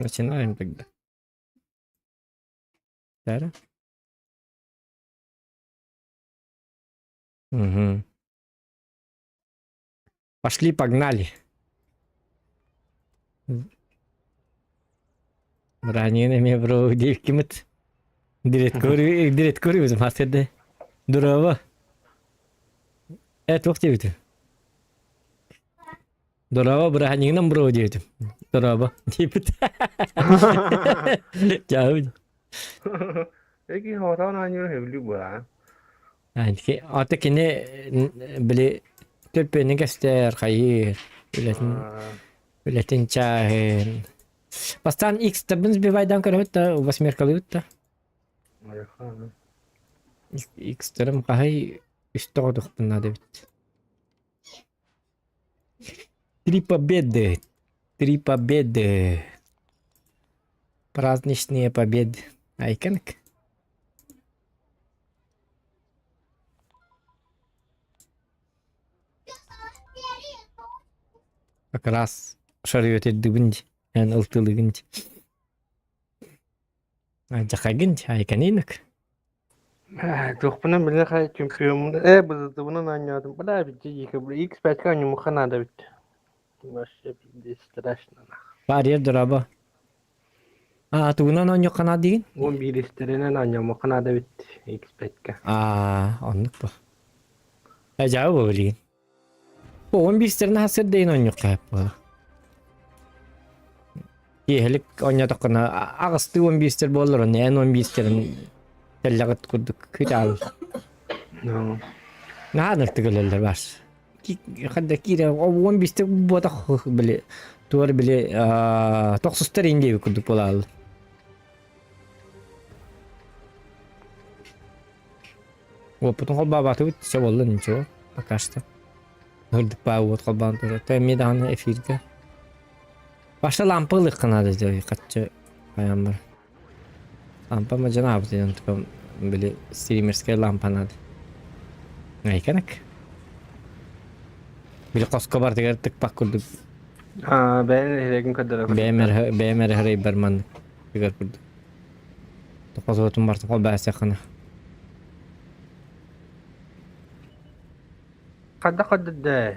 Начинаем тогда. Да? Угу. Пошли, погнали. Ранее мне бро девки мыт. Директ көрüyoruz mahsede. Durava. Evet çok sevdim. Durava bırakınca bro diyordum. Durava. Deyip. Chào. Thế cái hồ đó nó như hiểu lưu bữa. Yani ki artık yine bile tüpeni göster hayır. Ületin чаген. Пастан X табын сбивайдан көрөт та восьмеркалыт та. X тарым кахай истордуктун надо бит. Три победы. Три победы. Праздничные победы. Айканк. Как раз шарыйот эддигинди. Yani ıltılığınca. Acakagınca aykanıynak. Tuhpuna bile kay çempiyonum. Bu bunun anladım. Bana bir şey yıkı. X belki annem kanada bitti. Başka bir straşna. Var yer duraba. Aa tuğunan onyo kana değil. 11 isterenen annem kanada bitti. X belki. Anlık bu. Acaba böyleyin. Bu 11 isterine hasır deyin onyo kayıp bu. Yehelik onyo takına ağıstı 11 ister bolur onu. En 11 isterin tellağıt kurduk. Küt al. Ne anırtı gölürler var. Kadda kira 11 ister bu da bile. Tuvar bile toksuzlar indi kurduk bolalı. Опытын қолбабаты өтсе болды ничего пока что. Үрдік бағы өт қолбаны тұры. Тәмедағаны эфирге. Башта лампы ылық қынады деді. Қатшы баян бар. Лампа ма жана абы деден тұқым білі стримерскер лампа нады. Айканық. Білі қосқа бар дегер тік бақ күрдік. Ben heregin kadar. BMR hırayı barmandık. Дегер күрдік. Тоқыз өтім бартын қол бәсі қына. Kadda de.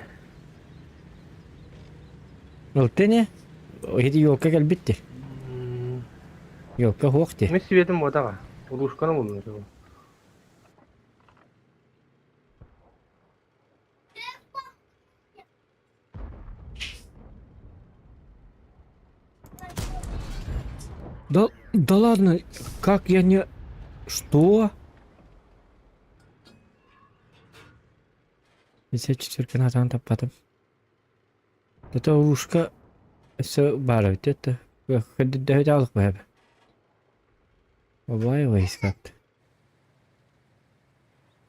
التانية هدي يوكا قلبتي يوكا هو وقتي Messi yedim o da. Uluşkanı buldun acaba. Да ладно, как я не... Что? 54 натан таппадым. Это урушка все барывает, это ходит до идеалов бэбэ. Обай вайскапты.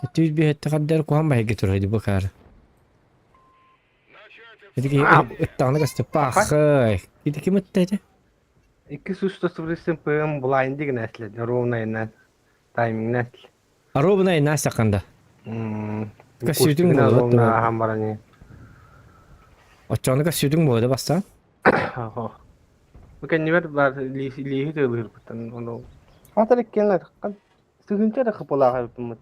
Это ведь бегает тахаддар куам байги турайди бакара. Это ки это гасты пахай. Это ки мыттайды? İki suçta sıfırısın pığım blind'ig nesli. Rovna net. Timing nesli. Аробна и Настя канда. Кассютин Ровна болды. хамбарани. Очоны кассютин болды баста. Mungkin juga bar lihi itu lebih betul ono. Hatta lekkenler kan sıkıntı da kapalı ha pemut.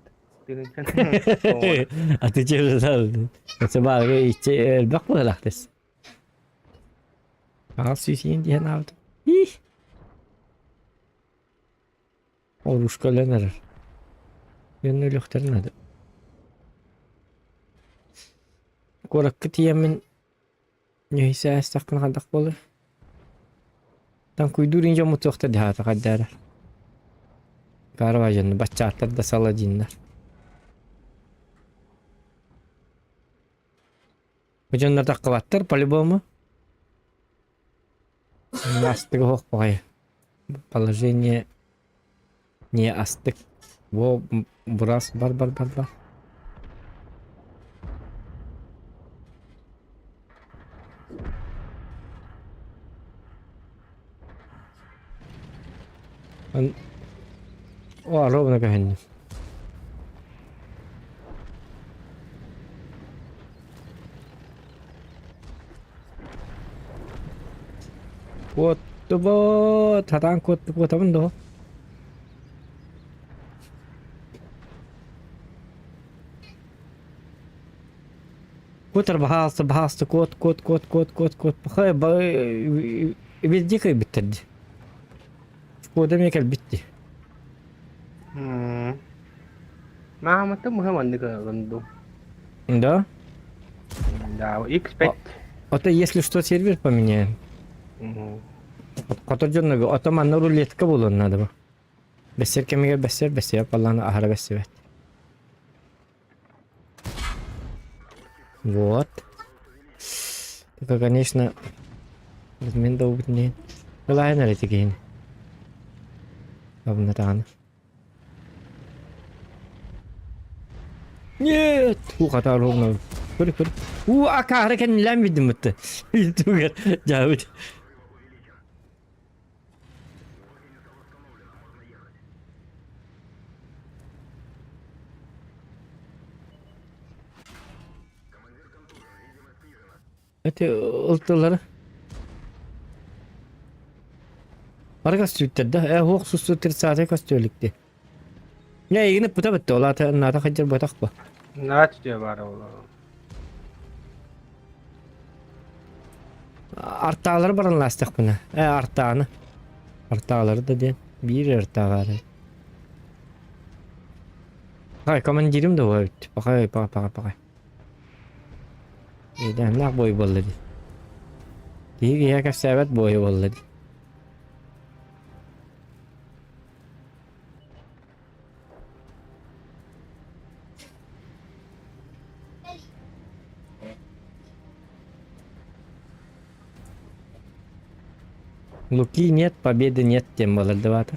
Atıcı da. Mesela içe bak bu lahtes. Süsün diye ne yaptı? Oruç kalenler. Yönlü lüktörün adı. Korak yemin neyse estakın kadak bolu. Tam kuydurince mutfakta dihata kaddara. Karvajanı başçatlar da salacınlar. Hocamlar da kıvattır по-любому. Астык хох погай. Положение не астык. Во брас бар. О, ровно кахен. Вот Kuttu bu. Tatan kuttu bu tamam da. Кутер бахаста, кот. Бахай, везде кай биттерди. Кода мекел битти. Mahmut'ta Muhammed gandu. Да? Да, X5. Это если что, сервер поменяем. Которжонного атоманна рулетка болон надо бы. Бессер кемеге бессер паллана ахара бессер. Вот. Только, конечно, размен да убитнее. Лайнер эти гейн. Обнатан. Нет! Хата ровно. Кури. Ака харкен лям видим это. Тугер. Жаут. Это ылтылары. Аргас түттәдә. Хук сусу 30 костюликте. Я игене бута битте. Олата ната хаҗыр ботак бу. Naç diye var oğlum. Artağları baranlaştık buna. Artağını. Artağları da diyen. Bir artağları. Hay komandirim de var. Bakay. İyi nak boy bolladı. İyi ya kasabet boy bolladı. Луки нет, победы нет, тем молодовато.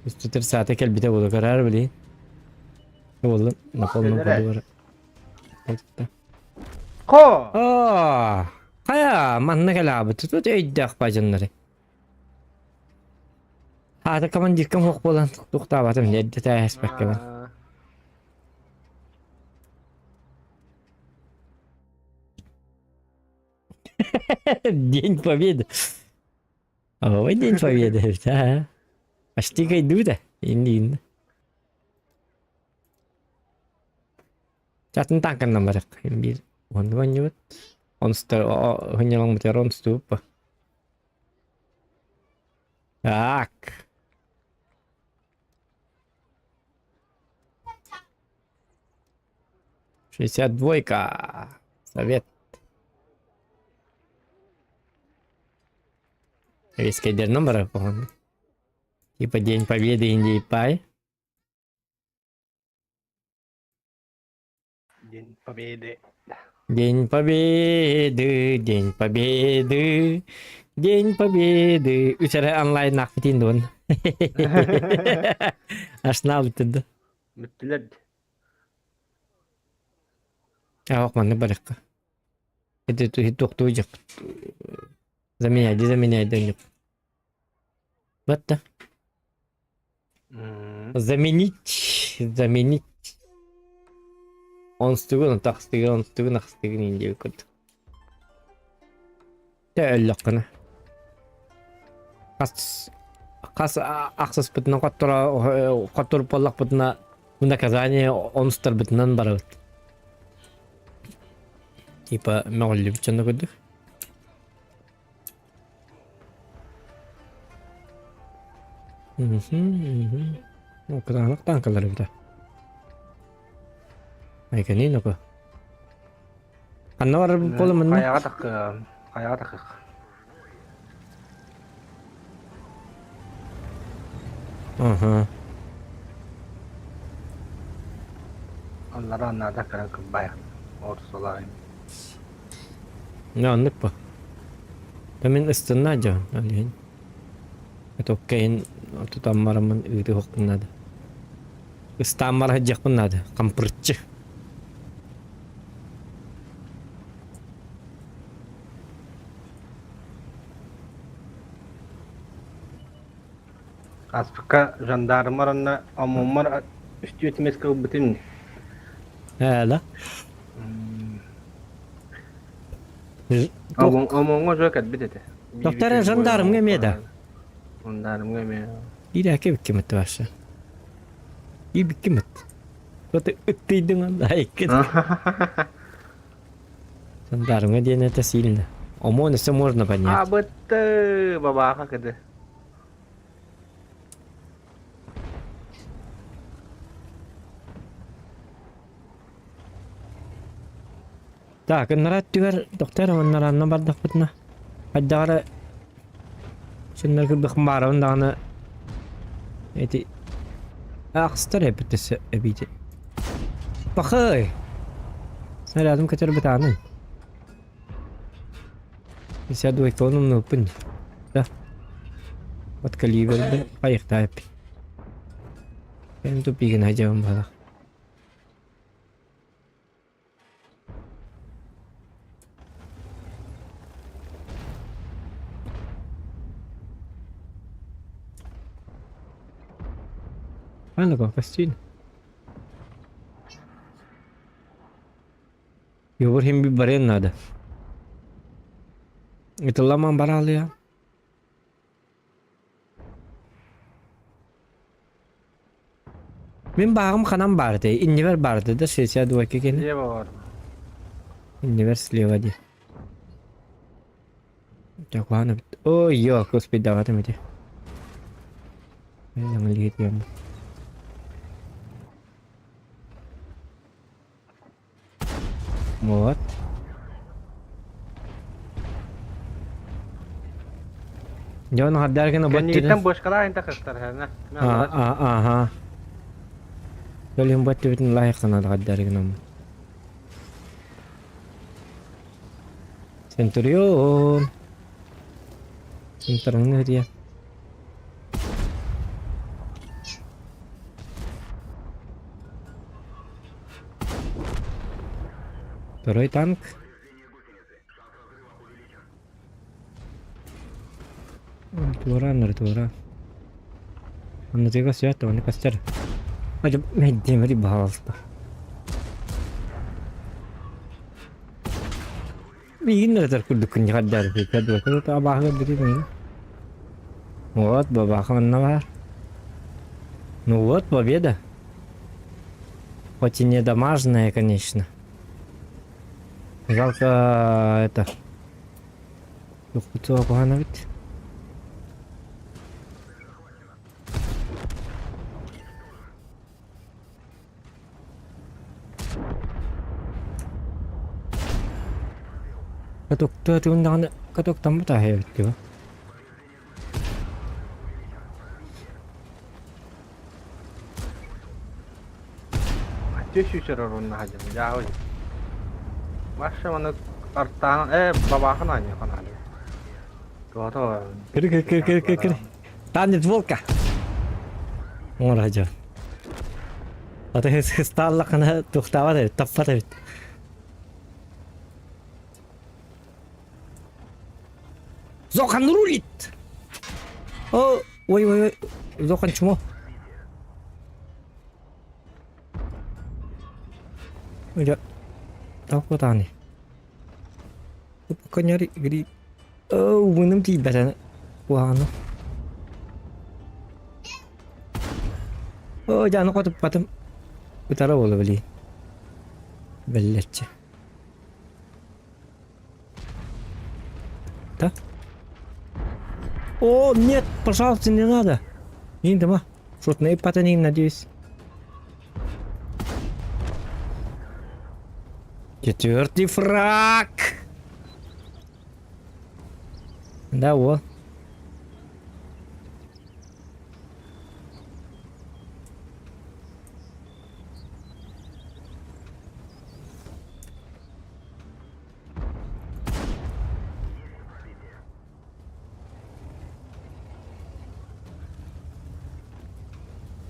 130 кельбите буду карар били. Oldu. На полном ходу var. Ko! Kaya manna gel abi tut öydük bacınları. Hadi kaman dikkat hok bolan tukta batım ne de tayas bakalım. День Победы. Ой, День Победы. Да. Почти как дуда. Инди. Чатын танкан номер. Bir. Onu banyo. On star. Hanyang materon stupa. Так. Шестьдесят двойка. Совет. Весь кайдер номера, по-моему. Типа День Победы Индии Пай. День Победы. День Победы, День Победы, День Победы. Üçere online nakfitin don. Aşna bitirdi. Bittiler. Ya bakmanı bırak. Hiç doktoracak. Заменять. Вот так. Заменить. Он стыгын, так стыгын инде көт. Тәлләкне. Кас аксыз битне каттыр поллак битне наказание он стар битнен барат. Типа мәгълүм чынны көдүк. Ну, кыранак танкалар бит. Айканы нөкө. Аннар болмын. Каяга так. Ага. Onlara anlarda karan kıbbaya. Ortalayım. Ne anlık bu? Demin ıstınna can. Alihin. Это окей, тут аммарамын ыты хокнады. Истаммар хаджакпын нады, кампырчы. Aspika jandarmalarına amumlar üstü etmez kıl bitin. Hala. Amumlar jokat bitete. Doktor, jandarm gelmedi. Jandarm gelmedi. İyi ki bir kimet varsa. İyi bir kimet. Kötü öttiydin Allah ikket. Jandarm diye ne tasildi. Ama nese можно понять. А betul babaha kede. Так, нараттыгар доктор оннараны бардык бутна. Хаддагара шуннар кырдык барын даганы эти акстар эпитесе эбити. Бахай. Снарядом который бытанын. Сяду экономно пын. Да. Вот каливер поехал опять. Я тут пиген найдем бала. Ладно, как постель. Его им барен надо. Это лама барали я. Мен бағым қанам барды. Иннивер барды да 62 кекен. Слева var. Иннивер слева де. Так, ладно. Ой, ё, господи, давай там эти. Yang lihat ya. Вот. Jangan hadar kena Kan bocor. hitam bos kalah yang tak kestar sana. Aha. Kalau yang buat itu layak kena hadar kena. Centurion. Centurionnya dia. Второй танк. Тура. Он натига свято, он костер. Аja меддемри баалта. Мин надar кулдукун гаддар би кадва култа абага бери мин. Вот бабаха манна. Ну вот победа. Хоть и не дамажная, конечно. Жалко это. Кто погано ведь? Каток ты ундан каток там бутахе ведь его. Dia shooter run aja jauh. Masa mana artan bawah kan aja kan ada. Tuh. Кыр. Танет волка. Он раджа. А ты стала kana тухтава таппата ведь. Зохан рулит. Ой. Зохан чмо. Udah. Tahu kok tani. Kok nyari gede. Oh, minum tiba sana. Wah, no. Oh, jangan kok tepat. Utara boleh beli. Belletce. Да? О, нет, пожалуйста, не надо. Не дома. Шутные патани, надеюсь. Четвертый фраг. Да, вот.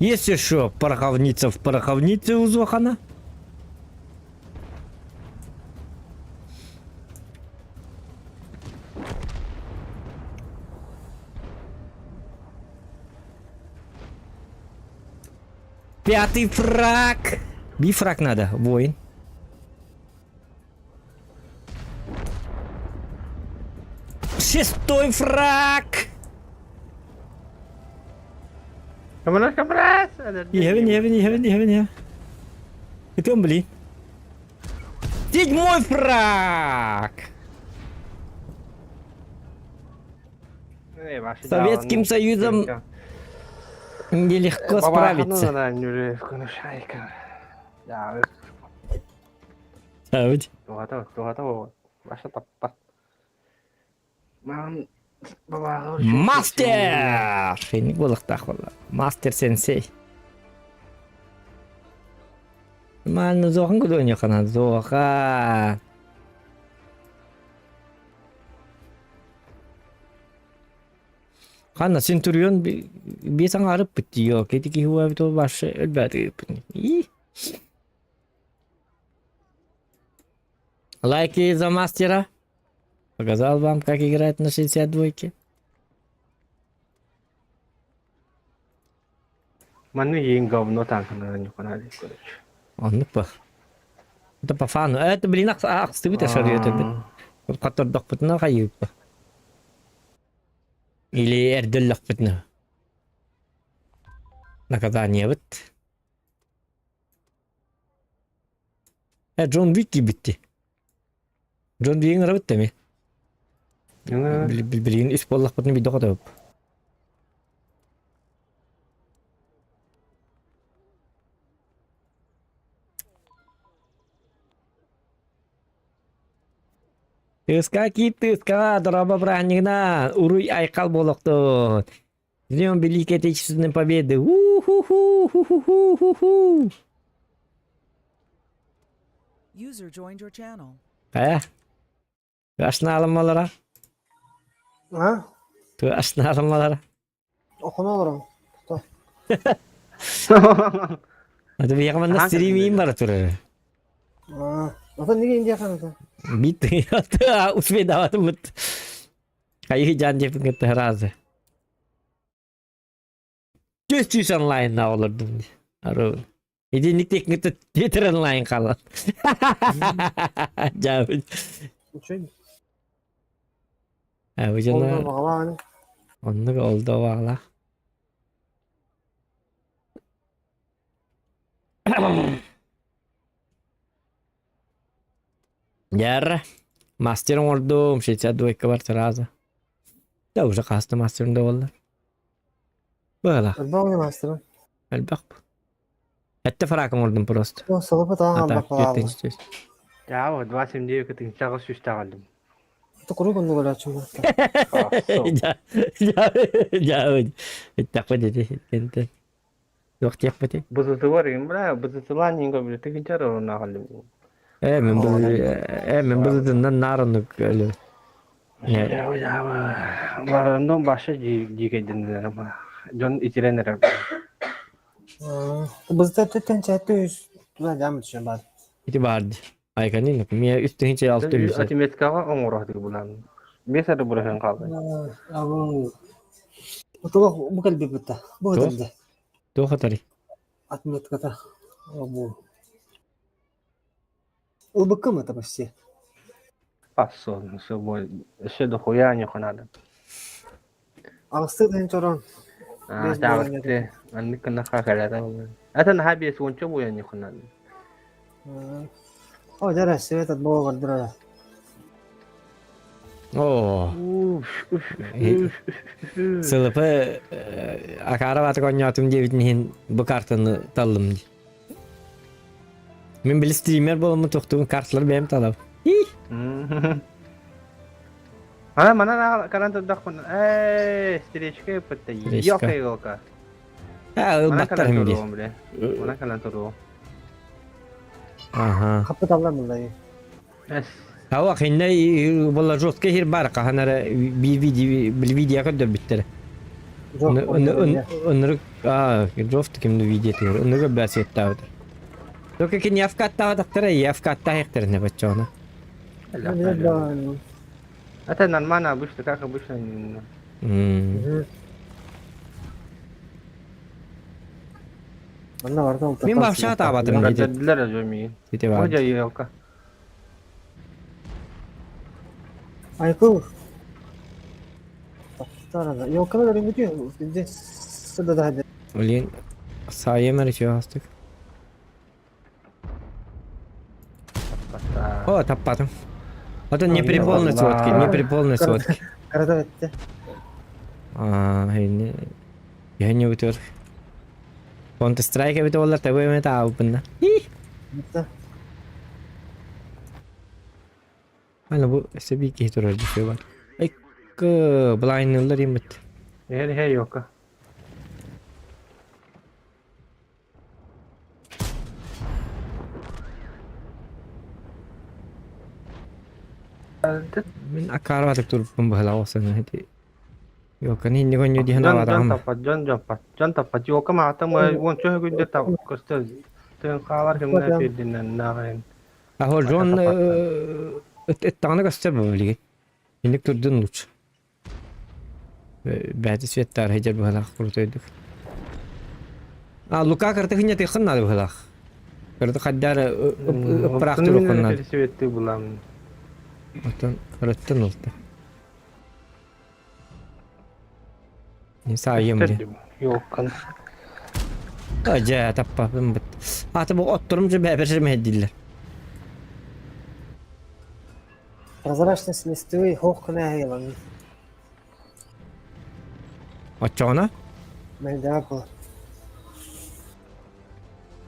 Есть еще пороховница в пороховнице у Зохана? Пятый фраг. Бифраг надо, воин. Шестой фраг! Камрас! Ехали. Это он, блин. Седьмой фраг! Советским Союзом нелегко справиться. Саудь. Мастер! Шейник болық тақылы. Мастер сенсей. Нормально зоған күді өне қана. Зоға. Қана Центурион бесің арып бітті. Йо, кетеке хуа біті башы өлбәді. Лайки за мастера. Показал вам, как играть на 62-ке. Man nu yin говно танк на не канале, короче. Он по. Это по фану. Это, блин, стыд шарит. Вот который док путна хаюп. Или эрдэллах путна. Наказание вот. Джон Вики битти. Джон Вик работает ми. Блин, исполнил потом видео готов. Тыска, дроба бранигна, уруй айкал болохтон. Ждем Великой Отечественной победы. У-ху-ху-ху-ху-ху-ху. User joined your channel. Ашна алымалара. Ha? Ашна алымалара. Okuna varım. Hadi bir yakında stream'im var turları. Ha. Zaten niye India kanka? Bitti. Usme davat mut. Kayu janji pengen terasa. Just online na olurdum. Arun. Jadi niktik ngetut Twitter online kalan. Jauh. Uçuyor. Bu Oldu jana bakalım. onu oldu valla. Яра. Мастером oldu. 62 var terasa. Da уже kastı masterim de oldu. Böyle. Elbağ master'ım. Elbak. Hatta frakım oldum prosto. O salıpı daha Hatta almak lazım. yettinci. Ya o 29 ketin çağı süste kaldım. Tu kuru kundu böyle açım. Jauh. Takut jadi. Enten. Waktu apa teh? Bızıtı var ya, bızıtı lan yingo bile tekin çarı ona kaldım. Men bızıtından narınlık öyle. Ya. Varından başa jikeydin ama. John içirenler. Bizde tütten çattı yüz. Tuna devam edeceğim ben. Itu vardı. Ay kan ini. Mia üstü hiç altı yüz. Ati metkava omurah di bulan. Biasa da burahan kaldı. Abu. Otoba bu kalbi bitti. Bu Tuh. adamda. Tuh katari. Atmet kata. Abu. O bakım mı tabii şey? Passo, so şey de huyanya kanada. Ağustos en çoran. Tawatte, anni kana kakala. Atan habis woncho buyanya kanada. O jara şey tat bu kadar. Oh. Sılıpı akara batı konyatım diye bitmeyin bu kartını talım. Men bir streamer bolumı toktuğum kartları benim talab. Ana mana kanan terdak pun. Stirechka putta. Yok yok. Ha, Mana battar kanan hem turu diye. omre. Mana kanan turu. Aha. Kapı tabla mı dayı? Yes. Hava khinna والله جوست كهير بارقة هنا بالفيديو كده بتر انرك جوست كم فيديو تير انرك بس يتاود لو كن يفكات تاود اكتر يفكات تاه اكتر نبتشونا Atan mana bus tekak bus. Bana vardı o. Min başa tabadım Ada video dilar aja mi. itu Oh var jadi yok. Aykul. Sonra da. Yok kadar öyle gidiyor. Şimdi sıda da hadi. Блин, sayı merçiyor hastık. Basta. О, таппадым. Это не при полной сводке, не при полной сводке. Karada bitti. Ini ya ini betul. Counter Strike itu olah tapi मैं tahu benar. Ih, Bitti. mana bu sebi ki itu di sini. Ek blind nuller imit. Her yok. Min akar watak tur pembahala wasan hati. Yo kan ini kan jadi hana wata am. John tapat yok ama tamam won çoğu günde tapat kostuz. Tüm kavar kimne bildiğinden narin. Ahol John tane göster böyle. İndi turdun luç. Bazı şeyler hacer bahala kurtuldu. Luka करते ही नहीं देखन ना बाhala. करते खड्डा प्राप्त रोकन ना. Sivetti bulam. Atan öğretten oldu. Ne sayım diye. Yok kan. Acayip tappa ben bit. Hatta bu oturumcu bebeşir mi heddiler? Прозрачность листвы хохкана яlan. Açana? Мельдако.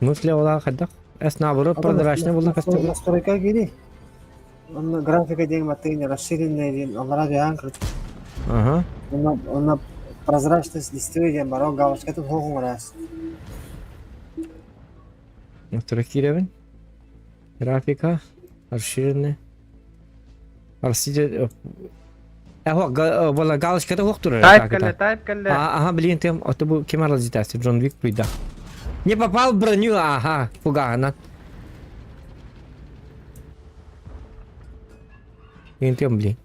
Nusle ola kadar. Esna bunu prozrачный bunu kastım. Настройка гири. Он графика день матыня расширенная день. Он ради анкрит. Aha. Он прозрачность листвы день баро галочка тут хохун раз. Настройки ревен. Grafika. Расширенный. Расширенный. Valla галочкада yoktur herhalde. Type kalle. Ага, блин, ты это был кемар лазитasi, Джон Вик прида. Не попал в броню, ага, фугана. Интем, блин.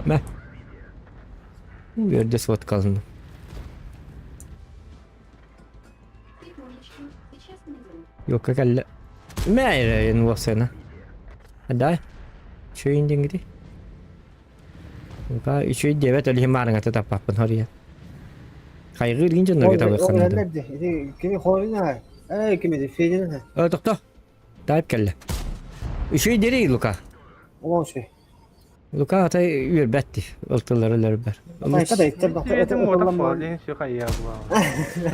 Мә. Верде свод kalındı. Yok kakalla. Mә en vasena. Hadi. Şu indin gidi. Ka üçü devet öyle himarına tetap papın hariya. Kaygı rince ne kadar O bakın. nerede? Kimi koyuna? Kimi de fiyedin ha. Doktor. Tayyip kelle. Üçü deri Luka. O şey. Luka atay üyer betti. Oltaları ber. Tayyip'e de itti. Sivetim orada falan şu kayya bu.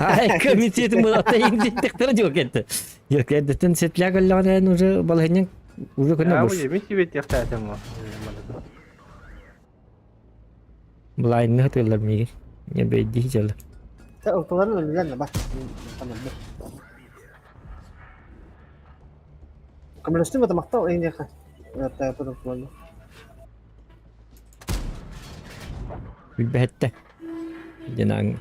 Ay komitetim bu atay indi tekrar yok etti. Yok etti. Ten setler galladan ucu balahının ucu kena Ya bu boş. yemiş sivet yaktatem o. Blind ne hatırlar mı? Ne beydi hiç alır. Ortaların önünden bak. Tamam. Kamera üstüne de makta o en yakın. Evet, yapalım kullanma. Bir behette. Jenang.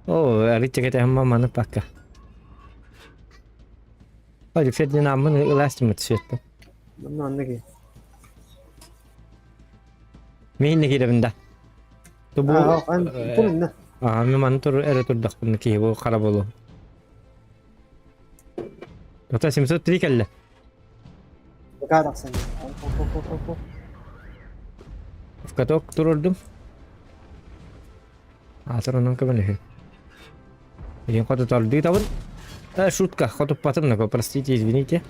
Oh, ari ceket amma mana pakka. Hadi fedin amma ne elastimate şetti. Bunun ne ki? Mihin ne kira benda? Tu bu. Bunun ne? Memang tur era tur dak pun ki bu karabolo. Doktor simsut tri kelle. Bakarak sen. Katok tururdum. Aturan ke mana? Yang kau tahu di tahun. Shoot kah? Kau tu patron nak? Простите, извините.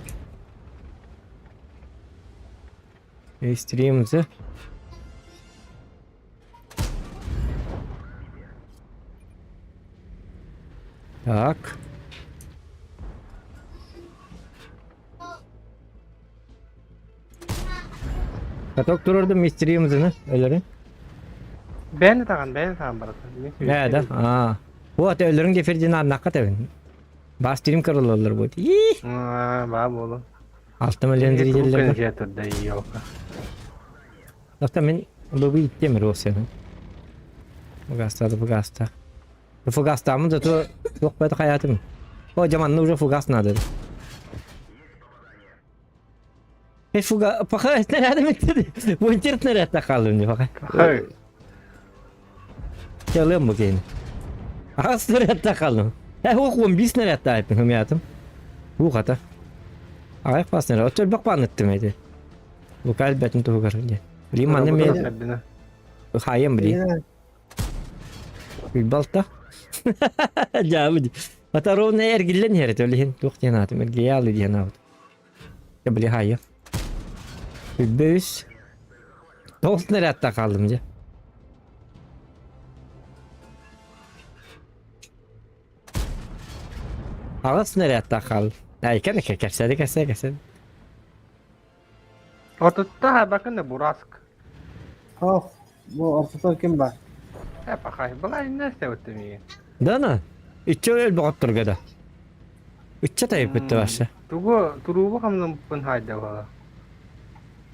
Stream se. Так. Katok tururdum misteriyimizini öyle. Ben de takan baratın. Ne de? Aa. Bu ate ölürün geferdiğini anlakat evin. Bas stream karılırlar bu. İyi. Bab oğlum. Altıma lendiriyorlar. Jetur da yok. Doktor men bu bir ittemir o senin. Bu gasta. Bu gasta mı da tu yok böyle hayatım. O zaman ne bu gasta nadir. Fuga fakat nerede bitti? Bu internet nerede kaldı diyor fakat. Hayır. Çalım bu gene. Az nerede kaldı? O kum bis nerede yaptın hayatım? Bu kadar. Ay pas nerede? Otur bak bana ettim hadi. Bu kalbetin tuğ karınca. Bileyim annem Arabada ya. serdine. Hayım bileyim. Yine Bir balta. Jauh. Mata ro ne ergillen heret öyle hin. Yok diyen atım ergiye alı diyen atım. Ya bili hayır. Bir beş. Dost nereye hatta kaldım ya. Ağız nereye hatta kaldım. Ay kene keser. Ortada ha bakın da burask. oh bu ortada kim var? Hep bakay. Balay ne sevdim iyi. Dana. İçe öyle baktır gada. İçe tayıp etti başa. Turubu kamdan pun hayda var.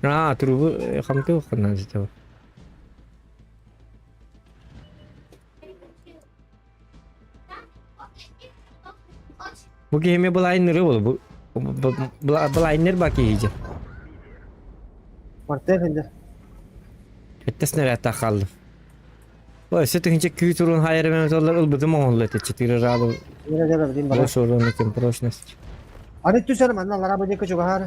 Ah, turubu kamu tuh kenal situ. Bu game blinder bu. Blinder baki iyice. Martel hindi. Ettes nereye takaldım. Bu işte tühince köy turun hayır Mehmet onlar ılbıdım oğlu ete çıtırı ralı. Yine de bileyim bana. Bu sorun için proşnes. Ani tu sana mana lara bajek ko har.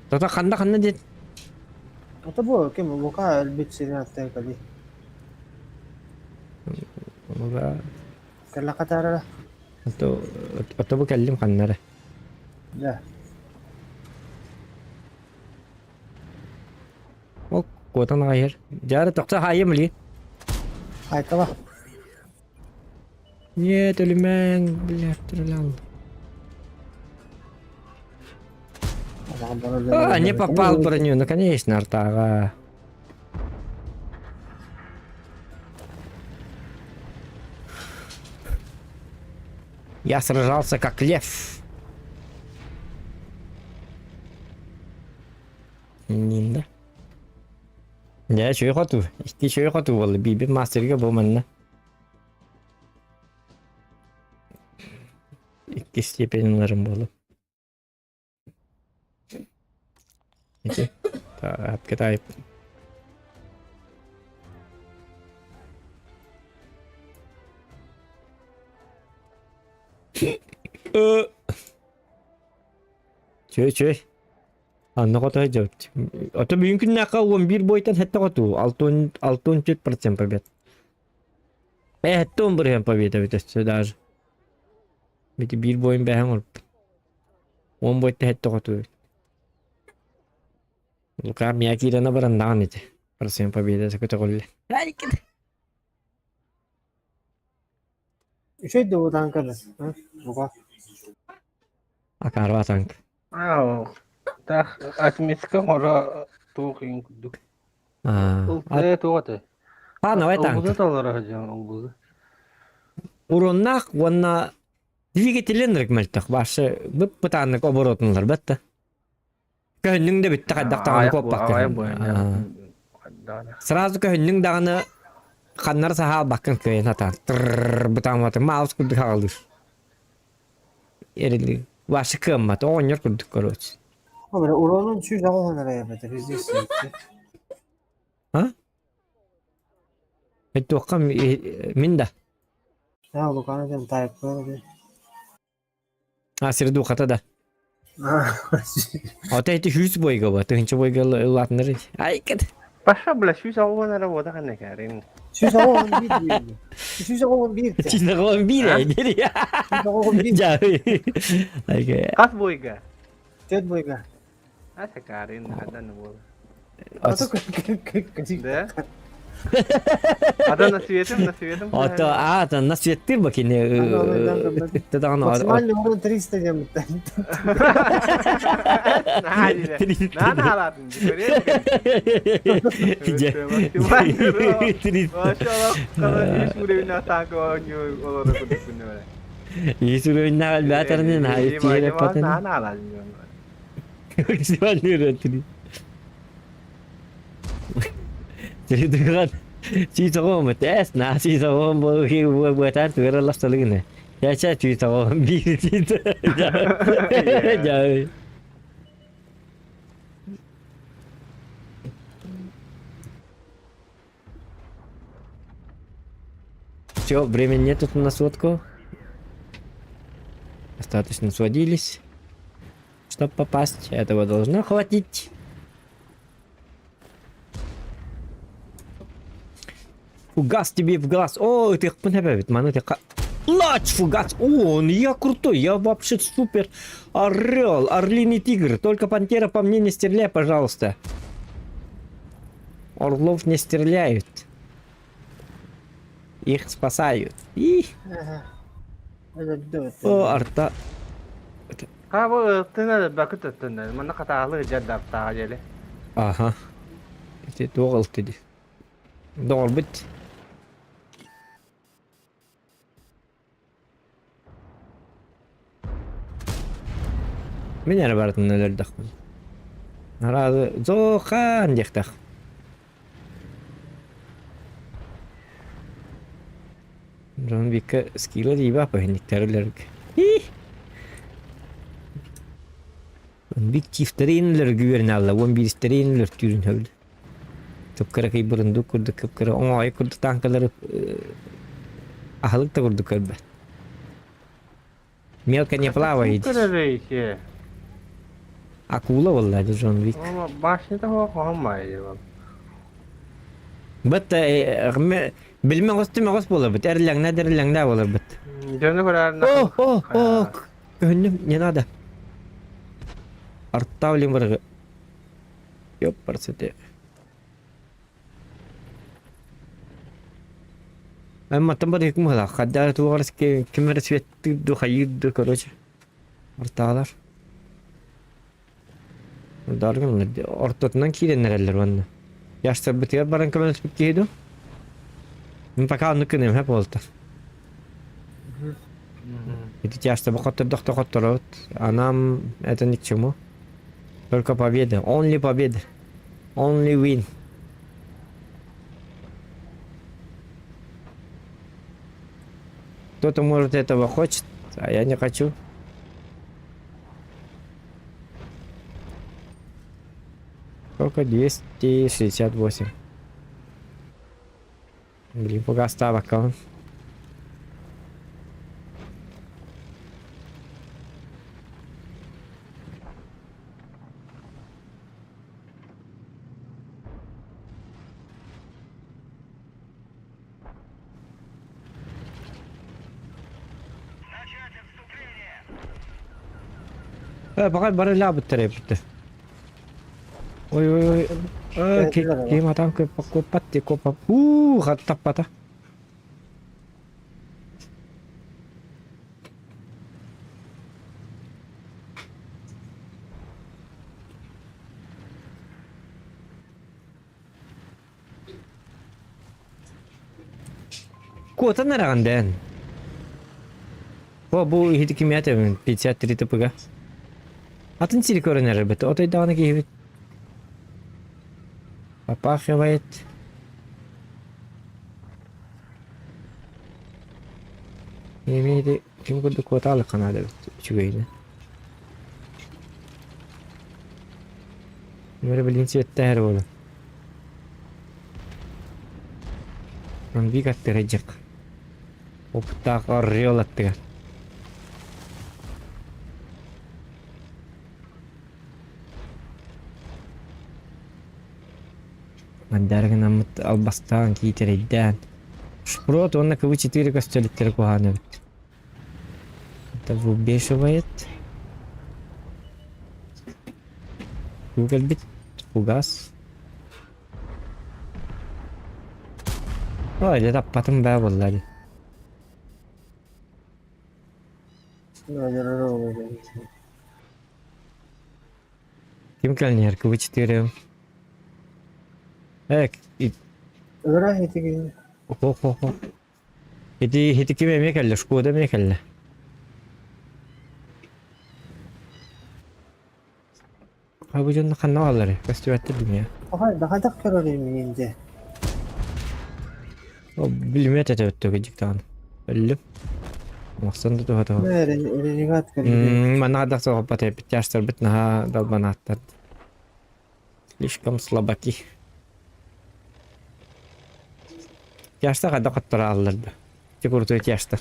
Tata kanda dit. Ito bu kim bu ka elbit sini natin kali. Moga Kala katara. atau bu kellim kanlara. Ya. O kotan hayır. Jarı toksa hayır mı li? Ay ka ba? Niye telimen bilir terlalu. А, не попал в броню, ну конечно, Артага. Я сражался как лев. Нинда. Я чё хоту? Ты чё хоту, валли, биби мастерга bu manna. İki stepenlerim bolu. İki. Tahap kita ayıp. Çöy. Anna kota jawab. Atau mungkin naka 11 boytan hatta kotu 64% побед. Hatta 11 победа bit даже. Biti bir boyun behem olup. 10 boyutta hatta kotu. Luka Miyaki na nabarandakan ito. Persen победа sa kutakul. Ay kita. Şey de o tankadır. Ha? Bu ka. Akarwa tank. Tak asmiska ora tuking kudu. Tuh kata. Paano ay tank? Olbuzu talara hacam olbuzu. Uronnak wanna двигателен meltak başı bu patanlık oborotunlar batta. Köhünlüğün de bitti kaddaktan koppak. Сразу köhünlüğün dağını kanlar saha bakın köyün hatan. Butan mouse kurduk alır. Yerli başı kımmat oynuyor kurduk koruz. Ama böyle uğranın şu zaman nereye yapacak? Biz de istedik. Ha? Itu kan minda. Ya bu kanı can tayip böyle. Asir du kata da. Ata itu hus boy gawa tu hincha boy gal lat nari. Ay kat. Pasha bela şu zaman ara boda kan ne karin. Şu zaman bir değil. Şu zaman bir. Cina kawan bir ay jadi. Şu zaman bir. Jauh. Ay kayak. Kas boyga. Ted boy ka. Asa karin ada nabo. Atau kasih. De. Ada nasiyetim. Ata ata nasıl yettir bakayım. Tadağın Maksimal uğranın 300 jam. Nah ini. Nah alatın. Masya Allah. Kalau hiç bu devin atan konya olur kudu kudu. Yesu nal batarnya nah itu repotnya. Nah alatın. Siapa nih jadi itu kan si tahu metes nah si tahu buatan tu era las lagi nih ya saya si tahu bir itu jauh Все, времени нет тут на сводку. Достаточно сводились, чтобы попасть. Этого должно хватить. Фугас тебе в глаз. О, ты понабавит, ману ты Лач, фугас. О, я крутой, я вообще супер орел, орлиный тигр. Только пантера по мне не стреляй, пожалуйста. Орлов не стреляют. Их спасают. И... О, арта. Ha bu ırtına bakıt ırtına. Mana katağlı cadda tağaceli. Ага. Это doğal dedi. Doğal bit. Мен әрі бардың нөлер дақпын. Аразы зоқан дектақ. Жон бекке скилы дейбі апа хендіктәрілерг. Бик чифтерейнілер гүверін алла, 11 терейнілер түрін хөвді. Көпкірі кей бұрынды күрді, көпкірі оңай күрді танкалары ахылық та күрді көрбі. Мелко не плавает. Kırarıydı. Акула vallahi Джон Вик. Ama başında hoğamaydı. Бат билме гостыме гос болар бит. Эрләңнә болар бит. Dönü kurarına. О, гөннем, не надо. Артавлим варга. Ёп, парсете. Әмма там бар икем хала. Хадда туарс кемер светти ду хайыд короче. Арталар. Дарган ортотунан киреннерлер ванна. Яштар битер баран камен спикейду. Мен пока ныкынем хеп болду. Эти яшта бакоттор доктор. Анам это ни к чему. Только победа. Only победа. Only win. Кто-то может этого хочет, а я не хочу. Сколько? 268. Блин, пока стал аккаунт. Пока бары лабы требует. Ой. Кема там копати копа. Хаттапата. Кота нараганден. Bu hidi kimya temin 53 tıpıga. Atın silik öğrenir bete. Otay dağına giyip. Papah yavayet. Yemeği kim kurdu kotalı kanada çügeydi. Böyle bilinci etti her oğlu. Ben bir kat verecek. Opta arıyor attı. Мандарга нам албастан китерейден. Шпрот, он на кого 4 костелиттер куханет. Это выбешивает. Google бит фугас. Ой, это потом да валлади. Ким калнер кого 4. Öğren heti Ho. Hedi kime mi kelle? Şkoda mi kelle? Ha bu canlı kanna alları. Festivalde dünya. daha da körürüm yiyince. O bilmeye tetevettü gecik tane. Öldüm. Maksanda da hata. Öyle kat körürüm. Mana ada sohbat hep yaşlar bitnaha dalbana attat. Слишком слабаки. Yaşta kadar katlara alırdı. те крутой тяжто.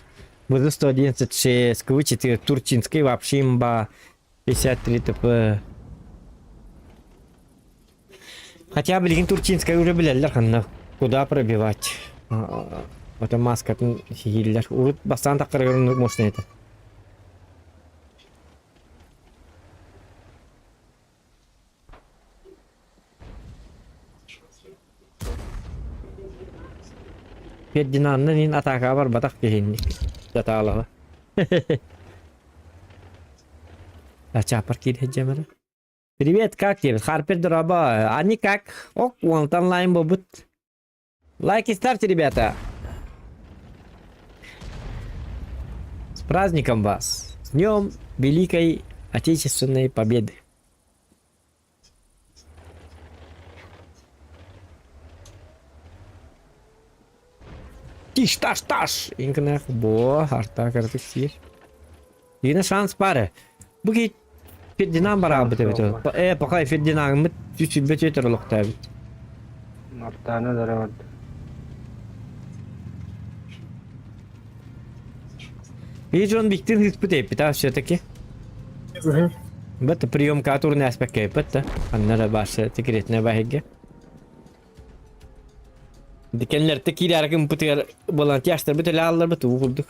Буду 111.6, КВ-4, Турчинский, вообще имба, 53 ТП. Хотя, блин, Турчинская уже, блядь, куда пробивать. Это маска, хиллер. Урут бастан тақырғырын можно это. Фердинанд'ın in ataka var batak kehinlik. Jataalaha. Чапар кидет жамара. Привет, как тебе? Харпер дроба. Они как? Ок, вон там лайм бобут. Лайки ставьте, ребята. С праздником вас. С Днем Великой Отечественной Победы. Тиш, таш. Инкнах, бо, арта картык сир. Yine şans bari. Bu ki Ferdinand bara bu tabii. Bakay Ferdinand mı tüsü beter oluk tabii. Martana daravat. Видишь, он Виктор испытает, да, все-таки. Это прием, который не аспект, это. Анна баша, секретная баги. Dikenler tekiler kim putar volantiyastır bütün allar bütün vurduk.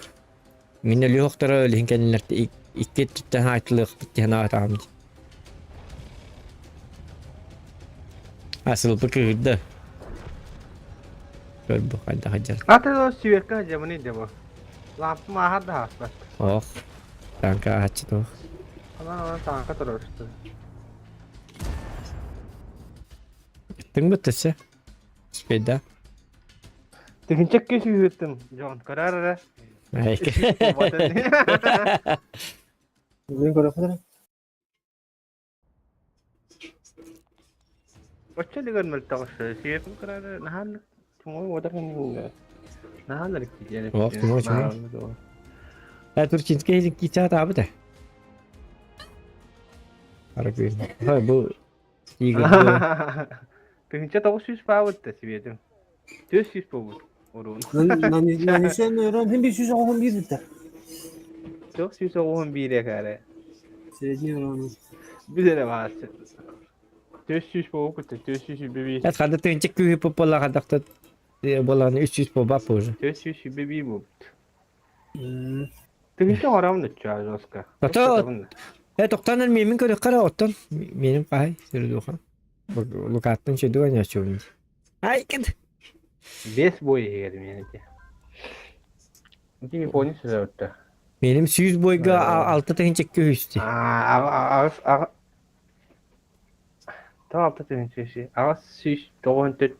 Minne lühtara linkenler iki tehaytlık tehna tamam. Asıl bakırdı. Gör bu hadi hacer. Ata o siverka jamani debo. Lampu mahar da hasbat. Oh. Tanka açtı. Ana tanka torostı. Tüm bütse. Speda. Tinchak ke sivertim. John karara. Ay. Bugün kadar. Bocca ligan malta sivertim karara nahan. Tumo wadakan nahan lagi yani. Oh, tumo çamo. Ya Turçinski hiç kitap abi de. Harbi. Ha bu iyi görünüyor. Tinchak o süs pavut da sivertim. Düz süs pavut. Orun. Nani sen öğren hem bir süs oğlum bir de. Çok süs oğlum bir de kare. Seyirci öğren. Bir de var. Düz süs pavut da düz süs bebi. Ya kadar Turçinski köy popola kadar da bolan 300 popa poja. Düz süs bebi bu. Tinchak oram da çağır Oscar. Ya doktorlar memin körü kara ottan. Benim kay sürü dokan. Bak lokattan şey duyan yaşıyorum. Ay git. Bes boy yedim yani ki. Kimi poni sürüyordu. Benim 100 boyga altı Turçinski köy üstü. Tamam da şey. Ağız süs doğan tüt.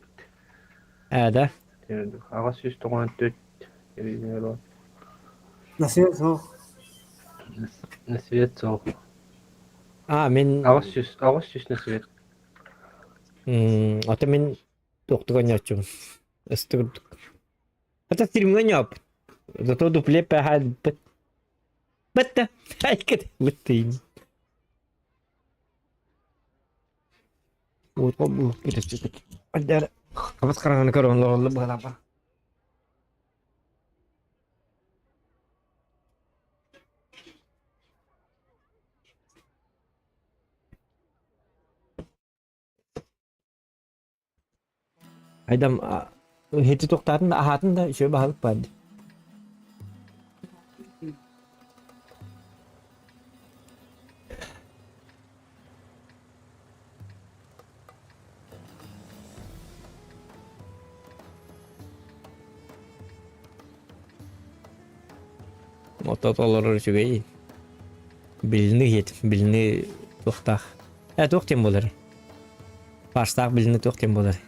Ada. Ağız süs doğan tüt. Nasıl o? Nasvet so. Men Ağız süs nasvet. Ata men doktor yaşıyorum. Istırdık. Hatta trimgen yap. Zато дупле пахал бит. Bitti. Ay git. Bitti. Bu bitti. Hadi. Kapat karanlığı karanlığı oldu bağlama. Adam heti toktadın da ahatın da şöyle bahalık vardı. Mototolar şöyle iyi. Bilini yet, bilini toktak. Toktem bolar. Baştak bilini toktem bolar.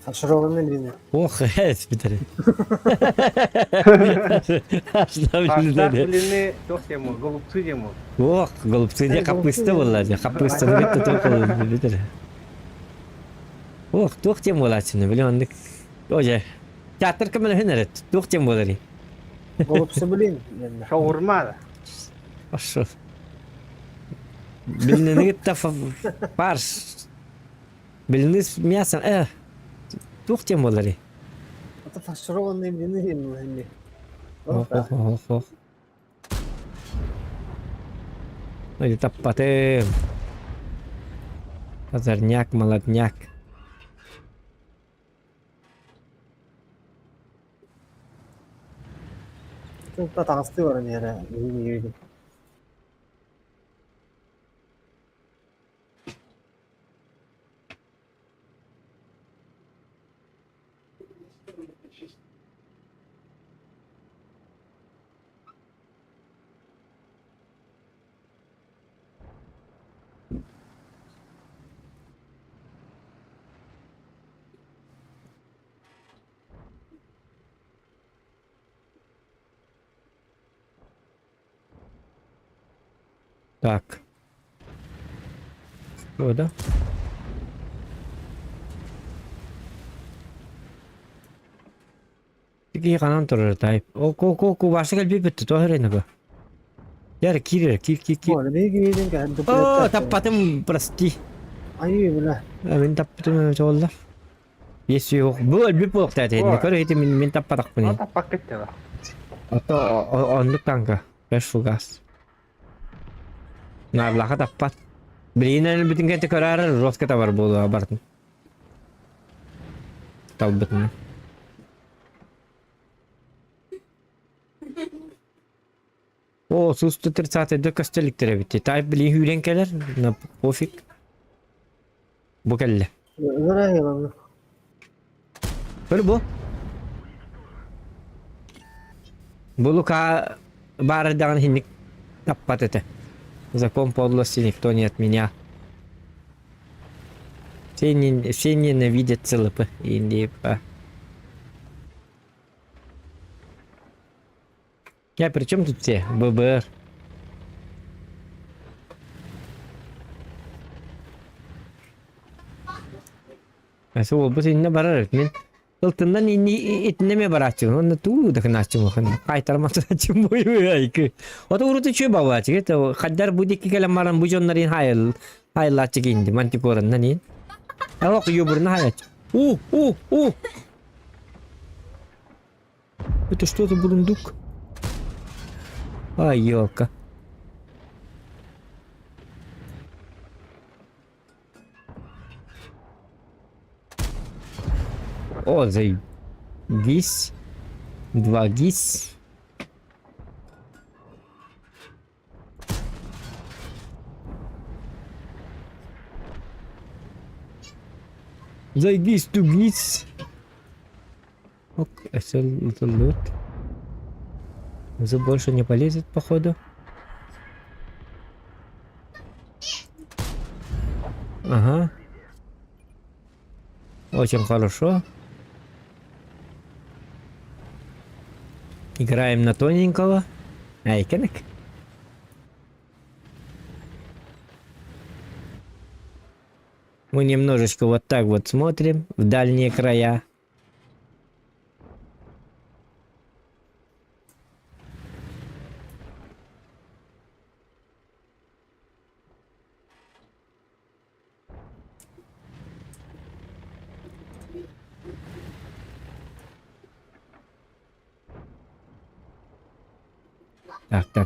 Aşırı olanı bilmiyorum. Oh, evet bir tane. Aslında Hasta bilini. bilini çok yemu, golupsu yemu. Oh, golupsu dia kapıstı vallahi. Kapıstı gitti çok oldu bir tane. Oh, toktem bolar şimdi biliyor musun? Oje. Çatır kemana hüner? Toktem bolar. Olup söyleyeyim. Şavurma da. Aşağı. Bilini gitti pars. Bilini miyasan Toktem bolar. تفسروا إن بنيجي مهني. Ох, ох, ох, ох. Ой, таппатым. Озорняк, молодняк. Çok da taksiti var yani. Yeni. Так. Что, да? Тики канан турар тайп. Ку башыгал бипетти тохренага. Яр кир. Böyle bir giydin ki. О, таппатым, прости. Ayı bile. Мен таппатым жолда. Если yok. Bu ölbip болук тайт енді. Көрі еті мен таппадақ бұны. Ata paket ya. Ото ондық танка. 5 фугас. Нарлаға таппат. Білейінен бүтін кәнті көрәрі роскета бар болу абартын. Тау бүтін. О, сусты 30-ды көстеліктері бітті. Тайп білейін хүйрен келер. Пофиг. Bu kelle. Nereye yalan? Böyle bu. Bulu ka барыдан хинник таппат это. Закон подлости никто не отменял. Все ненавидят ЦЛП. Я при чем тут все? ББР. Mesela o bu seninle barar etmin. Iltından etneme baratçı. Onu tuğu da kınaççı mı? Kaytarması açım boyu ayıkı. O da uğrutu çöğü baba açık. Haddar bu dikki kelamların bu jonların hayırlı açık indi. Mantik oranından in. Ama okuyor buruna hayat. Это что-то бурундук. Ай, ёлка. О, заебись. 2 гис. Заебись, тугис. Ок, это лут. За больше не полезет, походу. Ага. Очень хорошо. Играем на тоненького. Айкенек. Мы немножечко вот так вот смотрим в дальние края.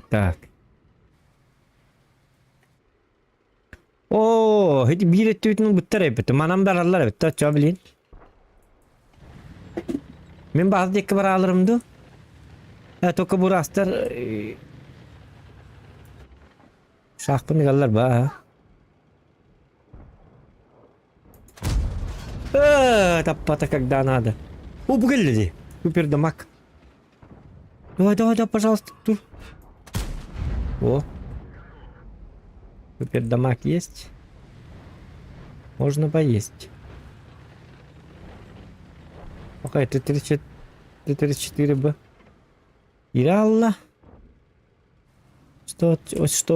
Так. О, эти бирет түйтін бұттар әпеті. Манам баралар әпеті. Ча білейін. Мен bazı декі бар алырымды. Тоқа бұрастар. Шақпын қалар ба. Таппата когда надо. О, бұл келді. Супер дамаг. Давай, пожалуйста, тур. О. Супер дамаг есть. Можно поесть. Окей, Т-34Б. Иралла. Что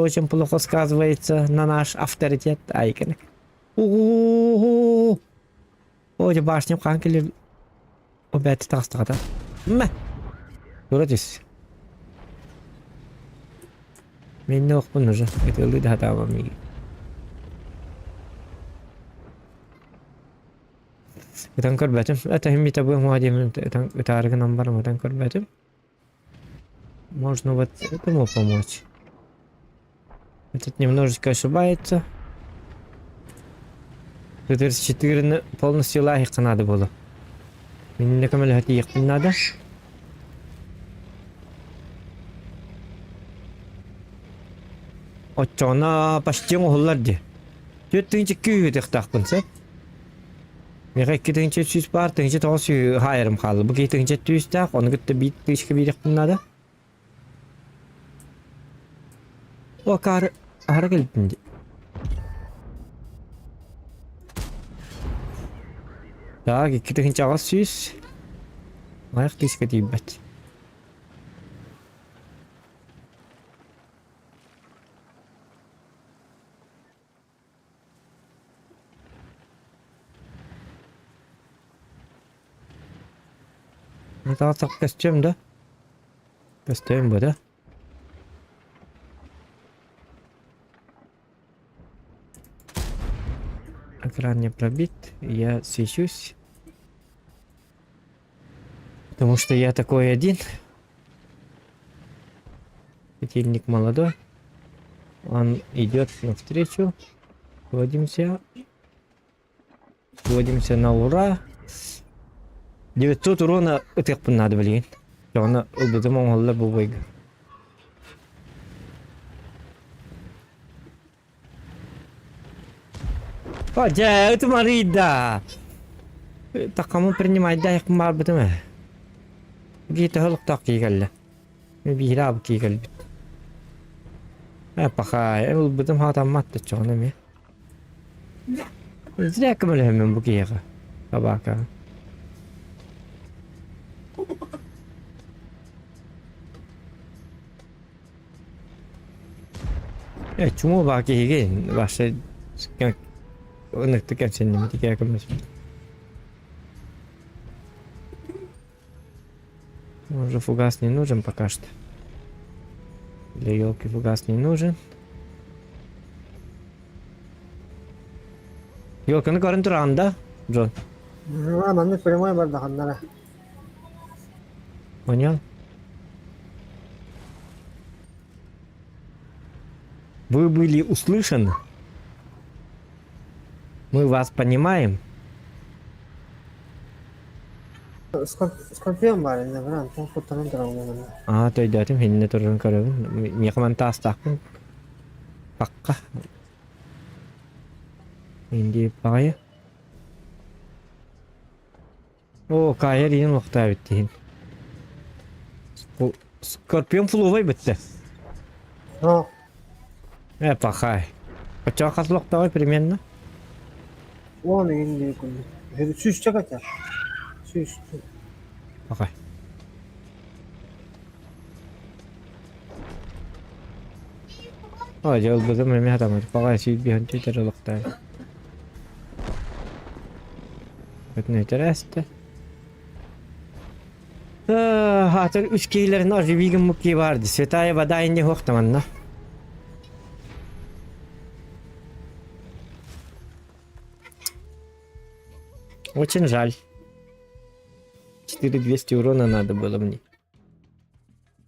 очень плохо сказывается на наш авторитет. Айконек. О, башня канкелер. Опять тастата. Көрөтүс. Мен не оқпын уже. Это ылды да табам меги. Ытан көрбәтим. Этәһим бит абы муадим ытан ытарыгынан барым ытан көрбәтим. Можно вот этому помочь. Этот немножечко ошибается. 4 полностью лайық надо было. Мен не камел хати яқпын надо. Очона почти оғыларды. Төттіңчі күйі тақтақпын сәп. Меға кетіңчі сүз бар, тіңчі тоғыз хайырым қалды. Бұл кетіңчі түйістақ, оны күтті бейттішкі бейдіқпін надо. О, ары келіппінде. Так, кетіңчі ағыз сүз. Аяқ түйіскі дейбәт. Это так костюм, да? Костюм, да? Экран не пробит, я свечусь. Потому что я такой один. Светильник молодой. Он идет навстречу. Сводимся. Сводимся на ура. 900 урона ытык надо, блин. Оны ылдыдым оңғылы бұл бойғы. О, жа, это Марида. Так кому принимать, да, я кумар бітімі. Гейті хылық так кейгелі. Бейірі абы кейгелі біт. Пақай, ол бітім хатаматты чоғыны ме. Зря кімілі мен бұл кейгі. Қабақа. Чому баки хиген ваше как он так как не такие как мы. Может фугас не нужен пока что. Для елки фугас не нужен. Елка на корен туран, да, Джон? Мамны прямой бар даханнара. Понял? Вы были услышаны. Мы вас понимаем. Скорпион бар, не бран, там фотонун туран. Той датым хинне туран көрөбүн. Мекман тастакпын. Пакка. Инди пая. О, кайер ин вакта биттин. Скорпион фуловай битти. О, Пахай. Почему хаслок давай примерно? он инди кун. Это süs чаката. Süs. Пахай. О, жол бузым эме атамат. Пахай сүйт бихан чөтөр локтай. Это интересно. Хатыр үч кейлерин оживигин мукки барды. Святая вода инде хоктаманна. Очень жаль. 4200 урона надо было мне.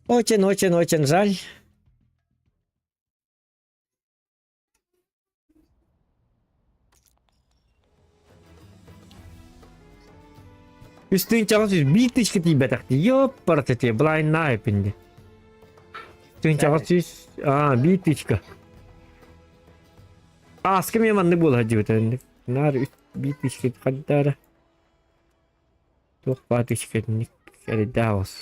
Очень жаль. Üstün çalışıyor. Bir tişki diye betakti. Yok parası diye. Blind ne yapındı? Üstün çalışıyor. Bir tişki. Askım yamandı bul hacı betandı. Nar bir tişki kadar. Çok bir tişki. Nikari davos.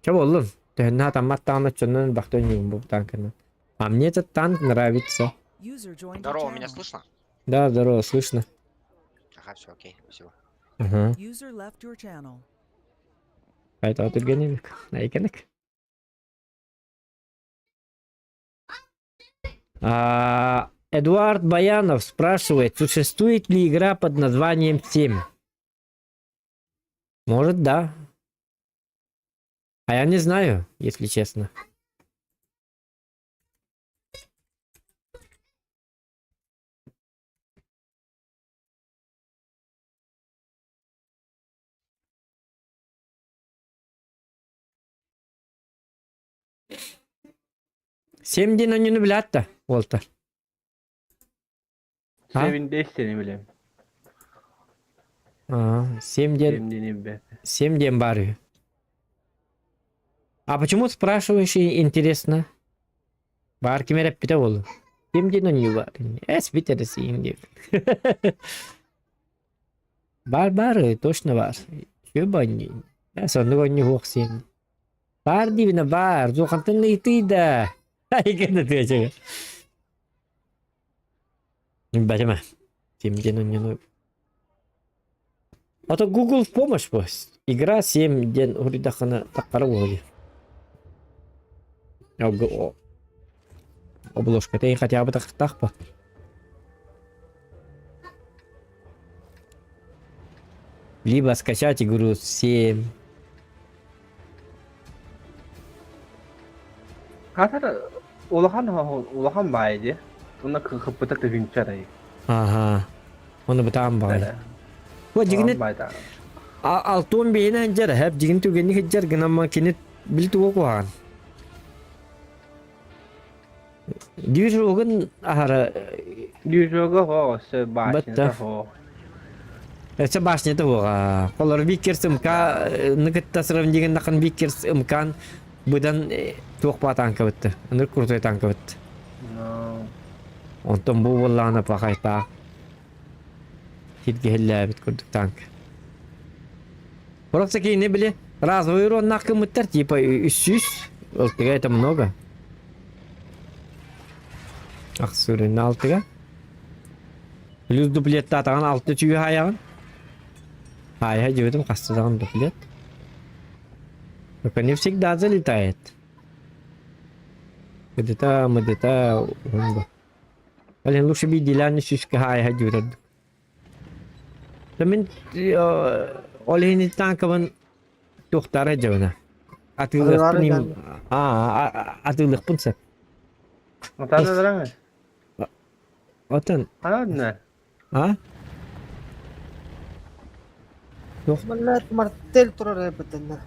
Чего олым? Тена там матана чоннан бахтоним бу танкана. А мне этот танк нравится. User joined your Здорово, меня channel. слышно? Да, здорово, слышно. Ага, все, окей, спасибо. Ага. User left your channel. Кайта отыргенемик. Найкенек. Эдуард Баянов спрашивает, существует ли игра под названием 7? Может, да. А я не знаю, если честно. Semdin oyunu bile hatta Walter. Ha? Sevinde seni bileyim. Semден Sevdiğini be. барю. А почему спрашиваешь, интересно? Бар кемереп бите болу. Семден oyunu var. Es biteriz şimdi. Бар, точно бар. Чё банни? Я сонный oyunu yok şimdi. Бар дивина бар. Зохантын ты да. Ай, когда ты чего? Бачама. Семден oyunu. Это Google в помощь пусть. Игра 7 ден уридахана такара вроде. Обложка. Ты хотя бы так по. Либо скачать игру 7. Hatta Ulahan baydı. Buna kıpıta tühünçarayı. Ага. Onu tam bağlı. Bu jignet bayda. altın beyine encer hep jigin tügeni heccer gına makinet biltu okuhan. Diyor ogun ahara Düzöge ho, se başında ho. это башня того. Колор викерс МК нагат тасрам деген нақан викерс МК бұдан тоқ па танка бітті. Ныр крутой танка бітті. Онтон бұл боллағына пақайта. Хитге хеллә бит күрдік танк. Просто кейіне біле разовый урон нақымыттар типа 300. Алтыға это много. Ақсурын алтыға. Плюс дуплетті атаған 6 түйі аяғын. Ай, жібедім қастыдаған дуплет. Только не всегда залетает. Где-то умба. Блин, лучше бы деляне сюшка ай жібедім. Мен олейні танкавын тоқтары жауына. Атылықпын сәп. Otanda duramaz. Отын. Anladın mı? А? Маллар мартел турар эбетенна.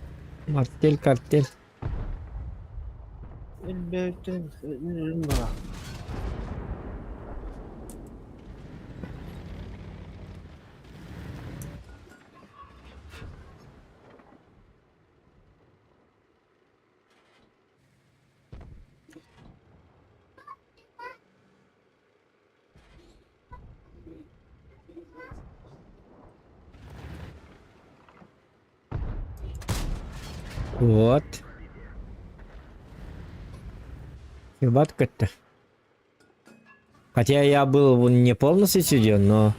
Мартель, картель. Элбетен. Вот. Хибат как-то. Хотя я был не полностью сидел, но...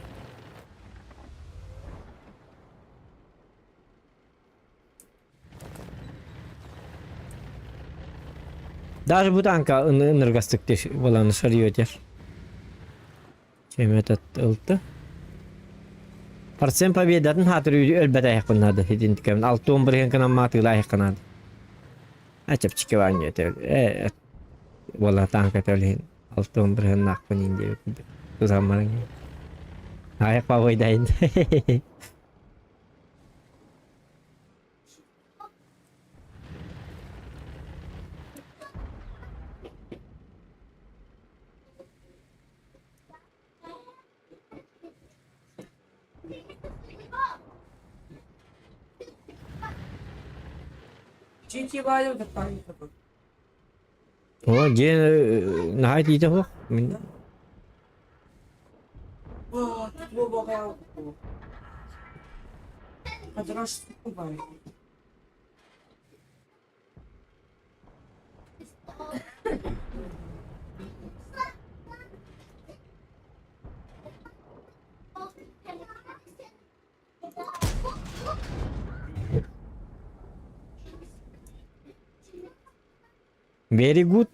Даже бутанка энергостыкты баланы шарьётер. Чем этот ылты? Процент победатын хатыр өлбәт аяқпынады. Хединтікемін. 6-11 кінам матылы аяқпынады. Açıp çıkıvan yeter. Valla tanka tölhin. 6-11 nakpın indi. Tuzanmarın. Ayak pavoydayın. О, где нахайдите хо? Very good.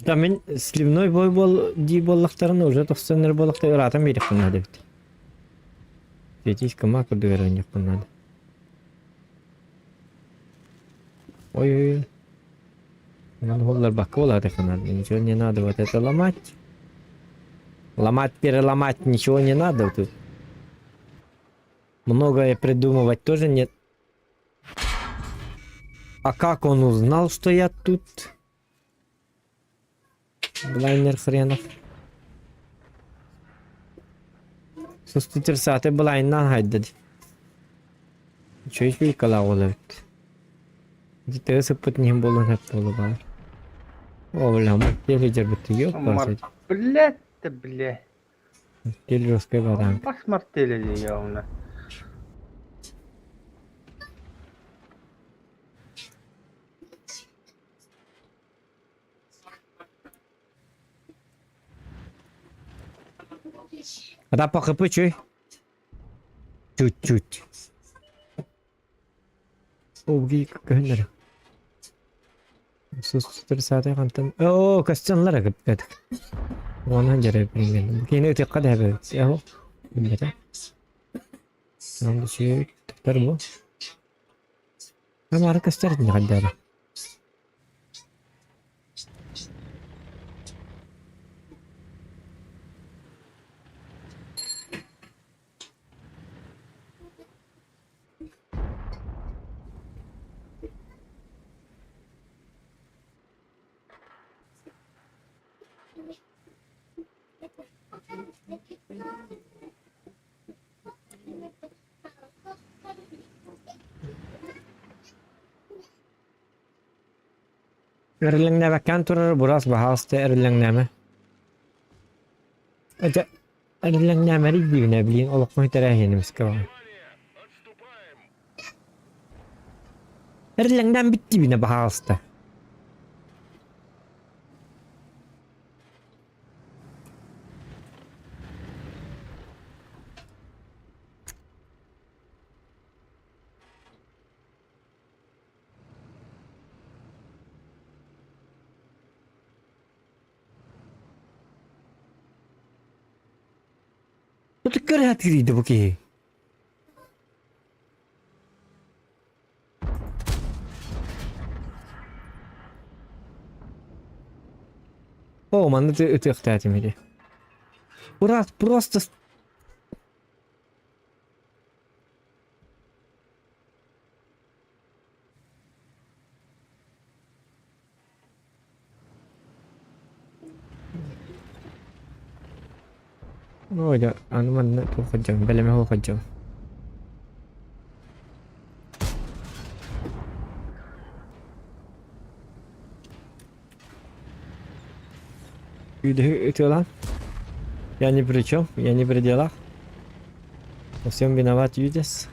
Да мен сливной бой бол ди боллактарын уже 90 боллакта ыратам берип кына деп. Жетиш кыма кырдыгырын кына. Ой. Голлар бака олады канал. Ничего не надо. Вот это ломать. Ломать, переломать ничего не надо тут. Многое придумывать тоже нет. А как он узнал, что я тут? Блайнер хренов. Сусты терсаты блайннан хайдады. Чё еще и кала олабыт. Дитэ сыппыт нем болун хэп болу бар. О, бля, мартели жарбыты ёп Март, барсайды. блядь, да блядь. Тел русской барам. Бас мартели явно. А по хп чё? Чуть-чуть. Оги көннөр. Сусты терсаты кантан. О, костюмлар агып кадык. Оны жарып берген. Кийин өтө када бет. Яо. Билете. Нам чүй тарбо. Амара костер не гаддары. Erlengне bakan turur buras bahasta erlengneme. Aja erlengneme rigdivine bilin oluk muhterahyenimiz kava. Erlengden bitti bine bahasta. Itu keren hati itu buki. О, man это кстати мири. Бурас просто Ой, да, anu man tuh kejam, beleme ho kejam. Itu lah. Я ни при чем, я не при делах. Во всем виноват Юдис.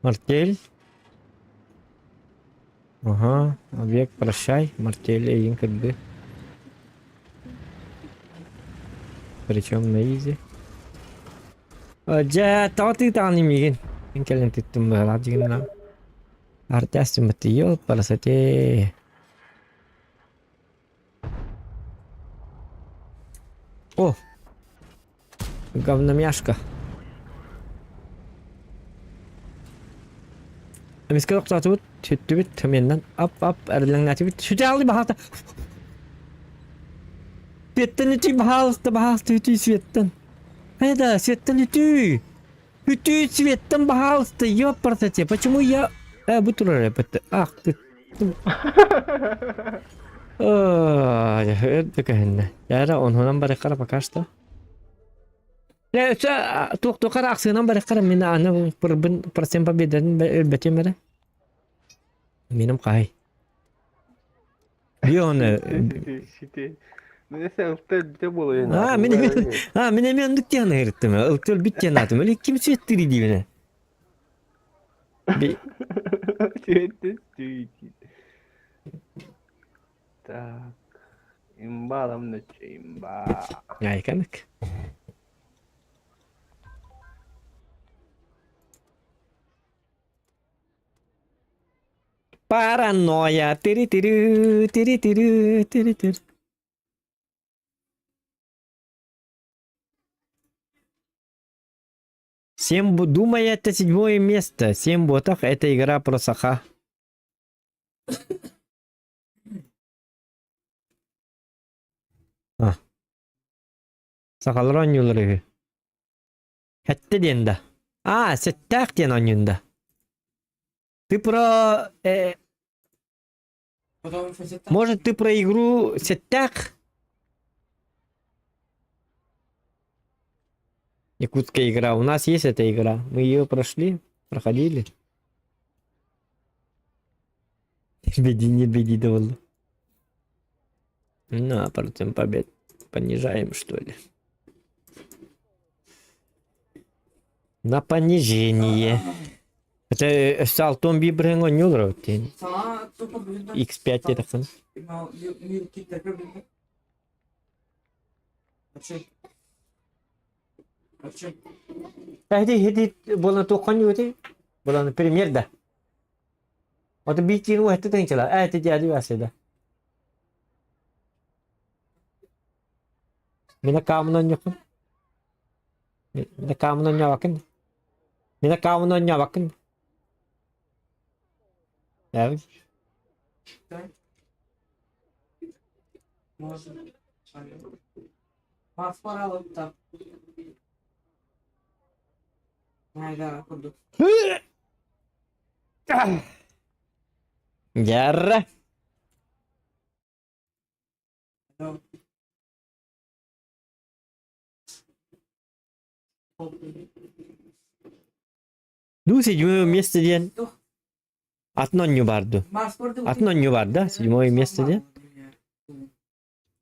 Мартель. Ага, объект, прощай. Мартель и как бы. Причем на изи. Жа, ты там не мигин. Инкелен ты там раджигна. Артяс матио, парасате. О! Говномяшка. Мискал оқтатып түттүбіт төменнен ап әрләңнәтіп шүтәлді бағалты. Светтен үті бағалысты үті светтен. Айда, светтен үті. Үті светтен бағалысты. Ёппартате, почему я... Бұтыры рәпетті. Ах, ты... Өдді кәхінне. Яра, онынан бары қара бақашты. Тоқтоқар ақсынан бары қара мені аны процент победарын бәтем бәрі. Менім қай. Бионы... Neyse ıhtır bir de buluyor. Мене өндіктен ғырттым. Ұлттыл біттен атым. Өлі кім сөйттірі дейміне? Так. Имба там ночи, имба. Айканық. Паранойя. Тири-тиру, тири-тиру, тири-тиру. Думай, это 7 место. 7 ботах, это игра про саха. А. Сахалар ойнуулар. Хәтте денда. А, сеттак ден ойнунда. Ты про... Может, ты про игру сеттак? Якутская игра. У нас есть эта игра. Мы ее прошли, проходили. Беди, не беди, довольно. Ну, а процент побед понижаем, что ли? На понижение. Это Салтон Бибренго Нюлро. X5 это хан. Эти болон то коню эти. Болон премьер да. Вот бити ну это тень чала. Это дяди васе да. Mina kamunan nyo kan? Mina kamunan nyo akin. Mina kamunan nyo akin. Evet. Jarra. Ну, 7 место ден. Атнонью барду. Атнонью барда, 7 место ден.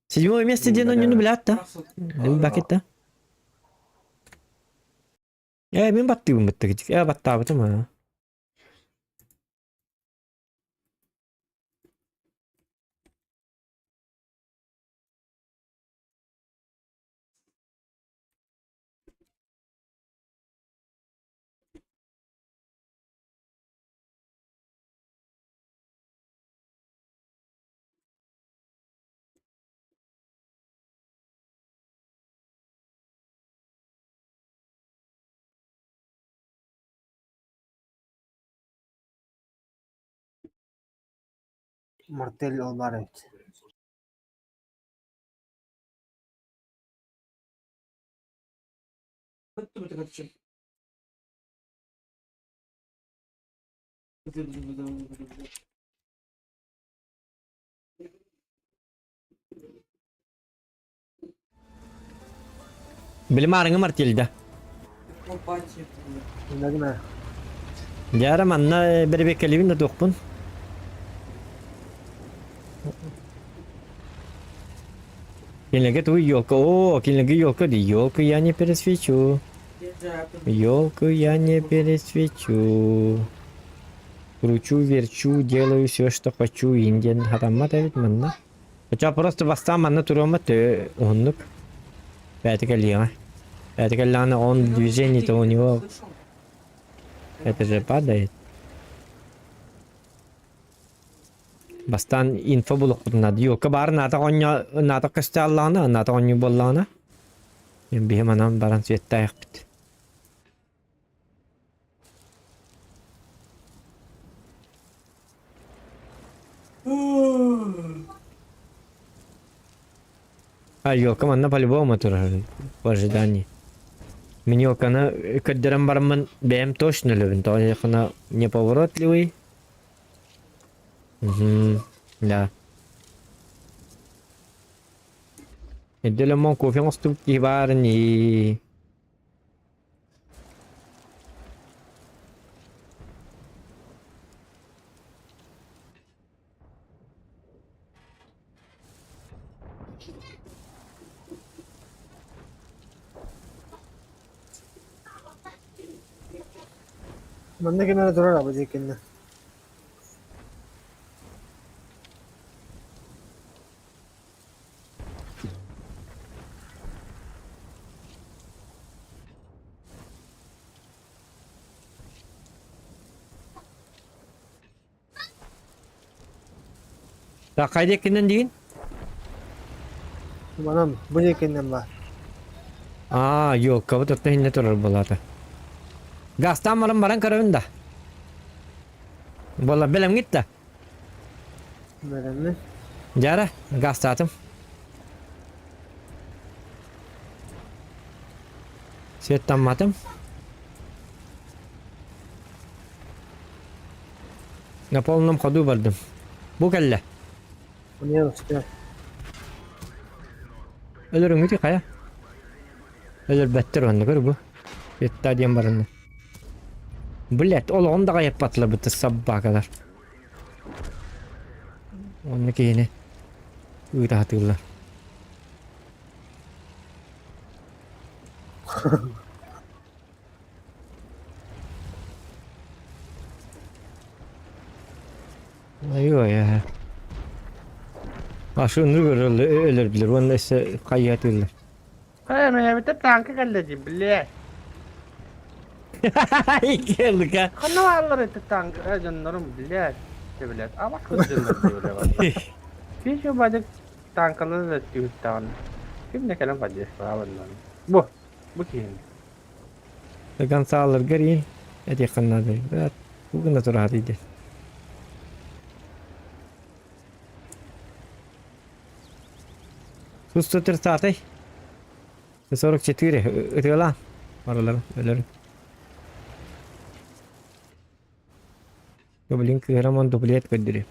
7 место ден он не блядь, да? Бакетта. Мен батты бумытты. Батта бутма. Мартель олбар эт. Bilim arıngı martilda. Nagna. Jara manna bir bekelivin de dokpun. Кинлеге ту ёлка. О, кинлеге ёлка. Ёлку я не пересвечу. Ёлку я не пересвечу. Кручу, верчу, делаю все, что хочу. Индиан хатамма давит манна. Хотя просто бастан манна турома ты оннук. Пятый колено, он движение-то у него. Это же падает. Бастан инфо булук надо. Ёлка бар ната оння ната касталлана, ната онню боллана. Мен бихеманам баран светтай бит. А ёлка манна по-любому турар в ожидании. Мне окана каддерам барман бэм точно любим, то яхана неповоротливый. Угу, да. Эдэлэ мон конфианс тут кибарни. Манна кемера турар абы жекенне. Так, кайда экенен деген? Манам бу жекеннен бар. А, ёлка, вот это не турар болата. Gastan baran karabında. Valla belem gitti. Berenler. Jara gaz atım. Set tammatım. Napolyon'um kodu vardım. Bu kelle. Bu niye uçtu? Ölürüm gidiyor kaya. Ölür better onu gör bu. Yetti diyem barında. Bilet ol onda kayıp patla bitti sabah kadar. Onu ki yine. Uyda hatırlar. Ayyo ya. Aşırı ölür bilir. Onu ise kayyat ölür. Hayır mı bir de tankı kalleci bile. İki yıllık ha. Kanı varlar etti tankı canlarım bile. Bile. Ama kızcınlar böyle var. Bir şu bacak tankaları da tüyükten. Kim ne kadar bacak var bunların. Bu kim? Tekan sağlar gari. Edi kannadı. Evet. Bugün de turahadıydı. Sus tutur saatay. Soruk çetiri. Ötüyor lan. Oraları. Ölürüm. Dublin kıramon dubliyet gönderiyor.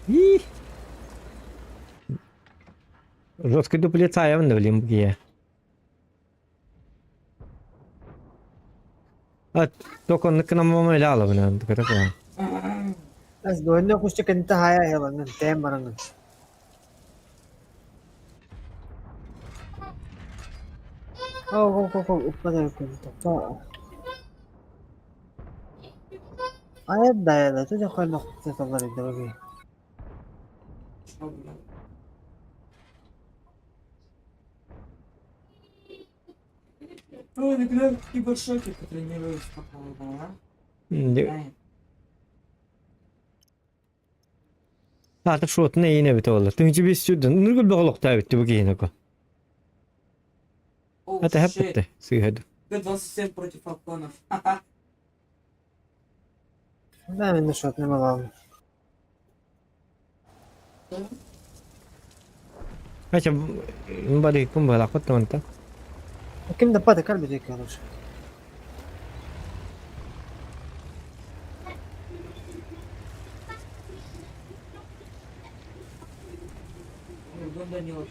Rotki dubliyet sayamın da bileyim bu giye. Evet. Dokonluk kınamam öyle alalım. Dikkat et. Az doyunda kuşçuk ente haya ya bangan. Tem barangan. Oh, uppada yukarı. Ayat dayada tuh jangan nokta sama itu lagi. Ой, иногда такие большой, потренируюсь пока, да? Artık şu otun yine bit olur. Tüncü bir sürdün. Nurgül bağlık da bitti bu giyine ko. Оу, Hatta hep shit. bitti. Sıyhadu. Г-27 против Фалконов. Nah, ini shotnya malam. Kaça bari kumbala ko teman-teman. Mungkin dapat ya kan bisa harus. Урган Данилов.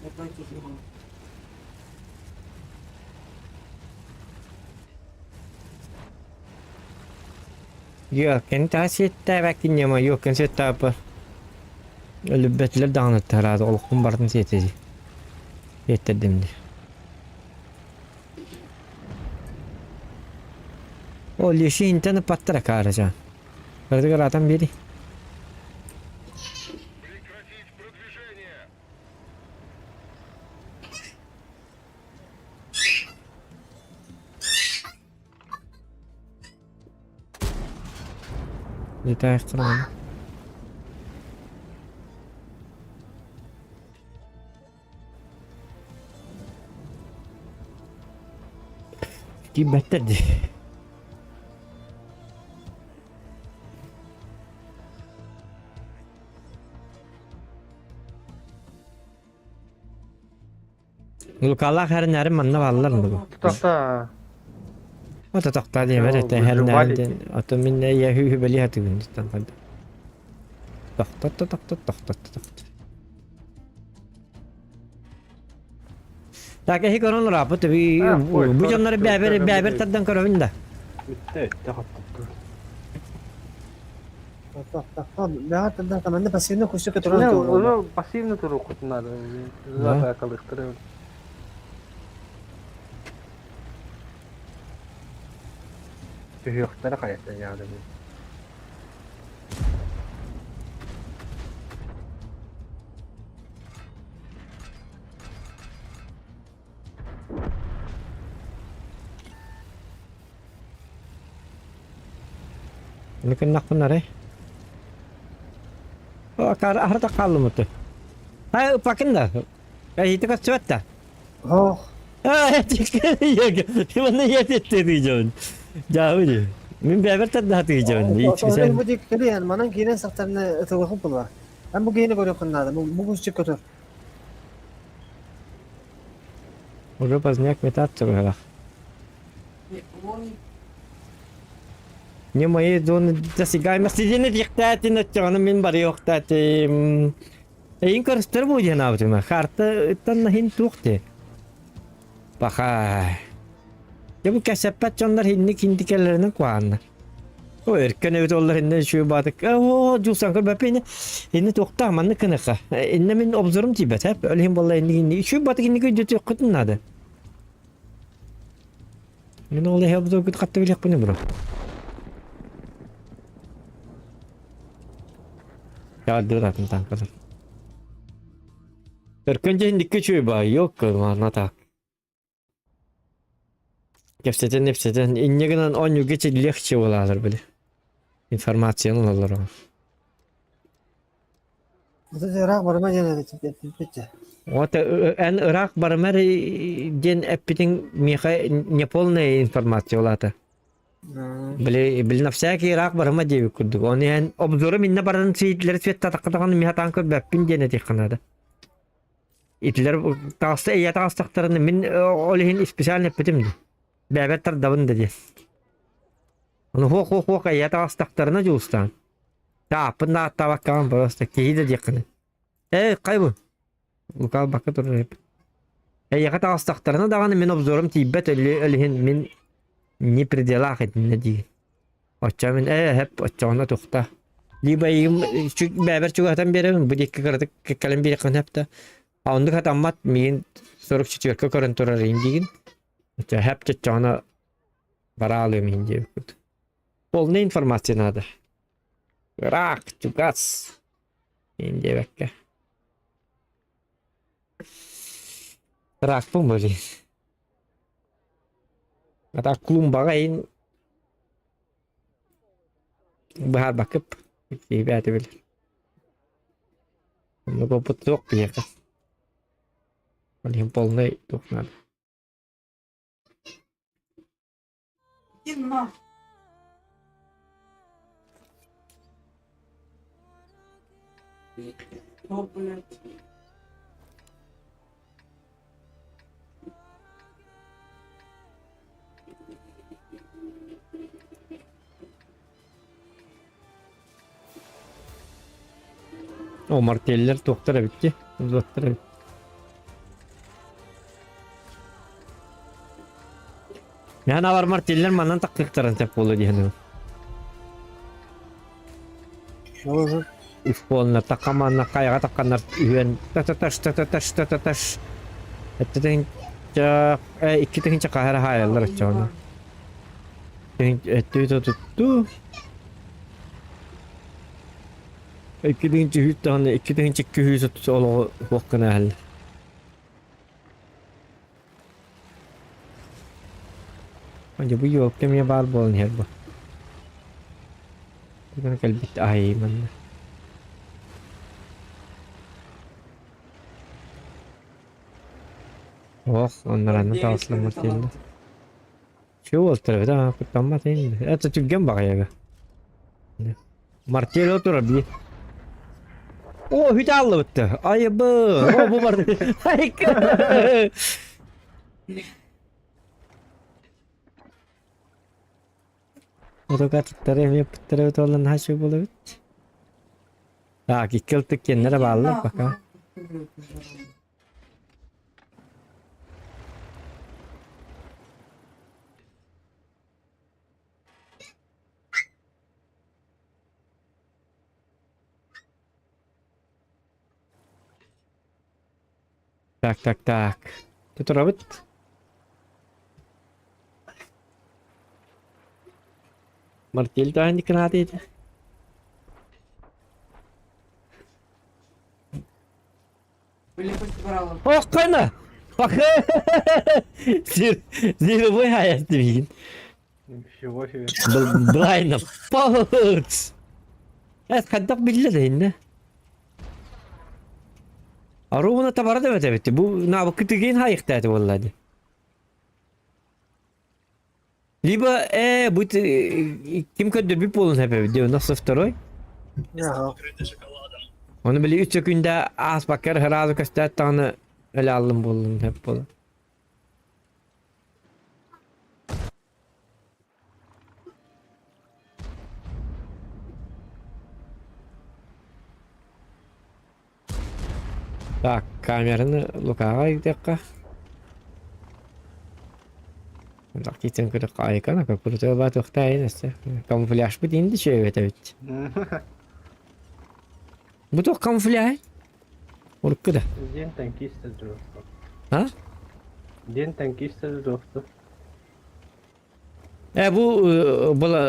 Опять тяжело. Yok, kan tahsiyette bakin yama yok kan setta apa. Lübbetler dağınıttı herhalde. Olukun barın siyeteci. Yettirdim diye. O leşi internet pattıra karacan. Kırdık aradan biri. Detay kırmadı. Ki betterdi. Lukalar her nerin manna vallar mı bu? Tutakta. O da takta diye Yo, verete bu her global nereden iki. atı minne ya hü beli hatı gündüzden hadi. Takta. Takke hi konon rapot tabi Ha, koy, bu sonra canları göstermem beraber gerek. taddan karavinda. Bitti. Daha tuttu. Tak. Lihat tentang temannya pasti ini khusyuk keturunan Ne tuh. onu pasifini turu kutunar. Zaten kalıştırıyor. Yok, kayakta yani. Ini kena benar ya. Oh, akar harta kalem itu. Ayo pakai dah. Kayıtı kaç çöpte. Oh. Ha, çıkıyor. Bana yet etti diyeceğim. Jauh dia. Min beber tad diyeceğim. Hiç Sonra güzel. bu dik keli yani manan giyinen saktarına ıtılgı var. Ben bu giyini görüyorum kınladı. Bu küçük kötü. Udah pas nyak metat coba. Nhưng mà zone jasigay masjidnya diktatin atçanı min bari yok tati. Eyin karıştır bu cenab cuma. Kartı tannahin tuqti. Baka. Ya bu kasapet onlar hindi kellerine kuanna. O erken evet onlar hindi şu batık. O jusan kal bapini. Hindi tuqta manı kınaka. İnne min obzorum tibet hep. Öleyim vallahi hindi. Şu batık hindi gödütü kutun adı. Ne oldu hep de kut kattı bilik bunu bro. Ya dur tentang kadar. Terkenca hindi küçüğü bay yok mana tak. Nefseten inneginden 10 yıl geçe lehçe olalar böyle. İnformasyon olur o. Bu da Irak barıma cennet bitti. O da en Irak barmer gen epitin miha neполная информация olata. Bili nafsaki Irak barıma diye kurduk. Onu yani obzorum inne barın seyitleri svetta takıdan miha tankı beppin cennet yıkanadı. İtler tağısta eyyat ağıstaklarını min olihin ispesal nepetimdi. Bebetler davın dedi. Onu hok eyyat ağıstaklarına custan. Tapın da hatta bakalım burası ki de yakını. Kaybı. Bukal bakı durur hep. Eyyat ağıstaklarına dağını min obzorum tibbet olihin min ni predelak edin ne diye. Açça min hep aççağına tukta. Libayım beber çuğatan beri bu dikki kırdık kalem bir kan hep de. Andık hatamat min soruk çiçek koran turar indin. Açça hep çağına para alıyor min diye. Polna informasiyon adı. Irak tugas. India bekle. Irak pun boleh. Kata klumbagain. Bahar bakıp bir berarti bilir. Bunu koput yok bir yakın. Paling polna itu kan. Кино. О, блядь. O marteller doktora bitti. Doktora bitti. Yani var marteller manan taktıkların tep oldu diye. Ne olur? İfkoluna takamanla kayağa takanlar üyen taş. Ettin iki tekince kahır hayallar açacağını. Ettu. İki tekince kühüsü tutsa olu hokkana hal. Aja bu yok kemya bal bolun her bu. Bukan kalbit ay man. Oh, onların da aslında martilli. Şu oldu da aku tamat ini. Itu juga mbak ya. Martil otur abi. Oh, hiç aldı bitti. Ay bu. Oh, bu martil. Harika. Itu katanya putar olan hasil bolu. Ah, kikil tuh bağlı bakalım. Tak. Tutur abit. Martil tahan dikenal itu. Блин, хоть брала. Oh kana. Bak. Zil bu hayat değil. Чего себе. Blind Pouch. Evet kaddak bildi de inne. Aruğuna tabara da bitti. Bu na bu kıtıgın hayıktaydı vallahi. Liba bu kim ködür bir polun hep diyor nasıl iftaroy? Jaha. Onu bile 3 günde az bakar harazu kastat tane öyle aldım buldum hep polun. Tak kameranı lukağa gidelim. Tak gitsin kırık ayıkana kapırtı bat oktay neyse. Kamuflaj bu dindi şey evet. Bu da kamuflaj. Orkada. Den tankiste dostum. Ha? Den tankiste dostum. Bu bula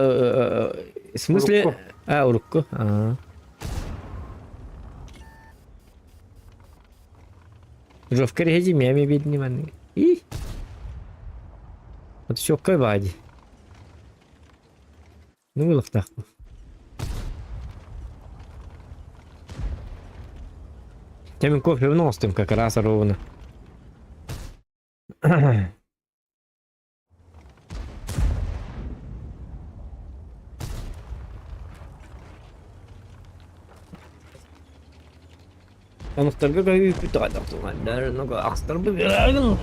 в смысле Урукку. урукку. А. Жовкар хеджи меми бідні мене. І. От що кайбаді. Ну вилах так. Тем кофе вносим как раз ровно. Anahtarga kayu bir tane tuhan dari naga akstar bergerak.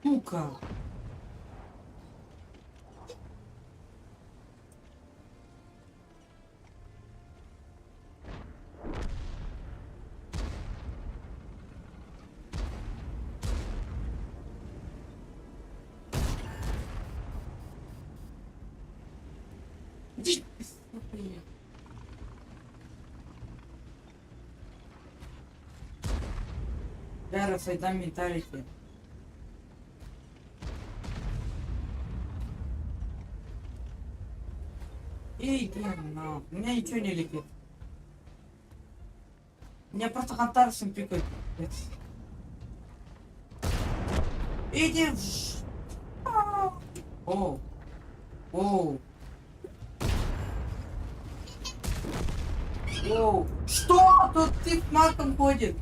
Сука. Зараз айдам менталити. Эй, блин, ну, у меня ничего не летит. Меня просто Хантарсом пикают. Иди в... Оу. Оу. Оу. Что? Тут тип матом ходит.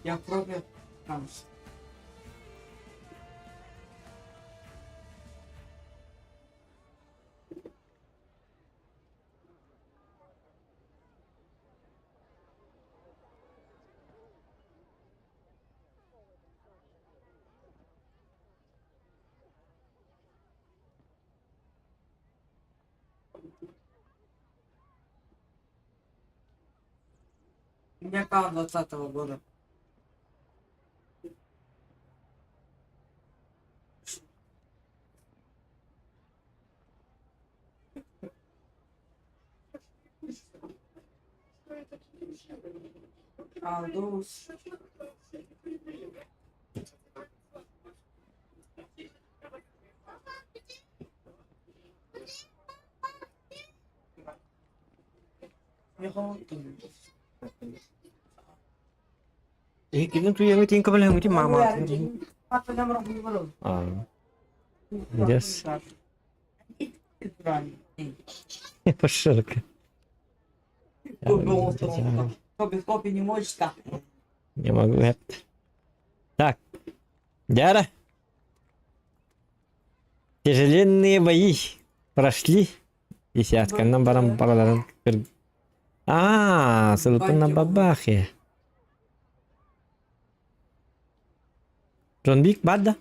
Я пробую там. Мне к 20-го года. Алдус. Gidin tuyama tin kabel yang uti mama. Apa yang orang belum? Ah. Yes. Пошел. Копи не можешь так. Не могу это. Так. Дяра. Тяжеленные бои прошли. Десятканнан барам параларын кыр. Сылтын на бабахе. Джон Бик бадда.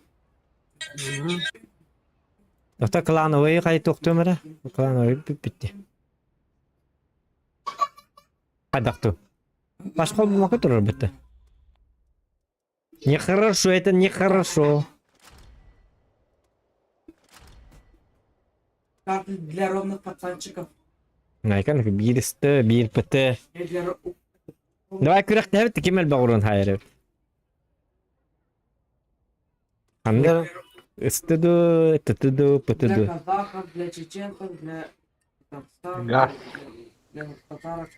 Доктор клановый кай токтомера. Клановый битти. Адакту. Пашко бумака турар битти. Нехорошо, это нехорошо. Карты для ровных пацанчиков. Найкан бир исте, бир пыты. Давай күрәк тәбит кемел багырын хайры. Анны истеду, тетеду, Для пытеду. казахов, для чеченцев, для Татарстана, Газ. для татаров.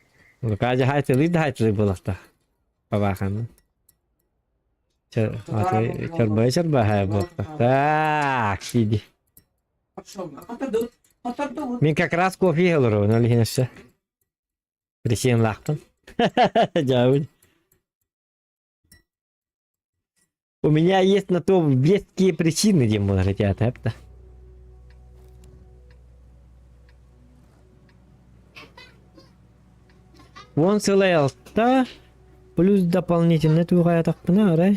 Лукаҗа хайты лид булакта. Бабахан. Чарбай хай булакта. Так, сиди. Пошел. А потом вот. Мен как раз кофе алырым, но лихнешсе. Причем лахтым. Жауд. У меня есть на то веские причины, Дима, хотят, это. Вон целая алта, плюс дополнительно тугая так понял,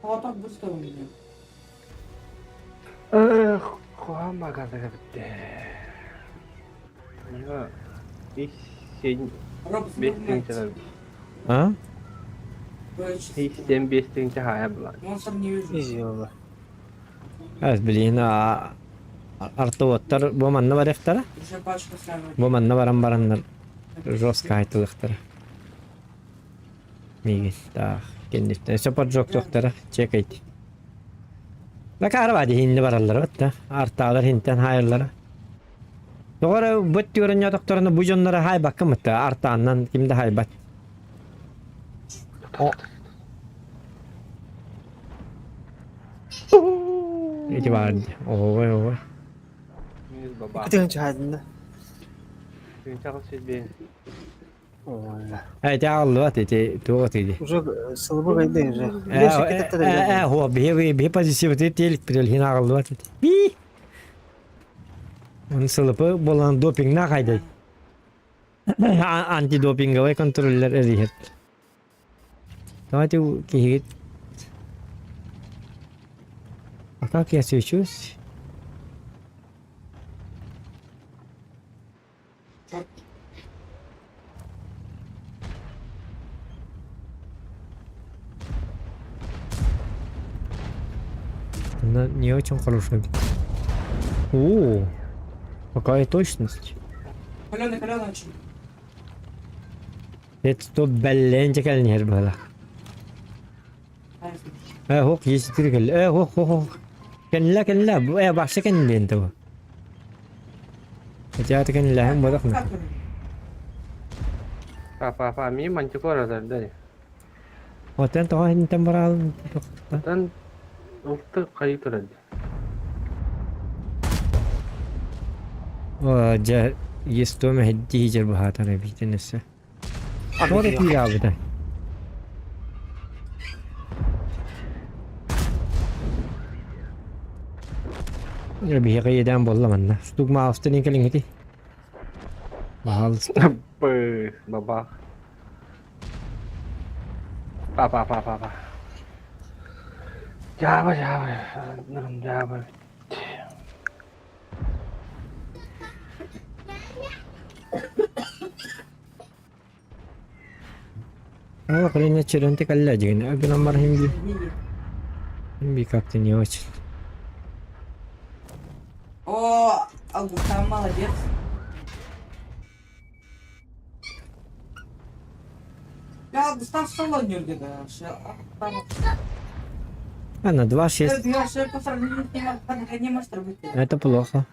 Вот так быстро у меня. Хуам багазага битти. Мына иссен Робот, бестинчилер. А? Иссен бестинчи хая була. Монстр не вижу. İyi valla. Az bilin артоваттар боманна барыктара. Уже пачка сравнивать. Боманна бараннар жестко айтылыктара. Миги так кендиктен сопот жок доктора чекайт. Лакар бади хинне бараллар батта. Арталар хинтен хайырлара. Тогора бөт көрөнө докторуна бу жоннора хай баккымытта артааннан кимде хайбат. Эти vardı. Ой. Минус баба. Bütün çağırdığında. Тünчагы сезбейин. Valla. Evet ağlı var dedi. Doğru dedi. Уже сылбы кайда уже. Билешек кетепті де. О, bir позиция dedi delik bir elhin ağlı var dedi. Bi. Onun sılıpı bolan doping na kaydı. Anti doping ve kontroller ediyor. Давайте ki А как я свечусь? Она не очень хорошая. О, какая точность. Каленый очень. Это то белленчик не было. Hok yestir gel. Hok. Kenla. Bu başka kendinden de bu. Acayip kendiler hem badak mı? Fa mi mançı koralar da. Oten toh ini temporal. Tan ultu kayı turadı. Wajah yesto में हड्डी ही जब बहाता रहे भी तेरे से और एक ही आप बताएं ये भी है ये दाम बोल रहा मन्ना स्टूक में आस्ते नहीं करेंगे थी बाहर Bı baba. Па. Java. Nırım Java. Ama kalina çırıntı kalla jigin. Abi number hindi kapten yavaş. О, Алгухан молодец. Я Густав Столон не да. Она 2-6. Я же по сравнению с ним не может быть. Это плохо.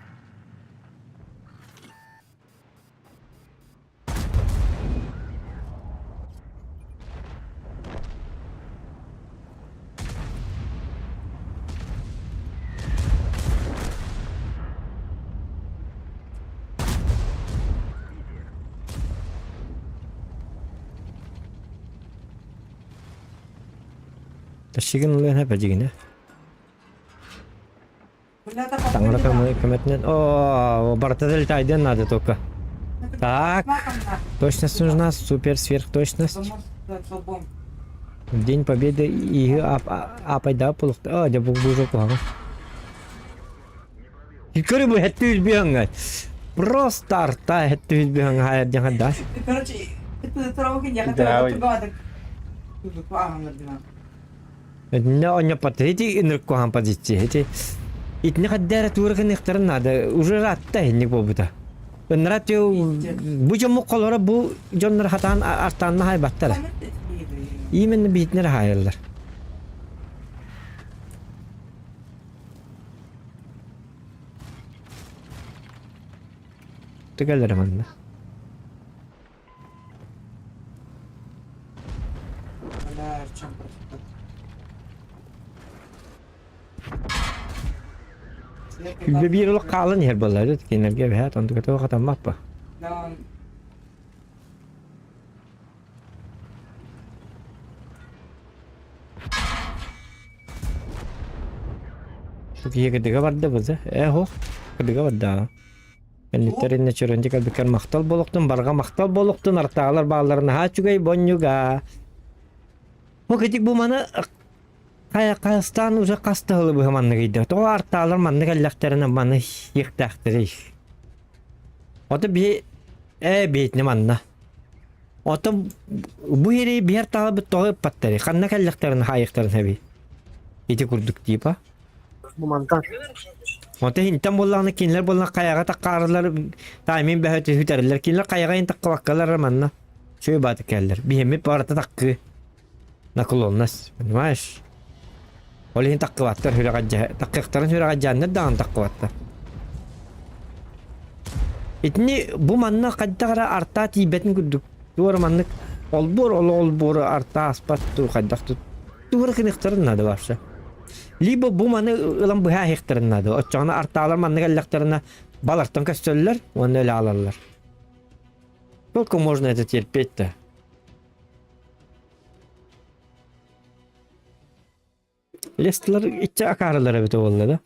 Taşıgın oluyor hep acıgın. Tanggal kemetnya. Oh, бортатель тайден надо только. Так, точность нужна, супер сверхточность. В День Победы и апайда полукта. А, да бужок ага. Икары бы хэтты үзбенгай. Просто арта хэтты үзбенгай хайр jangan dah. Короче, это травки я Да, хотел Не патрити инрку хам позиции. Эти итне хаддара турган ихтаран надо. Уже ратта хинник бобута. Нратё бу жому колора бу жоннар хатан артанна хай баттара. Именно битнер хайрлар. Тыгалар манна. Bir yıl kalın yer baları kenarga bir hat onu kata kata mappa. Tukiye kedega barda baza. Ho. Kedega barda. Elitlerin çörünce kalbiker maktal boluktun barga maktal boluktun artağalar bağlarına ha çugay bonyuga. O kedik bu mana Kayakastan uzak kastalı bu hemen giydi. O artağalar manlı kallaklarına bana yıktaktırı. O da bir beytni manna. O da bu yeri bir artağı bir toğu patları. Kanna kallaklarına hayıktarın hebi. İti kurduk deyip ha. Bu mantar. O da hinten bollağını kinler bollağını kayağa takkarlar. Taimin behötü hüterler. Kinler kayağa in takka vakkalar manna. Şöyle batık yerler. Bir hemi parata takkı. Nakul olmaz. Bilmez. Olihin takkuvattar takkıktarın hüragajjanlar dağın takkuvattar. İtni bu manna kaddakara arta tibetin kudduk. Doğru manlık olbor arta aspat tu kaddak tut. Doğru kınıktarın nadı varsa. Libo bu manna ılan buha hektarın nadı. O çağına artalar manna kallaktarına balartan köstörler, onu öyle alarlar. Сколько можно это терпеть-то? Lestler içe akarlara bito vallahi.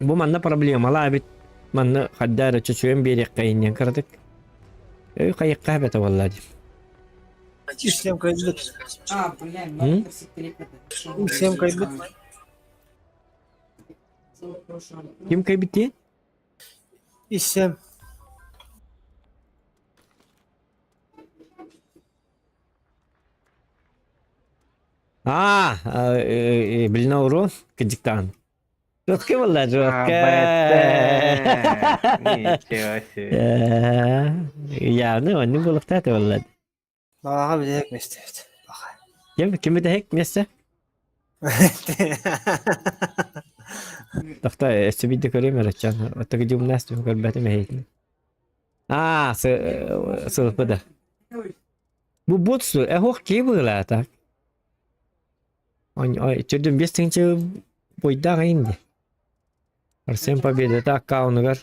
Bu manna problemalar abi. Manna haddara çöçüyen bir yakayın yan kırdık. Kayık kahvete vallahi. İşlem kayıtlık. А, блин, надо персиклик это. İşlem kayıtlık. Kim kaybetti? İşlem. Bilnauro keciktan. Oke vallahi oke. Nичего себе. Ya ne var ne balık tatı vallahi. Bağa bir dek mi istiyordu? Kim de hek neyse. Tahta esbide göreyim araçan. Otak jumnas tu kalbate mehek. Sılpıda. Bu botsu hok kibula tak. Ой, чудом без тенче бойда инди. Арсен Победа так каунагар.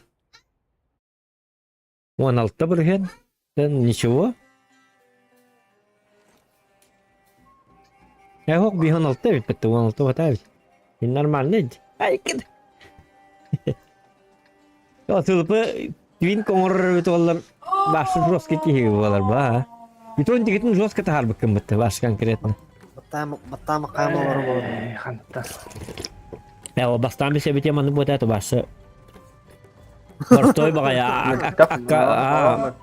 16 бұрген. Ничего. Хок би 16 ведь, бітті 16 вата ведь. Нормально ведь. Ай, кеді. О, тылпы Twin kongor bitolar başlı roska ki bolar ba. Biton dikitin roska tahar bakın bitti baş konkretne. Battaa maqaama wara wara. Hanta. Ya o bastan bir şey bitiyor manı bu da başı. Ortoy bagaya akka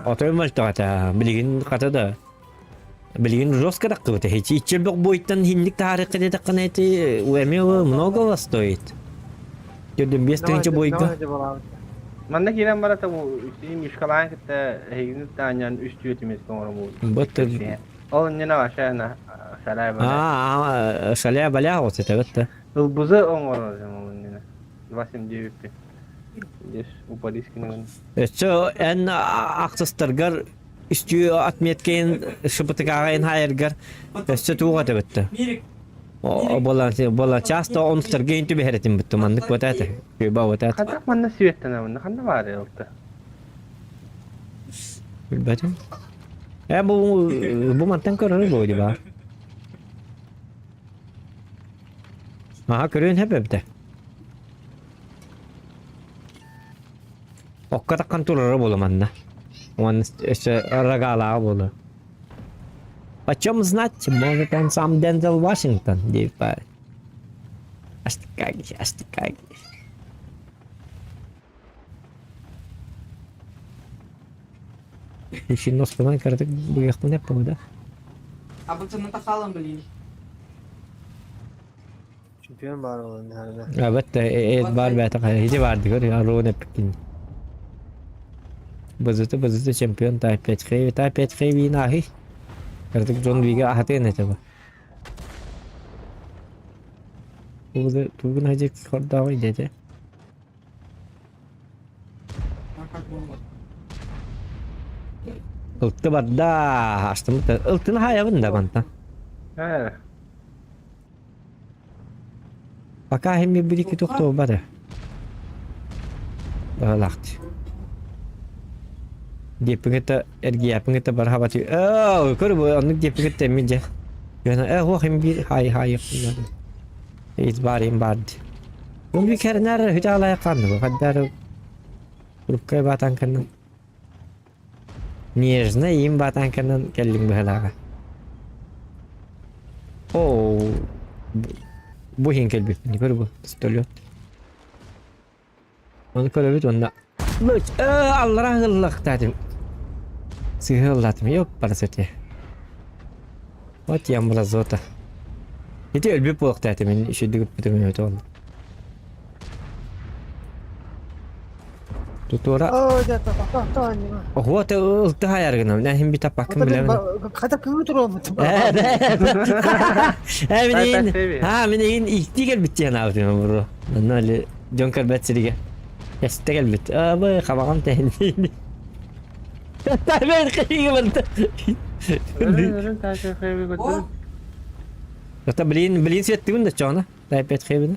otoy mal ta bilgin kata da. Bilgin roska dakka te hiç içil bok boyuttan hinlik tarih kede dakkan eti uemi много востоит. Gördüm bir stince boyga. Manda kiran bara ta bu isim işkalan kitte hegin tanyan üstü yetimiz kongor bu. Batır. O ne aşağına salay bara. Şalaya bala o sete bitti. Buzu ongor zaman ne. Vasim diyebilir. Yes, upadis kini. So en aksastargar istiyor atmetken şıpıtıkağın hayırgar. So tuğa da bitti. Mirik. O bolan çasta on stargain tu behretim bitti mandık batata. Küba batata. Kadak manda sivetten ama kanda var ya orta. Bilmedim. Ya bu mantan kararı boydu ba. Aha körün hep evde. O kadar kantorları bulamanna. Он рогала было. Почем знать, может он сам Дензел Вашингтон, типа. Аж такая. Еще нос помай, когда бы я не помню, да? Або це не тахалом, блін. Çempiyon var olan herhalde. Evet, var be tak. Hiç vardı gör ya Rone Pekin. Bazıtı şampiyon Taipei vinahi. Artık John Wick'e ahate ne tabi. Bugün hacı korda var dedi. Iltı badda açtım. Iltını hayavın da banta. He. Baka hem bir iki doktor bada. Balakti. Dia pengeta ergi pengeta berhabati. Oh, kau anuk dia pengeta meja. Yana wah hem bir hay. Is barim bad. Bum bir kere ner hiç alaya kandı bu kadar. Grup kay batan kanın. Niyezne yim batan kanın kellim bahalaga. Oh. Bu hinkel bir ni kau bu. Stolyo. Onu kau bir onda. Look, Allah tadim. Sihirlatım yok paraseti. What yang berazota. Itu lebih puak tadim şu digut bitirmiyor oldu. Tutora. Ya tahta anne. Oh, what ultahayar gana. Ne hem bir tapakın bile. Kata kıvıtır olmadı. Minin ilk gel bitti ya navrim bro. Nali Jonker Betsriga. يستقل بت ابا خبران تهنيني تعبان خيي انت Ölün taşı khaybi götür. Hatta bilin siyettiğin de çoğuna. Taipet khaybi.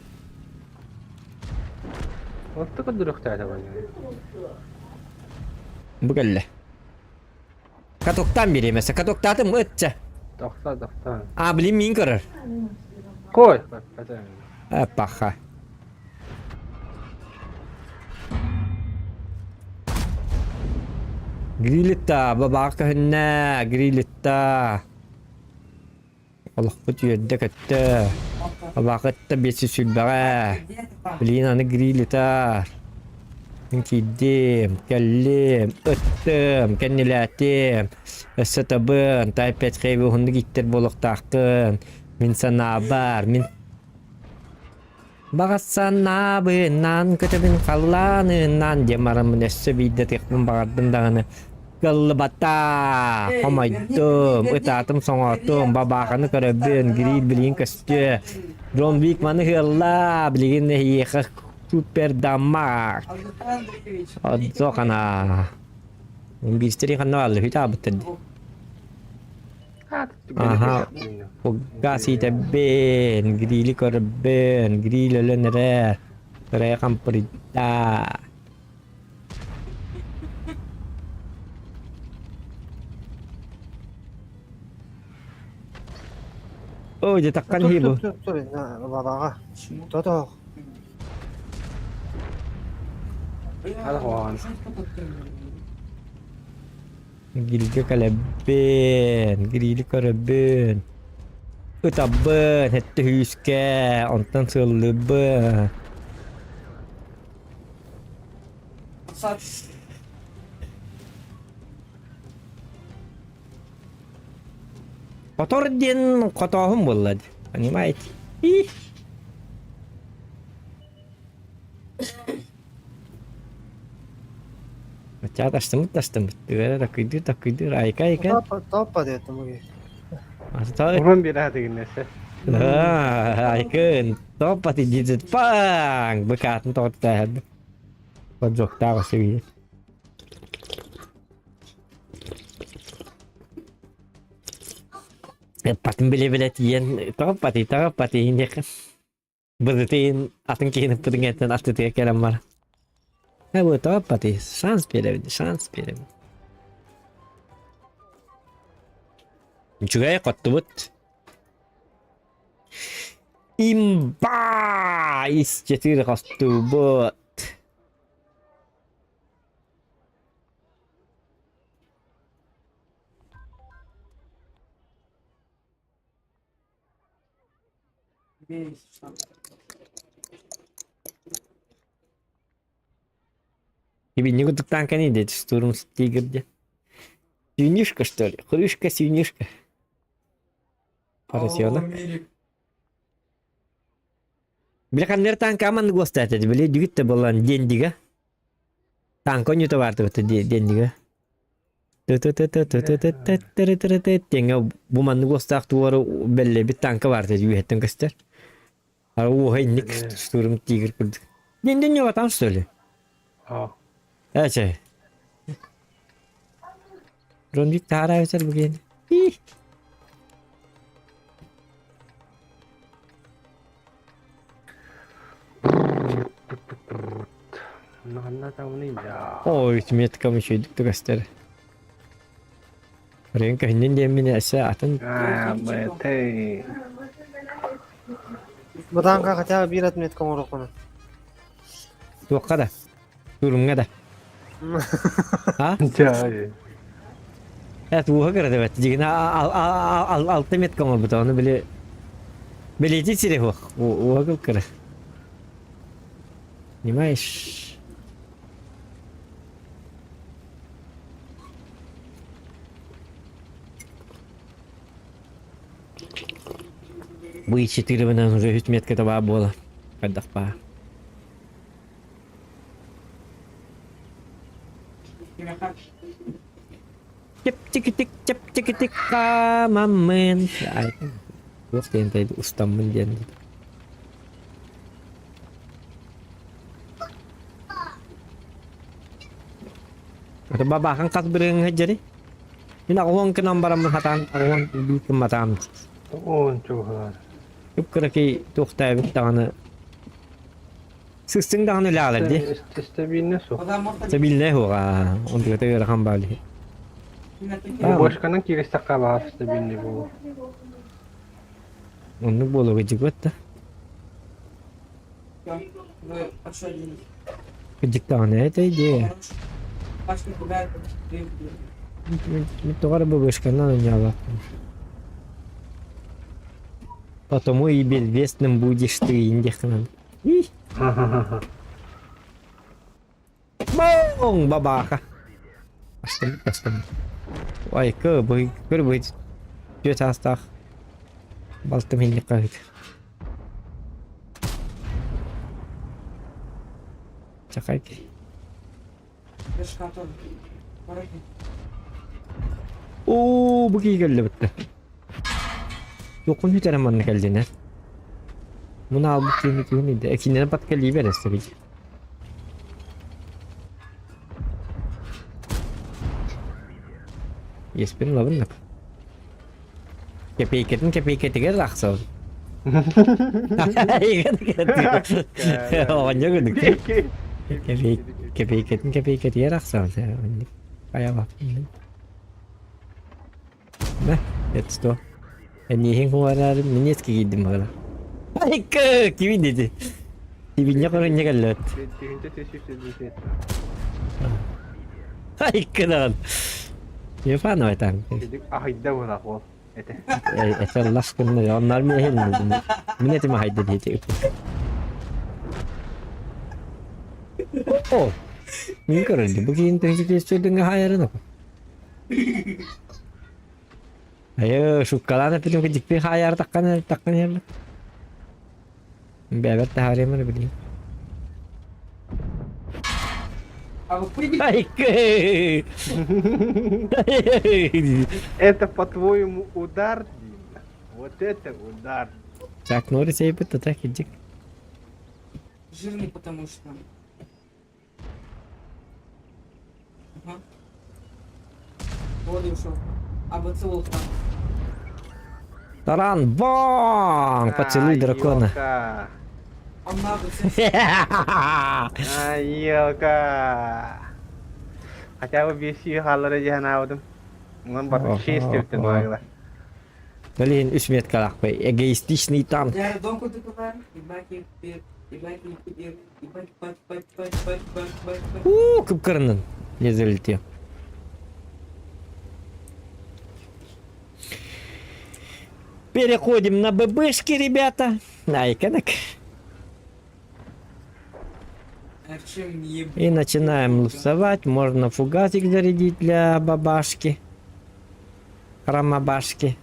Orta kadar taşı var. Bu galle. Katoktan biri mesela katoktan mı etçe? Doksa. Bilin min karar. Koy. Kata. Paha. Grilita babaka henne grilita. Allah kutu yedek ette. Babaka ette besi sülbara. Bilin anı grilita. Kidim, kellim, öttüm, kennilatim. Essetabın, Taipet khaybi hundu gittir boluk taktın. Min sana haber, min Bagasan nabınan kötebin kallanınan cemaramın esse bidde tekmin bagardım dağını. Gılbata, hamaydum, ıtatım soğattım, babakanı karabın, grill bilin kastı. John Wick manı hırla, bilin nehiye super damak. Adzo kana. Bir isteri kana aldı, hitabı tedi. Aha. Pugasi tebben, grili korben, grili lenere. Raya kamperita. Oh, jatakan hibo. Dur. Babağa. Toto. Hadi hoğan. Gilge kaleben, grili karabön. Utabön, hette hyske, ondan söllübön. Sat. Kotor din kotohum bolladı. Hani mait. Ih. Macam taştım. Böyle takıydı. Ayka. Tappa diyetim bugün. Masa Onun bir hadi güneşe. Aykın. Topati dizit pang. Bekatın total. Pojok tahu sih. Patin beli-beli tiyan. Topati ini kan. Berarti ateng kini peringatan atau tiga kelamar. Bu topati. Şans verebilir. Juga kottı but. Imba iscetir kottı but. Bir. Тебе не танка не идет, штурм тигр где? Свинюшка что ли? Хрюшка. Поросенок. Bila kan der tanka aman gua stat aja beli duit tebalan den diga. Tanko nyu tawartu tuh den diga. Tenga buman gua stat tuwaru belle bir tanka vardı yuhetten göster. Ara o haynik sturm tiger kırdık. Den ya vatan söyle. Ha. Evet. Rondik tara öser bugün. Ih. Nanda tahu nih ya. Ой, метка кому еще идут göster. Renka hinin demini saatan. Bete. Badan ka kaca bir atmet kamoro kono. Tuakka da. Turunga da. Ha? Cahaya. Evet bu hakikaten evet. Jigna ultimate kamu betul onu beli itu sih deh bu hakikaten. Nice. Bu işi benar уже hükümet kata bola. Kadak pa. Cep cekitik kamamen. Gua kayaknya itu ustam menjan. Ada babah kan kat bereng aja deh. Ini aku uang ke nomor hatan, aku uang di kematam. Oh, cuhan. Yuk kira ki tuh tabi tangan. Sistem tangan lala deh. İstediğin ne su? Sabil ne hoga? Untuk kita rakam balik. Bu başkanın kirisi takaba istediğin ne bu? Onu bolu kejikot da. Aşağı değil. Kejik tangan itu aja. Başka bir ver. Itu kan bu başkanlar nyala. Потому и безвестным будешь ты, индехнан. Bong babaka. Bastım. Vay kır bu. Göt hasta. Baltım hindi kahit. Çakay ki. Beş karton. Para ki. Oo bu ki geldi bitti. Yokun hiç aramanı geldi ne? Bunu al bu kiyini de. Ekinden pat kali veres tabii ki. Yes, benim lavın ne? Kepiketin gel raksa. Iya kan. Oh, jangan deket. Kepiketin ya raksa. Kayak apa? Nah, let's go. Nihin ko wala minutes kigidin mo la. Ay ka, kiwi dedi. Ibinya karınya gellet. Tühünce teşvik edildi. Ay kınan. Yapan o etan. Dedik ahidde bırak ol. Ete. Etan las kınna. Onlar mı ehin? Mineti mi haydi diyecek. Oh. Min karınya. Bugün tühünce teşvik edildi hayarın ako. Ayo, şu kalan film kecik bir hayar takkan ya. Bebek de hari mana beli. А вы прыгайте. Ay ke. Это по-твоему удар, Дина? Вот это удар. Чак Норрис ей бы так кecik. Жирный, потому что. Ага. Вот и ушел. А поцелуй там. Таран, бong! Поцелуй дракона. Айока. Он надо. Айока. Хотя бы беси халları jahan aldım. Ulan bak şey istiyordun ağlar. Kalian 3 meter kalak be. Egoistisni tam. Я дом куда туда. Ибаки, ибаки, ибаки, бать. Kıpkırının. Ne zırıltıyor. Переходим на ББшки, ребята. Айканак. Чем еб... И начинаем лупсовать. Можно фугасик зарядить для бабашки. Хромобашки.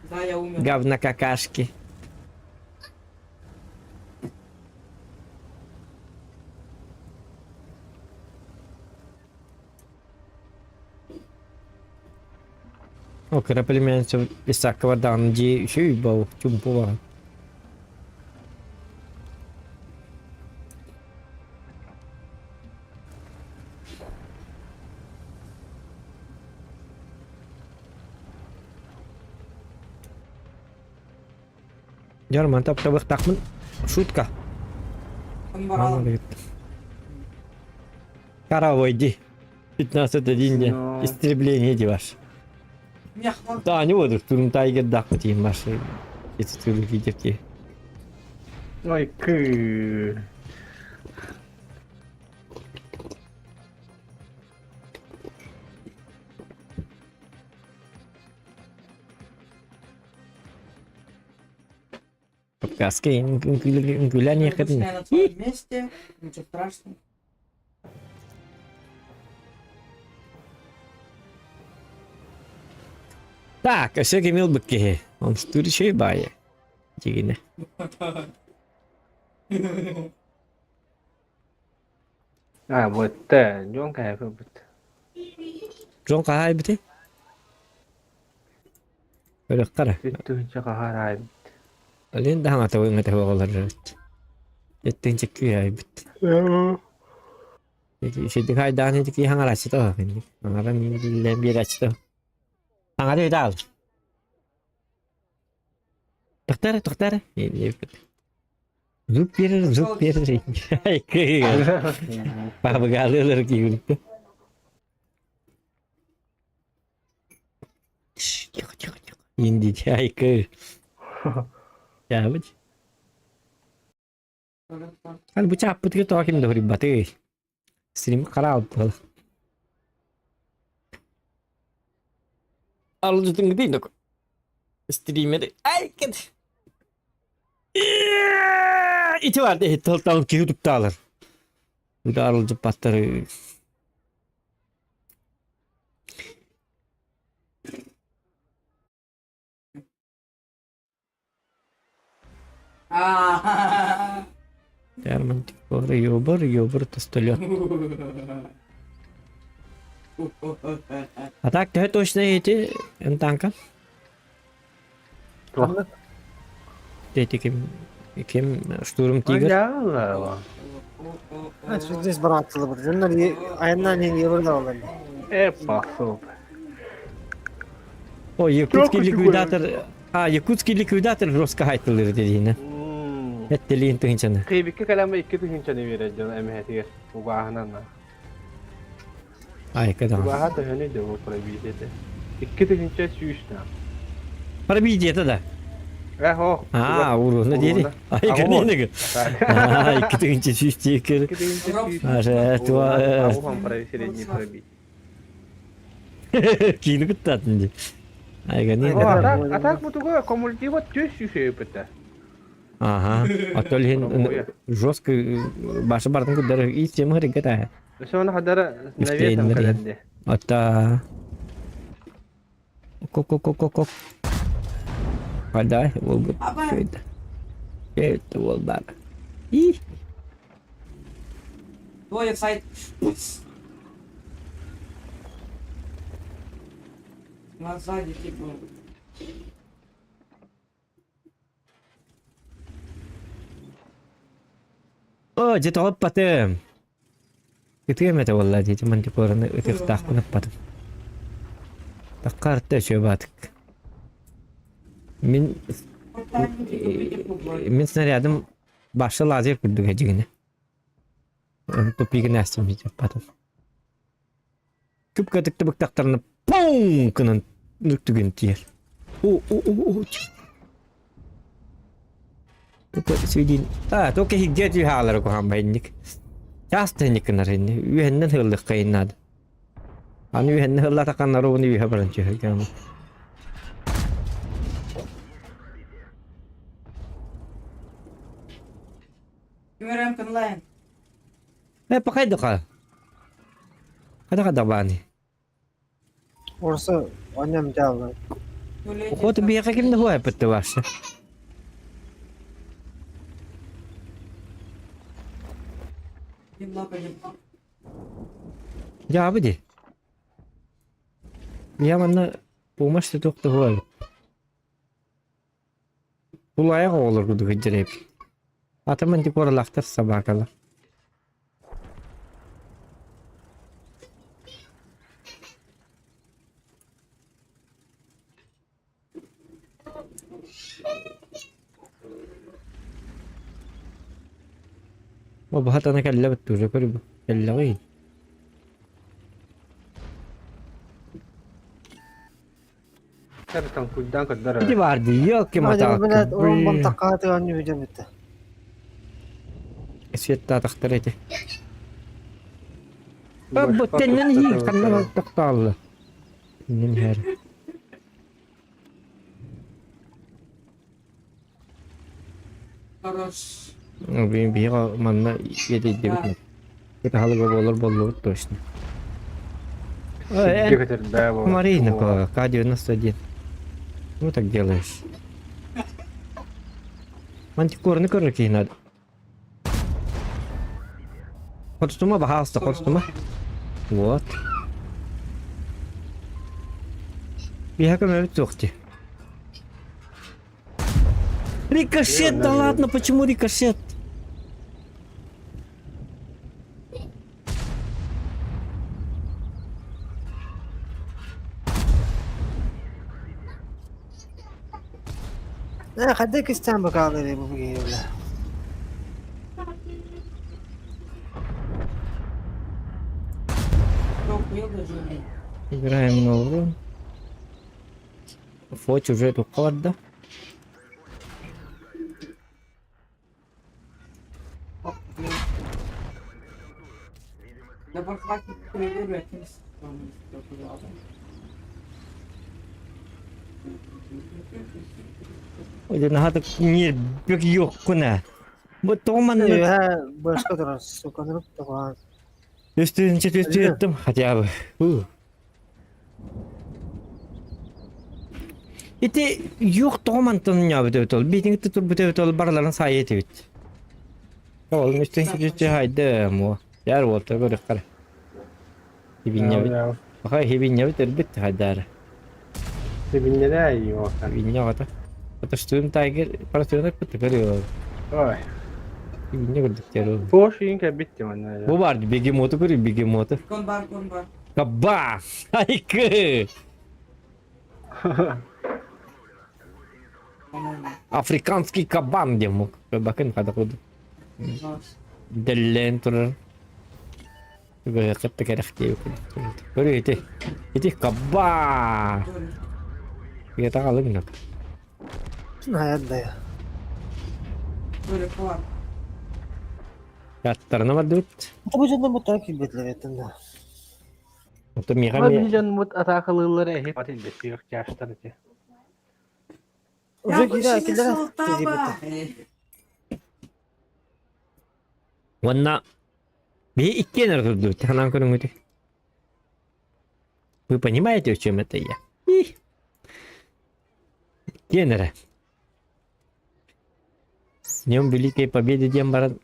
Да, я умер. Говна какашки. О, кораплеменцев Исакова Данджи Шюйбов Чумпова. Jor mantap tabak takmen шутка. Он ворал. Каравойди. 15-1 No. истребление деваш. Меня хватит. Да, не буду, турм тайгер дахмати маши. Эти туры видите. Ой, кы. Каски, гуляние Я ходим. на твоем месте. Ничего страшного. Так, а все гемил быки. Он стури еще и бая. Тигине. Ha bitti. Jon kayfı bitti. Жон кахай бити? Öyle kara. Bitti kahar ay bitti. Alin daha mata wing ngata wala rat. Yetin cekki ay bit. Jadi sidik hay dan itu ki hangara sito kan. Hangara ni lembi ra sito. Hangara dal. Dokter. Ini. Zupir. Ay ke. Pa bagalar ki gitu. Çık. Indi ay ke. Ya bıç. Kan bıçak putih to kim dori bate. Stream kharab bol. Alıcı tingdi nok. Streamer ay ked. İçi vardı tol ki YouTube'da alır. Bu da alıcı patları. А-ха-ха. Термин типа ёбр тостолет. А так ты точно эти танка? Bak. Эти kim штурм тигр. Allah. Evet, şu здесь братцы бар. Жондар аяннан ең ебірді олар. Басыл. О, якутский ликвидатор. Якутский ликвидатор жестко хайтылыр dediğine. Etteliğin tühinçanı. Kıybikki kalama iki tühünçeni vereceğim emniyetiye. Bu bahanalar. Ay kadar. Bu bahana tühünü de bu probidiyete. İki tühünçe süyüştü. Para bir diyete de. O. Aa, uğruna değil. Ay gene. Aa, iki tünce süstiker. Ара, това Агухан прави средний пробить. Кину кытатын. Ай гане. А так вот такое кумулятива тёс сүйсөй бітті. Ага. Атол хин жестко башы бардың күддері итсем хырыгы та. Соны қадары навесом Üsteyinleri. кәләнде. Ата. Ок. Хадай, волгу. Это волдар. И Двое сайт. На сзади типа. О, где-то вот потом. كتير متى والله دي ما انت كورن تفتح كنا بطل تقارت شباتك من снарядом башы лазер күрдік әжігіне тупигі нәстім жеп батыл күп кәдікті бұқтақтарына пуң кінін нүктігін тиер сөйдейін токе хигдет үй халары көған байынник часто никнар инни үйәннен хыллық қайынады аны үйәннен хылла тақаннары оны үйә баранчы хылгамы Камерам онлайн. Pakaydı ka. Kada bani. Orası annem callı. Вот би я каким нахуй подтывашься. Ya abi de. Ya bana помощь ты только говорит. Улая olur kudu gıcırıp. Ataman di koralaktır sabakalar. وبهات انا كلمت تجربة كلمين Serkan kuddan kadar. دي واردي يا كما Hadi bu millet تاكل onun mantakatı anne hücum etti. سيتا تختريتي بطنن هي خلنا تقطع ننهار Хорош. بيغا منا يدي دبنا كده حلقة болор точно Марина, К-91. Ну так делаешь. Мантикорны какие надо. Ход с ума, пожалуйста, ход с ума. Вот. Я как тухти. Рикошет, да ладно, почему рикошет? Ne خدك استعمل بقاعدة اللي بقيه ولا. Играем на урон. Фоч уже эту кладда. Да похватит проверять. Ой, надо не бег ёккуна. Вот томан. Ha başka taraf sokanırıp da var. Üstüm хотя бы. Ити юк томантын я бит ол. Битинг тутур бит ол барларын сай етет. Ол үстүн хайды мо. Яр болто көрөк кара. Хибинне бит. Ага хибинне бит бит хайдар. Dibinde de iyi o. Хибинне гата. Аташтын тайгер парасына бит көрөк. Oy. Хибинне көрдүк терөө. Boş yiyince bitti bana ya. Bu vardı begemotu görüyor begemotu. Kon бар. Kaba! Haykı! Afrikanski kaban diye mu? Bakın kada kudu. Dellen turun. Böyle kıttı kerek diye görüyor iti. İti kaba! Kita kalın nak. Hayat da ya. Böyle falan. Yatlarına var dört. Bu candan mutlaka kilbetler ettim de. Oto miha Ama mi? bir mut atakılığları ehip atıldı. Yok yaşlar ki. Uzak bu gidi şimdi akillere sultan tezi bak. bitti. Wanna bir iki yener durdu. Tanan konum öde. Вы понимаете, в чем это я? Генера. С днем Великой Победы, Дем Баран.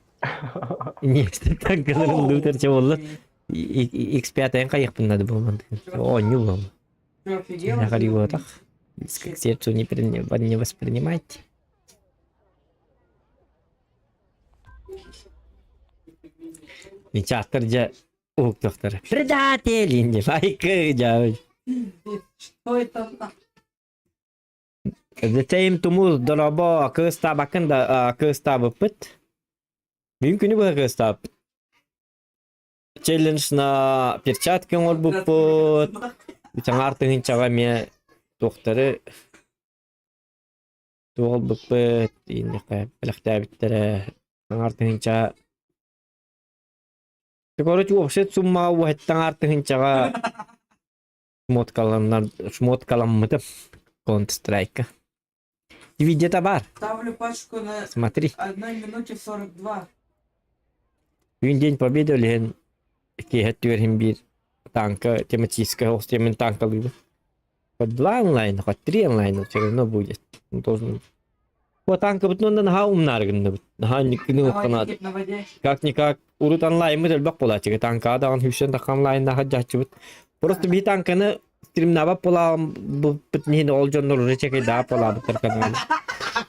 Не, танкаларын дутарча болла. X5 кайык надо было. О, не было. Ты офигел? Я говорю, так. Как сердцу не воспринимайте. Чаттар жа ук доктор. Предатель инде майкы жа. Что это? Затем тумуз дороба кыста бакында кыста быпыт. Мümkünü bu кыста. Челлендж на перчатки ол быпыт. Жаңа артын чага ме докторы туол быпыт инде кай белектә биттере. Жаңа артын чага Короче, вообще сумма у хеттан артын чага шмот каламмыты Counter-Strike. Видео-то бар. Ставлю пачку на Смотри. 1 минуте 42. Gün День Победы лен киһэттүөрһин бир танка тематическая хостемен танкалыгы. Хоть 2 онлайн, хоть 3 онлайн, все равно будет. Он должен. Вот танка бит ондан ха умнаргын бит. Ха никни окнат. На воде. Как-никак урут онлайн мы делбак болачыгы танка да он хүшен да онлайнда хаджачы бит. Просто би танканы стримнава пола бит не ол жоннор речеке да пола бит канал.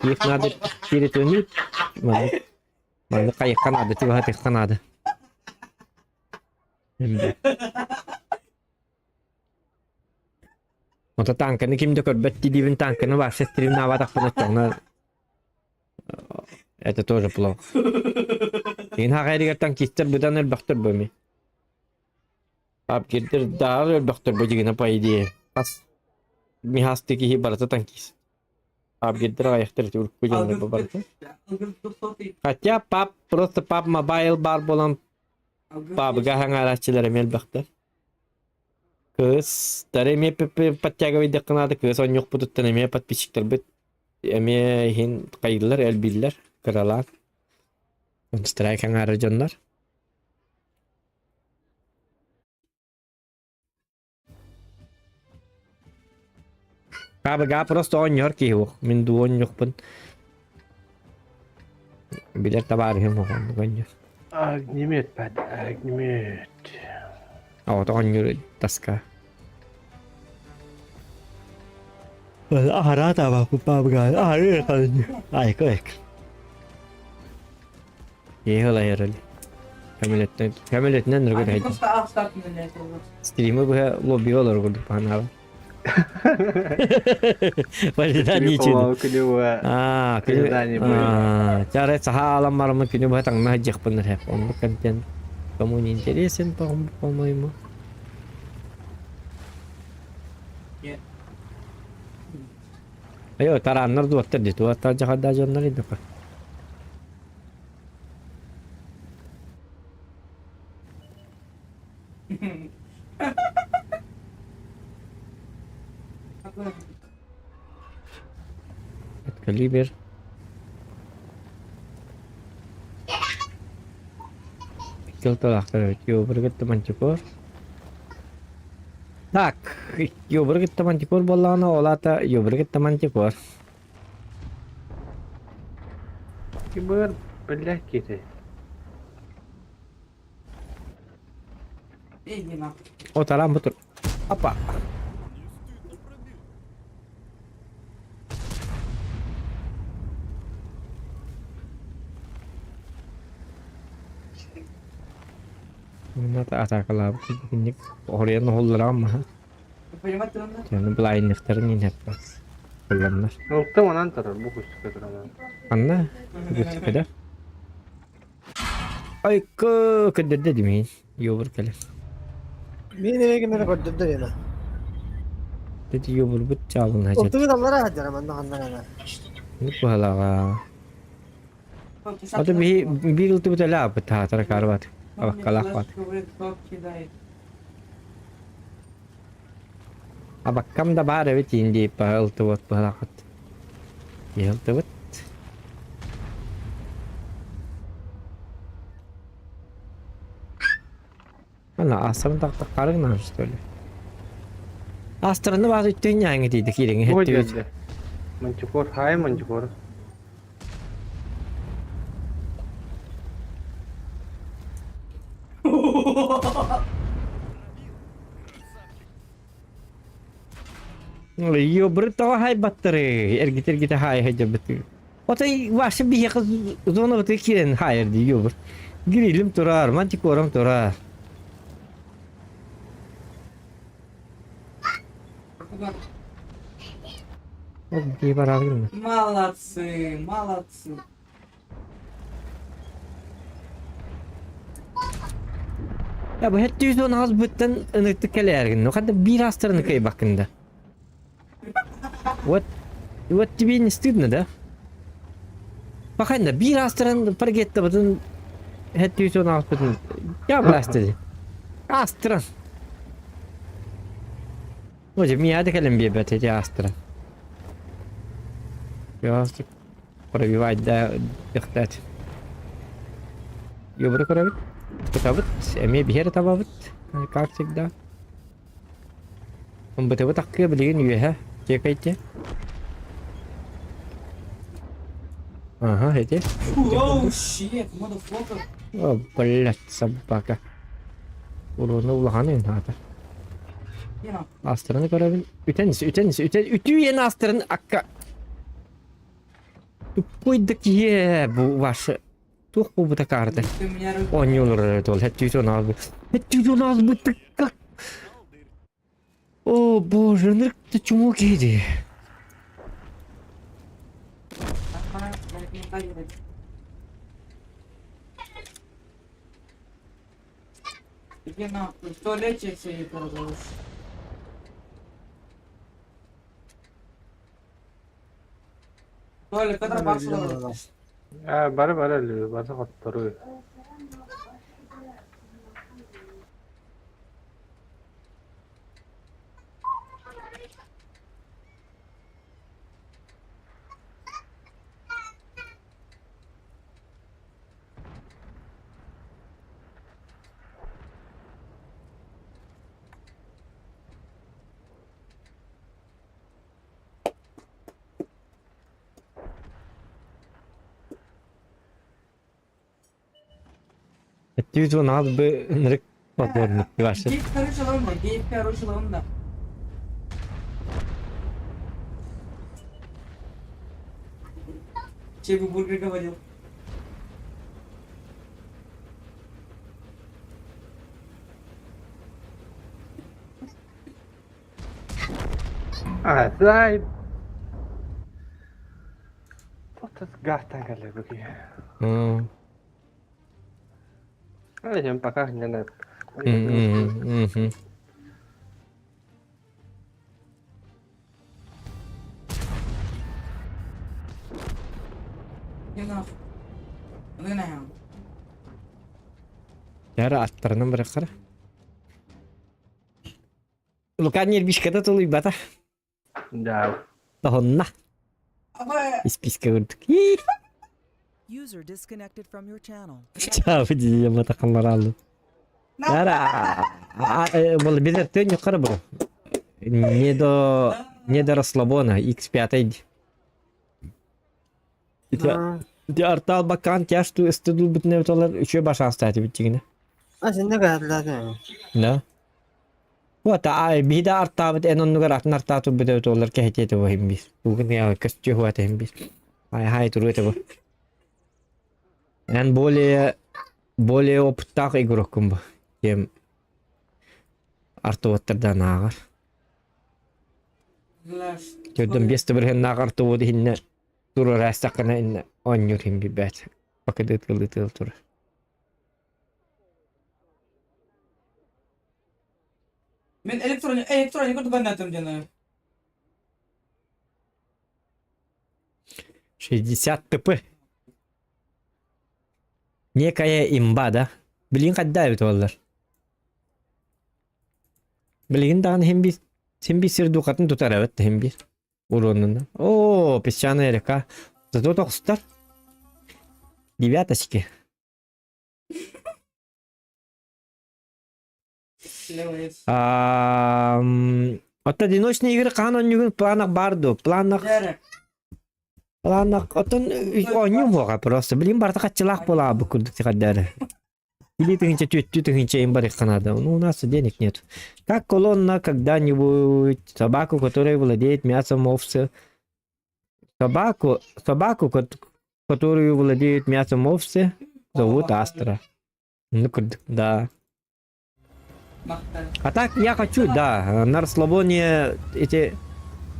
Их надо перетонить. Маны кайык канады, тига хатык канады. Ота танканы кимде көрбөт дибин танканы бар стримнава тахпына чоңна. Это тоже плохо. Ин хагайригер танкистер будан элбактыр бөми. Апкирдер даар элбактыр бö дигине по идее. Пас михастыки хибарата танкист. Апкирдер аяктыр турк бөжөндө барата. Хотя пап просто пап мобайл бар болан папга хаңарачылар элбактыр. Кыз тареме подтягивать деканады кыз он yok будут тареме подписчиктер бит. Эме хин кайдылар элбиллер кыралар. Он страйк хаңары жоннор. Папга просто ойнyor ki yok. Min du oynuyorpun. Bilir tabarım oynuyor. Огнемет, пад, огнемет. А вот oynuyor taska. Арата бak bu pabga. Arıyor kalıyor. Ay koyk. İyi hala herhalde. Kamiletten nerede Они haydi. просто остатки на этого. Stream'i bu lobi olur burada bana. Validen niçin? Клюва. Aa, Validen aa, cara sahalam var mı günü bu tang mahjek bener hep. Onu konten. Kamu interesin по-моему. Ayo, taranlar du waktu itu, atau jahat dajonlar itu kan. Kaliber. Kiltolah terus. Yo berget teman cukur. Так, yo berget teman cukur bolana olata yo berget teman cukur. Кибер, блядь, киты. Иди нахуй. Oh, taram betul. Apa? Mana tak ada kalau ini Orion holder ama. Ты понимаешь, ты надо? Jangan belain niftarin ini apa? Belum nas. Нолта онан тарар, бу кустука турам. Anna, gitu kada. Ay ke dede di min. Yo berkali. Beni eve gitmene koydurdu yana. Dedi yo berbut calon aja. Otumu damlara hajjara ben de kandan yana. Ne bu hala? O da bir ultu bir tela bu ta tara karvat. Bak kalak bat. Abak kam da bare ve tindi pa ultu wat balakat. Ya ultu wat. Ana asrın tak tak karın nam işte. Asrını bazı ütün yangi dedi kirin Bu hetti. geldi. Mançukur, hay mançukur. Yo bertawa hay battare ergit hay haja betul. Otay waşı bir yakız zona betul kirin hayır diyor bu. Girilim turar mançuk oram turar. O bir var abi mi? Молодцы, молодцы. Ya bu hetti yüzün az bitten ınıktık kelergin. O kadar bir hastırını kay bakında. What тебе не стыдно, да? Bakın da bir hastırın parkette batın hetti yüzün az bitten. Ya bastı. Astırın. Hocam miade kalem bir bete ya astırın. Birazcık пробивать да дыхтать. Ёбры коробит. Потабыт. Эми бихер табабыт. Как всегда. Он бы ты вот так блин юха. Чекайте. Ага, эти. Оу, щит, motherfucker. О, блядь, собака. Урона улаханын хата. Yine. Astırını koробин. Ütüyen astırını akka. Tupuydık ye bu vaşı. Tuh bu da kardı. Ты меня рыб- On yolur dol. Hep tüyson az bu. Hep tüyson az bu tıkkak. О, боже, нырк-то чему киди? Ага, я не поеду. Иди нахуй, в туалете себе продалось. Tuvalet kadar başladı. Bara bara ölüyor. Bara kattarıyor. Hep tüyson az bu nırk patladı vaşı. Geyik karışalım da, geyik karışalım da. Чебу бургер говорил. Sahip. Potas gahtan kali begini. Hı. Ada jam pakah nyana. Hı. Gel naf. Bu ne ya? Yara attırını bırakır. Lukan yer bişkada tolu ibata. Jauh. Tahonna. Ama İspiske vurduk. User disconnected from your channel. Çabı diye mata kamera aldı. Yara. Бол без этого не карбо. Не до расслабона. X5 иди. Ти артал бакан тяж ту стыдул битне уталар üçe başa stati bittiğine. Sen ne kadar lazım? Ne? Вот bir de artta bit en onu garat narta tu bide utollar kehitete bu hem biz. Bugün ya kasçı huat hem biz. Hay turu ete bu. En более опыттак игрокум bu. Ем арты оттардан ағар. Glass. Gördüm beste bir hen ағар tuğdu hinne turu rastaqına inne onyor hem bir bet. Bakıdı ıtkıldı turu. Ben elektronik kutu ben atım canım. 60 ТП. Некая имба, да? Блин, когда это олар? Блин, да, hem bir sır dukatını tutar evet hem bir. Уронunu. О, песчаная река. Зато тохстар. Девяточки. Левец. От одиночные игры канон югин планах барду. Планах Дерек. отон ойню бога просто. Блин, барта качылах бола бу курдук тикадары. Или тыгынча түйттү тыгынча им бар Канада. Ну, у нас денег нет. Как колонна когда-нибудь собаку, которая владеет мясом овцы. Собаку, которую владеет мясом овцы, зовут Астра. Ну, да. Мактар. А так я хочу, да, на расслабоне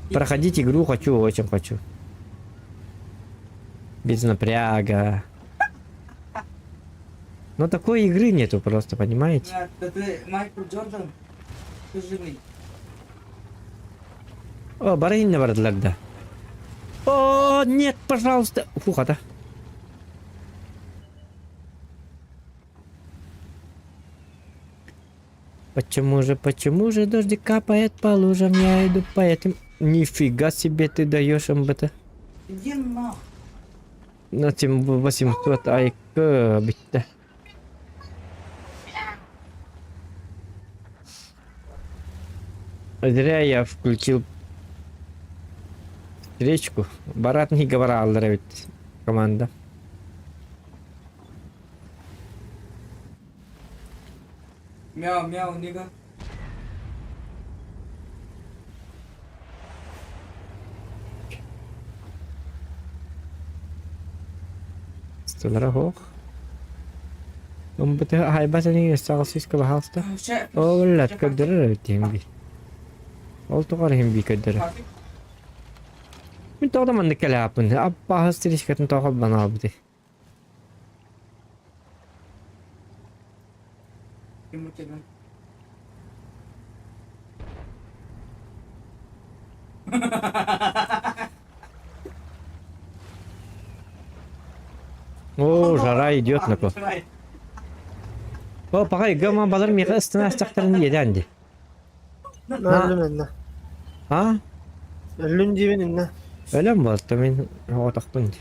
проходить игру хочу, очень хочу. Без напряга. Но такой игры нету просто, понимаете? Да ты Майкл Джордан. Ты жирный. О, барин не да. О, нет, пожалуйста. Фух, это. Почему же дождик капает по лужам? Я иду по этим. Нифига себе ты даешь МБТ. Иди нахуй. На тем 800 айка битта. Зря я включил встречку. Барат не говорил, ведь команда. Мяу, мяу, нига. Столара хох. МБТ хайбата не сагсиска бахалста. О, лат каддер тимби. Ол тогар химби каддер. Min toda man nikelapun. Appa hastirish katun toqa banabdi. Kimutega. О, жара идет на ко. О, пагай гама балар миха ыстына астактарын еданди. Öldüm enne. Ha? Öldüm diyeyim enne. Öyle mi oldu? Min hava taktın.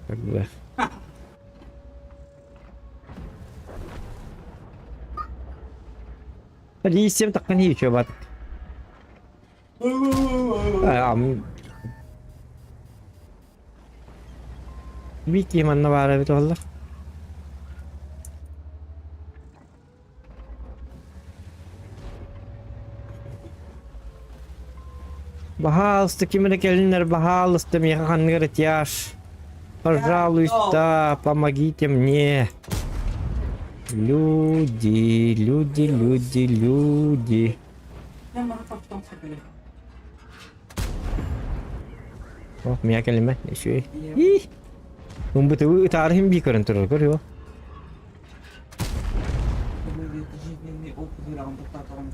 Bak bu. Hadi isim takkan hiç ya bak. Wiki mana bara itu Allah. Пожалуйста, кимрекелинер, пожалуйста, мне хангритяж. Пожалуйста, помогите мне. Люди. Я могу потом сходить. О, меня kelime еще и. Он бы ты тарихим бикарен турur görüyor. Böyle жизненный опыт раунд татарам.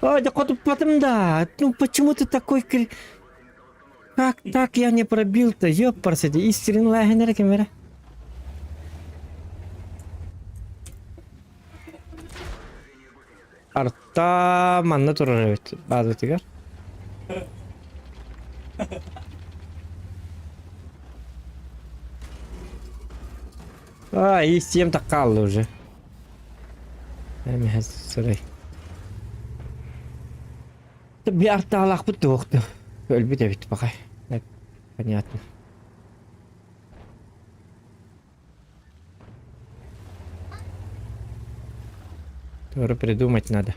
Ой, да кот да. Ну почему ты такой Как так я не пробил-то? Ёпарсиди. Истерин лайхенер кемера. Арта манна турар evet. Bazı tigar. И 7 так kaldı уже. Эми сырай. Bir arta alaq bu to'xtu. Ölbü de bitti bakay. Evet, понятно. Тоже придумать надо.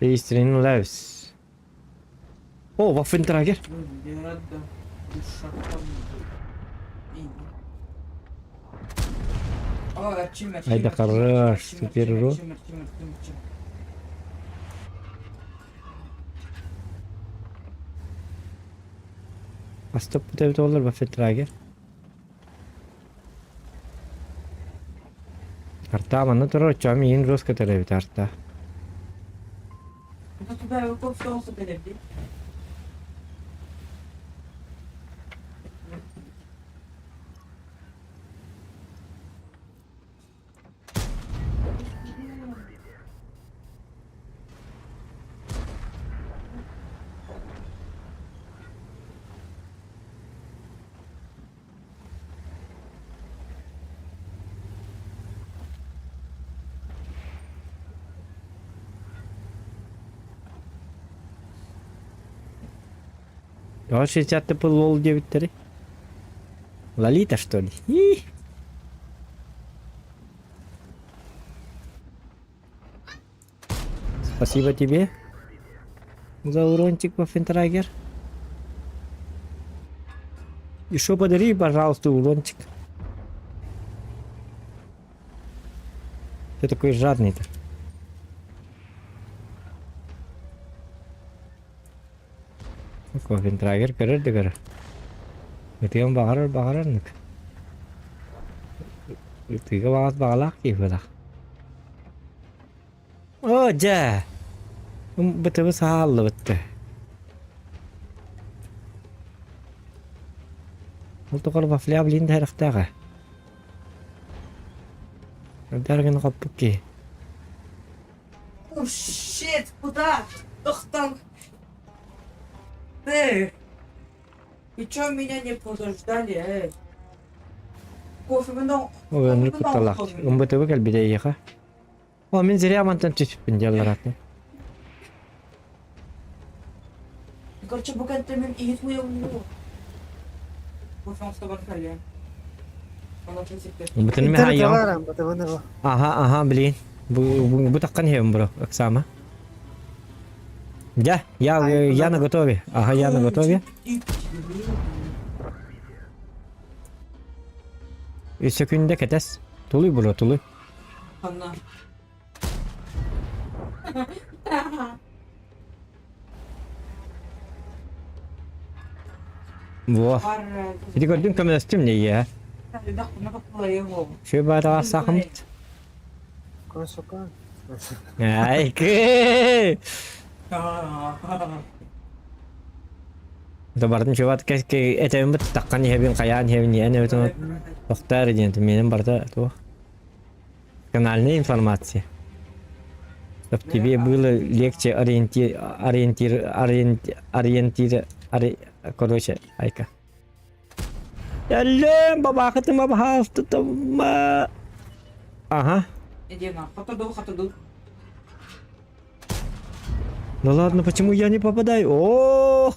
Değiştirenin lives. O Waffentrager. Я рада. Душа О, чимер. Haydi хорош, супер ру. Astop bu tabi olur Waffentrager. Арта мана турар чами ин рос катере бит арта. Ну туда его просто перебить. А 60 ты был лол 9-3. Лолита что ли? И. Спасибо тебе за урончик, Waffentrager. Еще подари, пожалуйста, урончик. Ты такой жадный-то. Waffentrager görürdü görür. Ötüyen bağırırdık. Ötüye bağlak gibi bırak. Oca! Bıtı sağlı bıttı. Oldu kolu wafle ablin de heriftağı. Dergin kapık ki. О, щит, куда? Тохтан. Ты! И чё меня не подождали, Кофе вино. O ömrü kuttalak. Bıtı gel bir de yıka. O min zirya mantan tüsüpün diyorlar atı. Короче, bukan temin ihit mo yung Кофе с тобой халия. Она принципе. Bıtını mı Internet hayyan? alarım, bu da bana bu. Aha bilin. Bu takkan hem bro. Aksama. Ya я на готове. Ага, я на готове. И секунде кетес. Тулуй бро, тулуй. Она. Во. Пара. Иди gördün kamerasım ne ya? Да, напала его. Şu bana sakın. Konuşukan. Ay ki. Dabardın şu vat kes ki etemin bit takkan hebin kayan hebin yani ötün doktor edin benim barda то. Канальная информация. Чтоб тебе было легче короче, айка. Яллем, баба, хатым баба, хафты там. Ага. Иди на. Хатаду. Ну ладно, почему я не попадаю? О,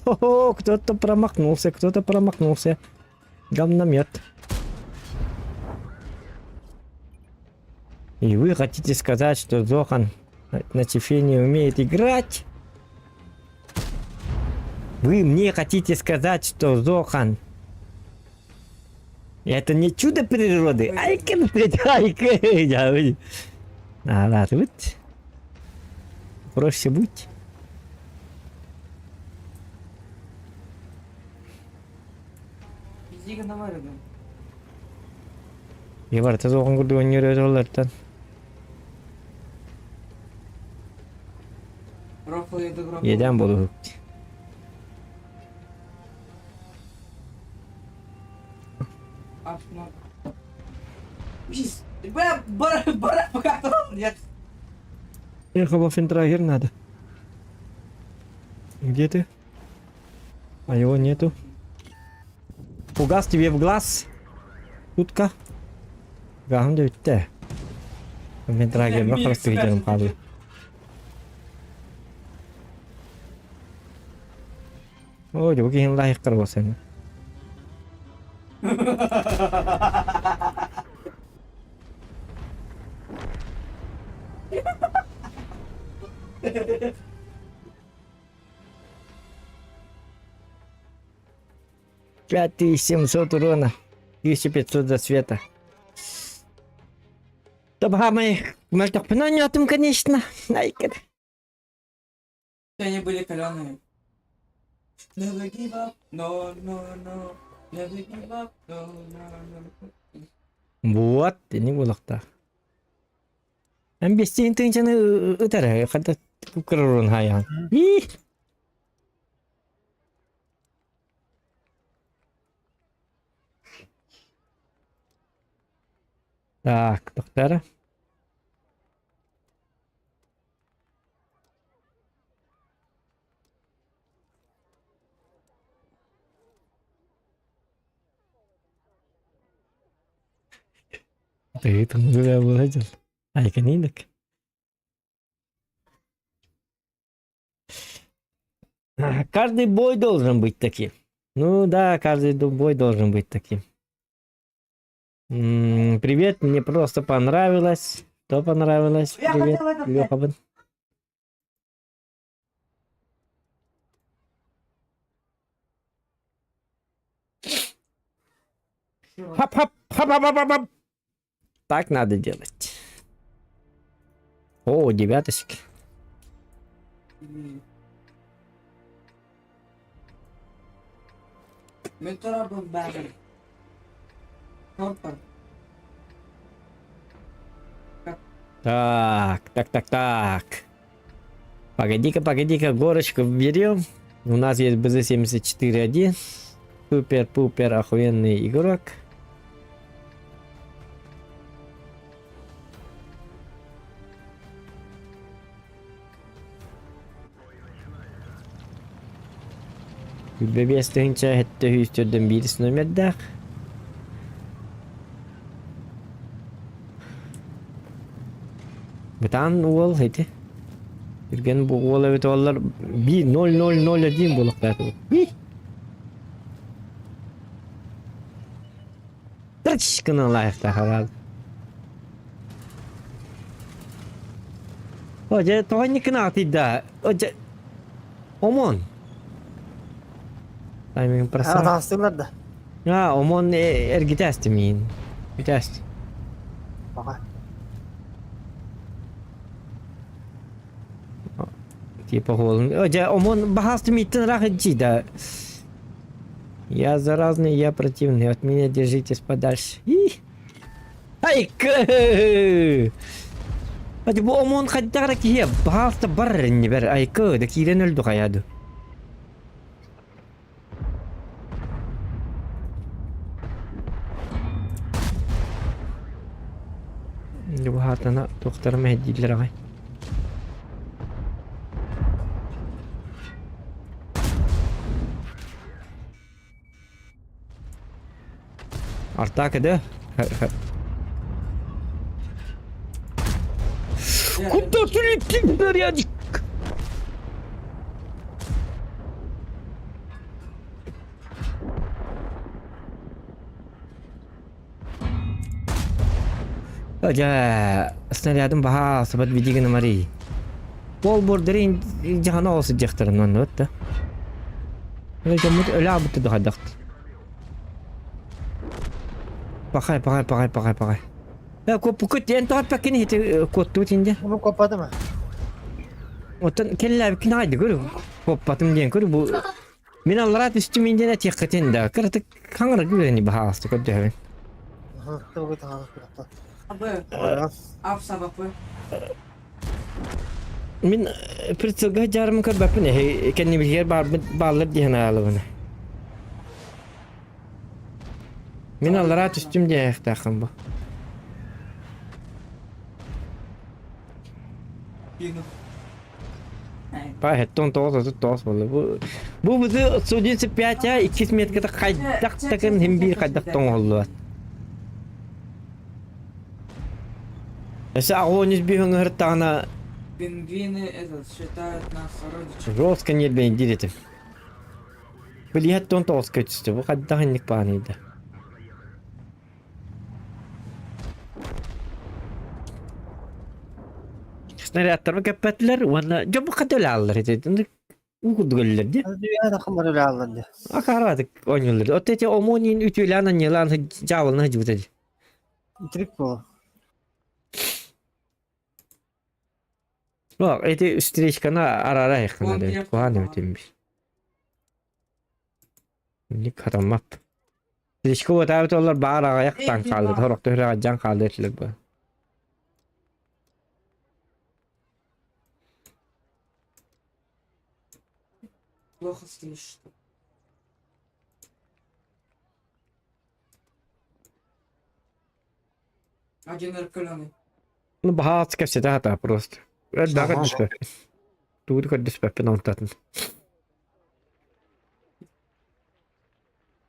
кто-то промахнулся. Говномет. И вы хотите сказать, что Зохан на чифе не умеет играть? Вы мне хотите сказать, что Зохан это не чудо природы? Айка. Ладно, будь. Проще будь. Иди на варю. Я барта Зохан курду ойнyor олардан. Рофл еду грофл. Еден болу. Апно. Бис. Бара пока нет. Эх, Waffentrager надо. Где ты? А его нету. Фугас тебе в глаз. Утка. Гам да битте. Waffentrager бак просто gidelim kaldı. Oh, coba kihin lahir kerbosan. 5700 урона. 1500 за света. Добра мои. Мальток пнонётым, конечно. Найкер. Они были каленые. Never give up, no, no, no. Never give up, no, no, no. Вот, не булакта. Амбестин тынчаны ытары, хатта кукрырын хаян. Так, доктора. Ты там уже выходил. Айканинок. Каждый бой должен быть таким. Ну да, каждый бой должен быть таким. Привет, мне просто понравилось. Что понравилось? Привет, Лёха. Хап-хап-хап-хап-хап-хап. Так надо делать. О, девяточки. Ментора был бабой. Корпор. Так. Погоди-ка, горочку берем. У нас есть БЗ-74-1. Супер-пупер охуенный игрок. Бебестігінше хетті хүйістерден бірісін өмердіқ. Бұтан уол хеті. Үрген бұл уол өті олар 1-0-0-0-1 болық бәті бұл. Бір кішкіні лайықта қарады. Оже, тоғанникін атыйда. Оже, омон. Тайминг просал. Атастыңдар да. Омон эргитасты мин. Гитасты. Бака. Типа голым. Оже, омон бахасты миттен рахаджи да. Я заразный, я противный. От меня держитесь подальше. Айкы! Оже, бу омон хаддара кие. Бахасты бар не бер. Айкы, да кирен өлді қаяды. Bu hatana doktoruma hediyeler ağay. Artak ede. Kutta sülüptükler ya. Aja, снарядым baha sabat bidigini mari. Bol borderin jahana olsa jaktırın onu ötte. Öyle jamut öyle abıttı daha dakt. Pakay. Ya kopukut en taht pakini hiti kottu tinde. Bunu kopadı mı? Otan kella kinaydı görü. Kopatım diyen görü bu. Min Allah'at üstüm indine tekkatin kırtık kanır güveni baha astı koddu. Hı, tabii tamam. Абы. Ав сабапы. Min pritsilga jarım kabapın kenni bir yer bağlar diyen ağlı. Min Allah'at üstüm diye eftakım bu. Поэтому тоос болду. Бу бизди 195 2 метрге кайдак деген химбир кайдак тоңолду. Эсе агонис бихөн хыртагына Пингвины этот считают нас сородичами. жестко нербен диретим. Билет тон тоос көтүстү. Бу кайдагынник бааныйда. Снарядтар көпөттүлөр, уна жобу кадөл аллар эти. Uğurdu göller diye. Az dünya da kamar öyle alındı. Akarvadık 10 yıldır. O tete omonin ütüyle yılan cavılını hıcı dedi. Trik bu. Bak eti üstüne ara yakına Oğlum, dedi. bir Bu hane yapma. öteymiş. Ne katamap. Üstüne o tabi onlar bağır ayaktan bir kaldı. bak. Horokta hıra can kaldı ettiler bu. Плохо слышно. Один раскаленный. Ну, багато капсита хата просто. Это Ага. да, как тут как диспепе на унтатн.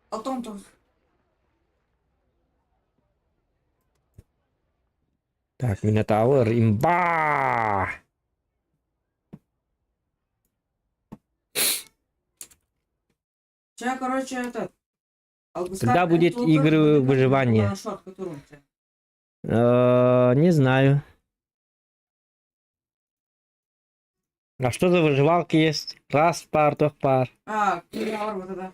А там то. Так, Минотавр, имба! Сейчас, короче, этот. Когда будет игры выживания? Не знаю. А что за выживалки есть? Раз, пар, двух пар. А, кинотавр вот это.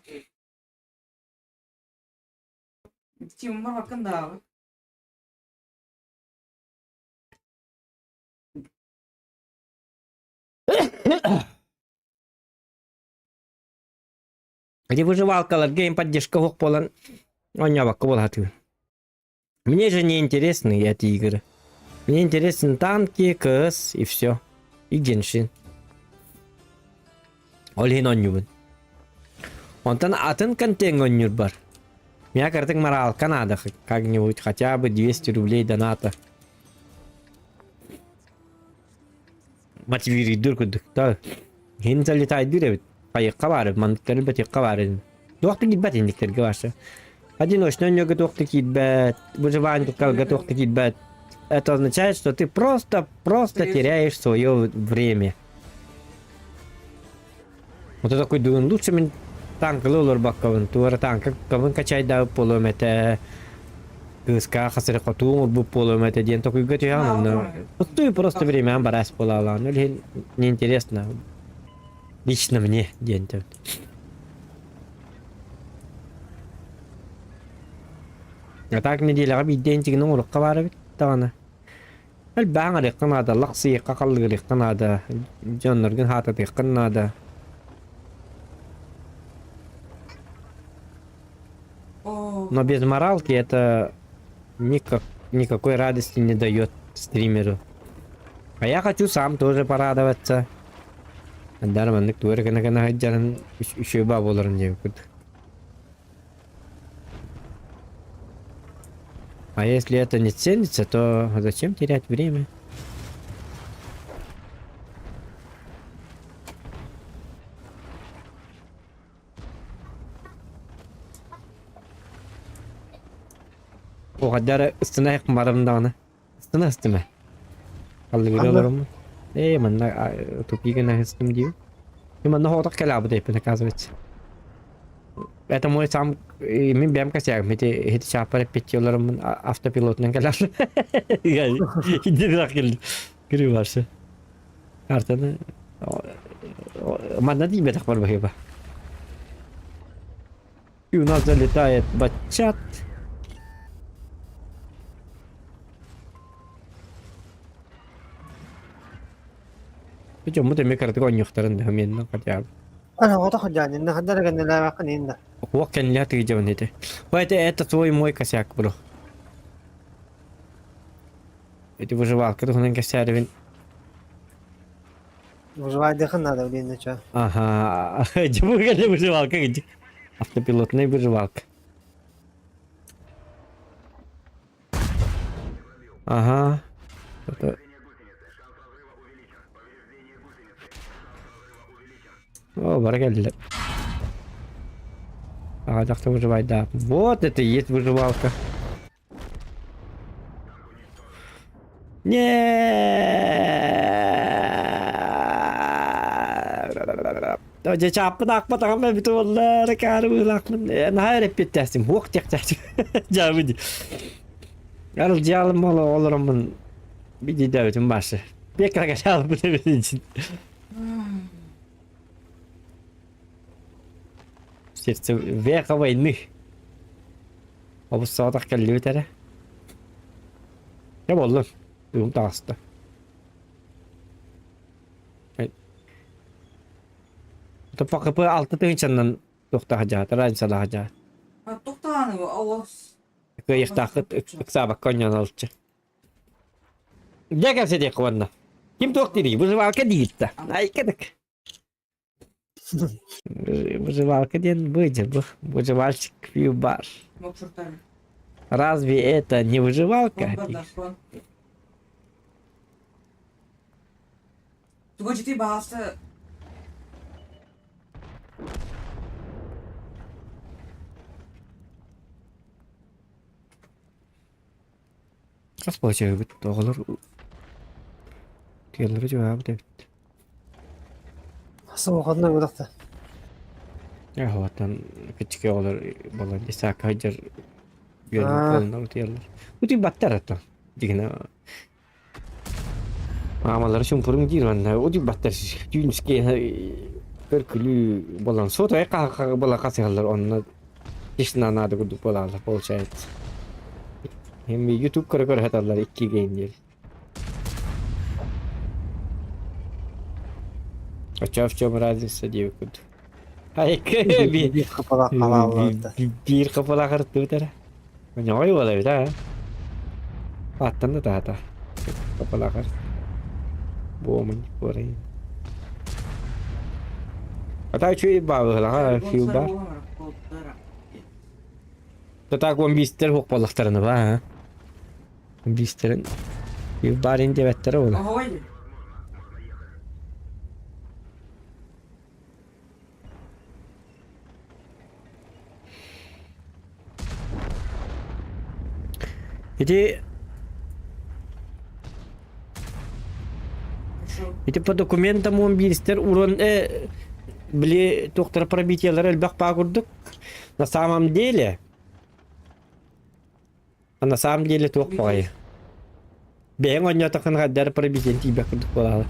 Тим, мама, кандалы. Где выживалка, гейм поддержка хок полон. Он не вака болхату. Мне же не интересны эти игры. Мне интересны танки, КС и все. И Геншин. Олхин онюбун. Онтан атын контент онюр бар. Меня картик моралка надо как-нибудь хотя бы 200 рублей доната. Мотивирует дуркудук. Да. Хин залетает дуревит. Кайыкка барып, мандыктары бетекка барып. Доқты китбет индиктерге барса. Одиночный нёга доқты китбет, выживание калга доқты китбет. Это означает, что ты просто теряешь свое время. Вот такой думаю, лучше мен танк лолор баккавын, туара танк кавын качай да поломете. Кыска хасыры котуңур бу поломете ден такой гатян. Вот ты просто время амбарас полала. Ну неинтересно. Лично мне день-то. А так неделя bir dentik ne olur kavar bit tane. El bana rıkkına da laqsi qaqal rıkkına da canlargın hata rıkkına da. О, Но без моралки это никакой радости не дает стримеру. А я хочу сам тоже порадоваться. Дарманlık duvarı kana haccanın üşüğü baboların diye kut. А если это не ценится, то зачем терять время? O kadar ıstına yakmarım da ona. Istıma. Kaldırıyorlar mu? Манна тупика на хистом дию. И манна хотак калабу дейп наказывать. Это мой сам ми бям косяк, ми эти чапары пятиларым автопилотный калаш. Иди ракел. Криваши. Картаны. Манна дибе так бар бахиба. И у нас залетает бачат. Причем мы там карту не вторым домен, хотя Ana o da hocam ne kadar gönül bakın indi. Уокен ля ты где он это. Это твой мой косяк, бро. Это выживалка, тут он косяревин. Выживать дыхын надо в длинный чё. Ага, чему это выживалка? Автопилотная выживалка. Ага. Это... О, барагелли. Ага, так что выживать, да. Вот это и есть выживалка. Önce çapını akmadan ben bütün onları karımı aklım. Nahar hep bittesim. Hok tek tek. Cevabı değil. Yarıl cihalım malı olurumun. Bir de devletin başı. Bir kere geçelim bu devletin için. Сердце века войны. А bu sağdak geldi bir tane. Ne oldu? Duyum dağıstı. Topa kapı altı tığınçandan dokta hacatı, rajsala hacatı. Ha toktağını bu avaz. Kıyık takıt, ıksa bak konyan alıcı. Ne gelse diye kıvanna. Kim doktor değil, bu zıvalka değil de. Ay kadık. Bu zıvalka diyen bıcı bu. Bu zıvalçık bir bar. Bak şurtlarım. Разве это не выживалка? Bardakon. Tugo ciddi bahası. Kas получаю бит оголор. Тиелер жаабы да бит. Асыл оқадына өдіқті. Я хаватан кичке оголор болан исак хажар Аа. йөрүп болнор тиелер. Ути баттар ата. Дигне. Амалар шун пурун дирман. Ути баттар жүнске көркүлү болан сот айка бола касыгалар онна ишна нады гуду болалар болчайт. Hem YouTube kara hatarlar 2 game değil. Açaf razıysa diye kudu. Ay bir Bir kapıda kalabalıktı. bir kafalar kırıttı bir tane. Ne oy valla bir daha. Attan da daha. Kafalar kırıttı. Bu omun orayı. Hatta şu bağlı ha şu bar. Tata kombister hok balıklarını var ha. Kombisterin bir barin devetleri olur. Ahoy. Эти по документам он бистер урон бли доктор пробитиялар элбак багурдук. На самом деле ток багай. Бең онья такын гаддар пробитиен тибак курдук болалар.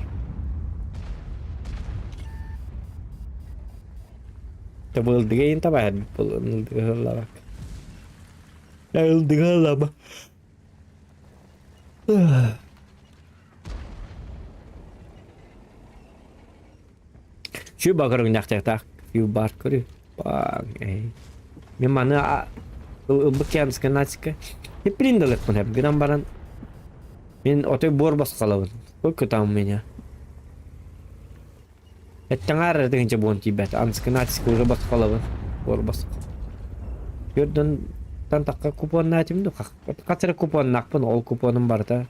Табылдыгын табар булдыгылар. Ылдыгылар. Şu bakarın naktek şu barkırı. Bak men mana bıkyan skanatska. Hep brindalık mı hep gıdan baran. Men otoy bor bas kalavın. Bu kutam menya. Ettangar dengce bon tibet. Anskanatska ura bas kalavın. Bor bas. Gördün tantakka kupon natim du. Kaçara kupon nakpın ol kuponum var da.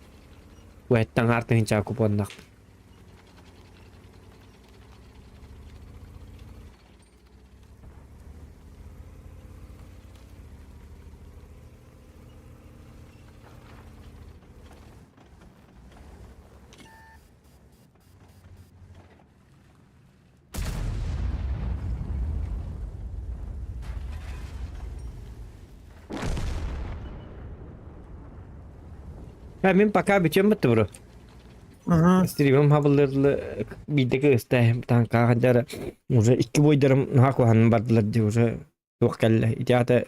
Bu ettangar dengce kupon nakpın. Ha men paka biçem bitti bro. Streamim haberlerle bir de işte tanka kadar уже 2 boydarım hakuhan bardılar diye уже yok kelle itiate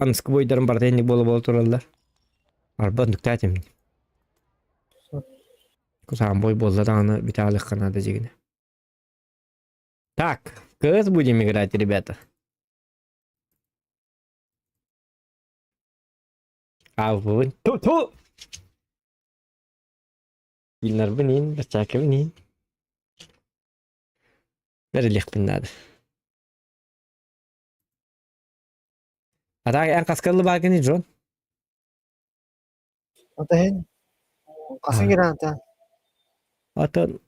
ansk boydarım barda endi bol turallar. Arba nüktatim. Kusam boy bolla dağını bir tane kanada jigine. Так, кс будем играть, ребята. А вы ту. Bilnar benin, bercakap benin. Berliq benar. Ada yang kaskalı bagani John. Atahin. Kasın giranta. Atan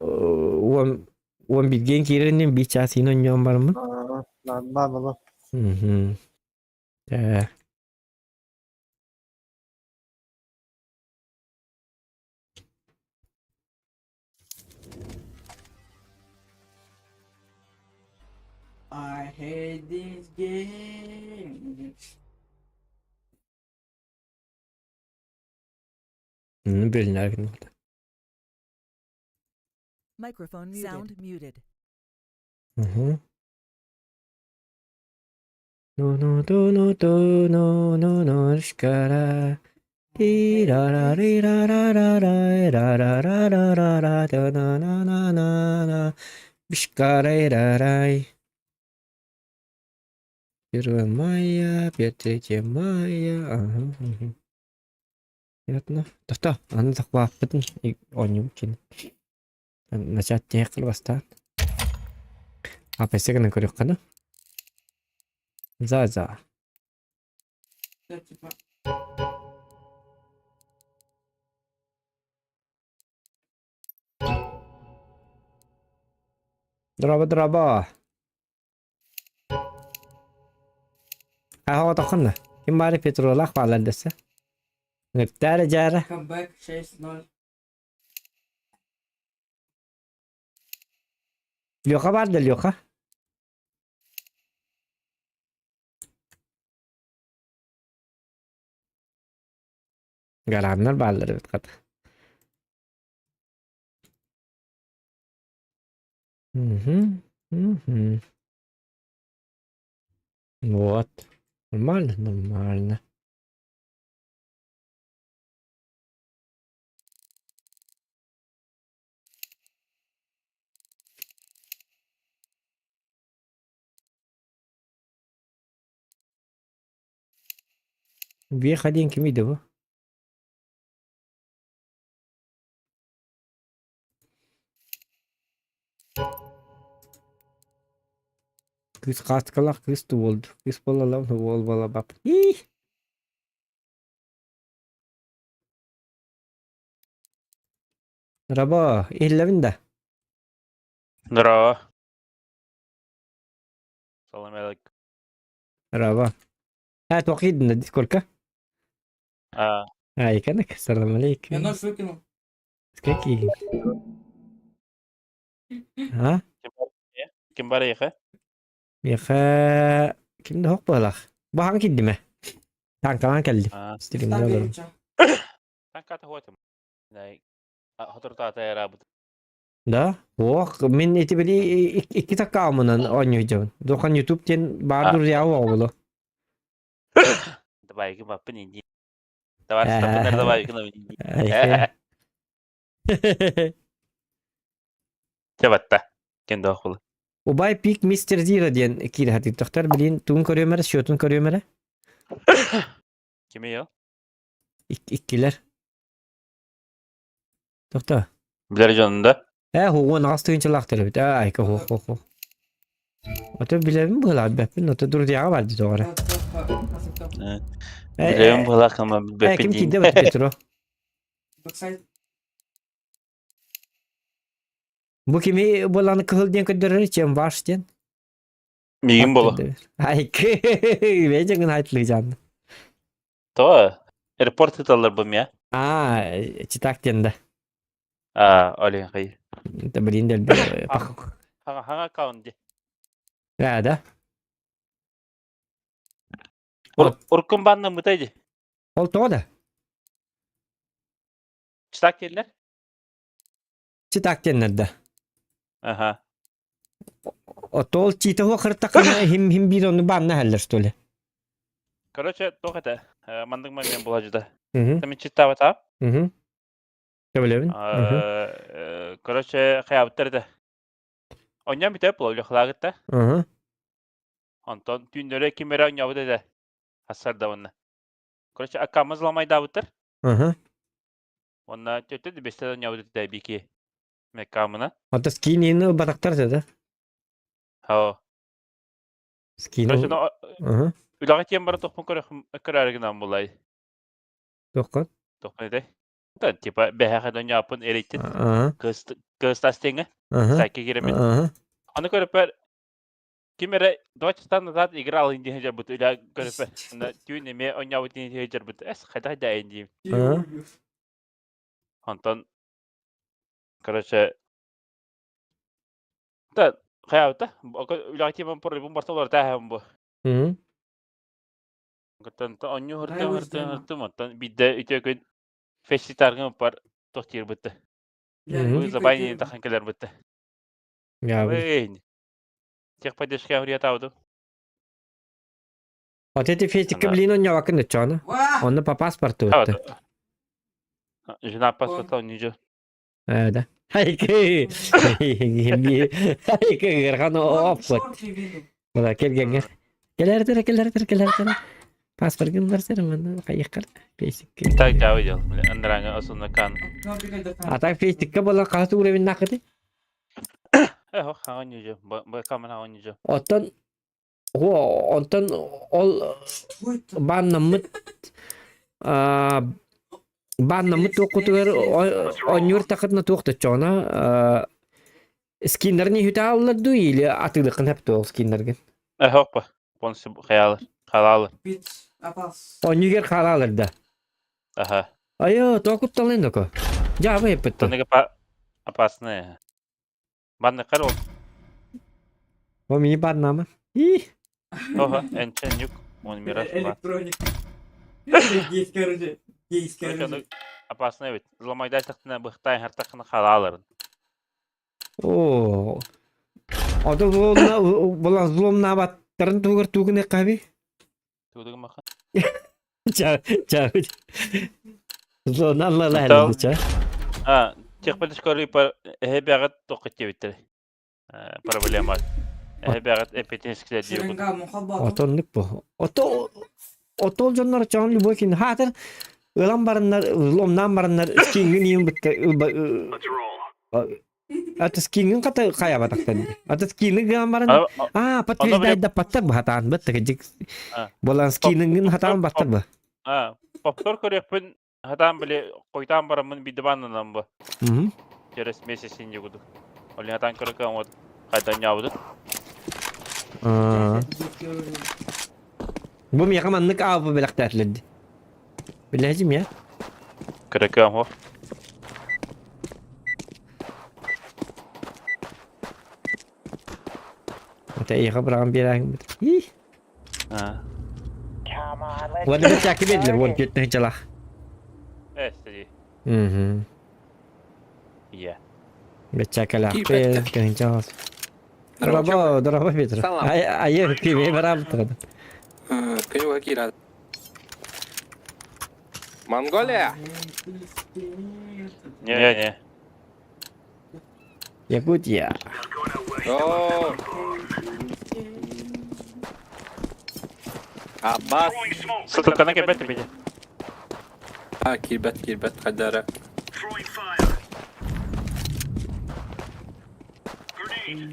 uam bilgen kirenin bicha sino nyom var mı? Baba. Hı. I hate this game. Bilnar gün oldu. Microphone muted. Sound muted. Hı. No no do no do no no no rishkara. Ra ra ri ra ra ra ra ra ra ra ra ra ra da na na na na na. Bishkara ra ra. Первое мая, 3 мая. Ага. Мгм. Ясно. Тоста, аны такваппытын онюм чин. Начать текл бастан. Апесегенен көрөк кана. За. Да, типа, Драба. Ага, тохна. Ким бары петролах баландысы. Нектары жара. come back 6-0. Лёха барды, Лёха. Гараннар баллары бит ката. Мгм. Вот. Нормально. Вверх один кимидево. Кыз каткалак кыз болду. Кыз балалар бол бала бап. Раба, иллевинда. Здорово. Салам алейкум. Раба. Тоқидна дискорка. Айканак, салам Я алейкум. нож выкинул. Какие? А? Kim var ya? Яха kimde hok balak. Bu hangi dime? Tankalan keldim. Aa, Stream'de Ставь olurum. ча. sen kata hoşum. Nay, hatır ta rabıt. Da? Ох, мен эти били iki takımından oynayacağım. Dokan YouTube'den bardur ya oğlu. Da bay ki bappın inci. Da var stopun nerede bay ki inci. Ayhe. Cevatta. Kendi okulu. Ubay Peak Mr. Zero diyen ikili hadi doktor bilin tuğun koruyor mere, şutun koruyor mere. Kimi yo? İkiler. Doktor. Bilir canında. Hugo nasıl oyuncular bit. Ayka ho. Oto bilelim bu la bepin oto dur diye vardı doğru. Aceptado. Biliyorum bu lak ama Kim bepin kide bak Petro. Backside. Bu kimi bolanı kıhıl diyen ködürür içen var diyen. Miyim bolu. Ayka. Ve canın haytlayacağım. Toa. Report etallar bum ya. Çıtak diyen de. Öyle kayı. Tabirin del bir bak. Hanga kaun di. Ya da. Urkun bandı mıtaydı. Ol to da. Çıtak yerler. Çıtak diyen de. Aha. O tol çita ho kırtakana him bir onu banna haller stole. Короче, тохата. Мандык мен булажыда. Hı. Там чита вата. Hı. Tabilerin. Короче, кыябыттарды. Оня битеп боло хлагытта. Hı. Антон түндөрө кимере оня битede. Hasarda onu. Короче, акамыз ламай дабыттыр. Hı. Онна төттө бесте оня битede бики. Мекамына. Hatta skinini bataktar dedi. Хао. Skini. Короче, но Hı. улагы тем бар тохпун көрөргүнөн булай. Dokun. Тохпун да, типа бэхэ оня апын эриттин. Hı. Кыстастеңе. Hı. Сайки киремин. Hı. Аны көрөпөр Кимере 2 часtan назад играл инди хежер бут уля көрөпөр. Ана түйүн эме оня бут инди хежер бут. Хайда да инди. Антон короче да хаята уля тем пор бум барталар таһам бу. Hı. Гытан оню хыртын антон бидде үтөгөн феститаргын пар тохтир бутты. Бу забайны тахан келер бутты. Ya. Ой. Тех поддержка вред ауду. Oteti Facebook'ta Ana. bilin onya bakın da çoğunu. Вау! Onda pasport Evet. öttü. Juna pasport oynayıcı. Öyle. Hayki. Hayki gırgan opkot. Шорт не видел. Ulan gel. Gelerdir. Pasport gönderserim ben. Kayıklar. Facebook. Tak jauh aja. Andrangga aslında kan. Kenapa kita dekat? Atak Facebook'ta bola kalsı urevin nakıdı. Oynayıcı. Kamen oynayıcı. Ondan ol Ой, Ban namut okutular onyor takıtna tokta çona skinner ni hüta allar duyle atılıkın hep to skinnergen. Hoppa. Ponsi halal. бит опас. Onyor halalar da. Aha. Ayo tokut talın ko. Java hep to. Tanıga apasne. Ban ne karo. O mi ban nama. Ih. Oha. Enchen yuk. Onu miras var. Электроник. Есть, короче. Есть, короче. Çünkü apasne evet. Zlamayda taktına bıhtay her takına halaların. Oo. Oda bola zulum nabatların tuğun kabi. Tuğduğum bakın. Çağ. Zulum Allah Tamam. helal çağ. Ha. Çıkmadı çıkarıyor par. Hebegat tokatçı bitti. Проблема. Hebegat epetiskler diyor. Шеренга мухаббат. Otonluk bu. Otol jonlar çağın bu kin hatar ılan barınlar lomnan barınlar skingin yim bitti. Atı skingin kata kaya bataktan. Atı skingin gambaran. Patris da patak bu hatan bitti kecik. Bolan skingin hatan batak bu. Ha. Poptor koruyup pun hatam bile koytan baramın bir divanından bu. Hı. Через месяц не буду. Oleh hatan koruyup вот kadanya oldu. Bu mi yakamanlık avı belak derledi. Bilacım ya. Koruyup o. Ata iya kabrang bilang. Ih. Ha. Wala na çakip edilir. Won cute na çalak. Estedi. Hı. Iya. Becakala. Pe kan çalak. Draba Petra. Ay kimi beraber. Криво Кира. Монголия? Не. Якутия. О! Аббас. Sultan'a gebet bile. Кирбет, Хадара.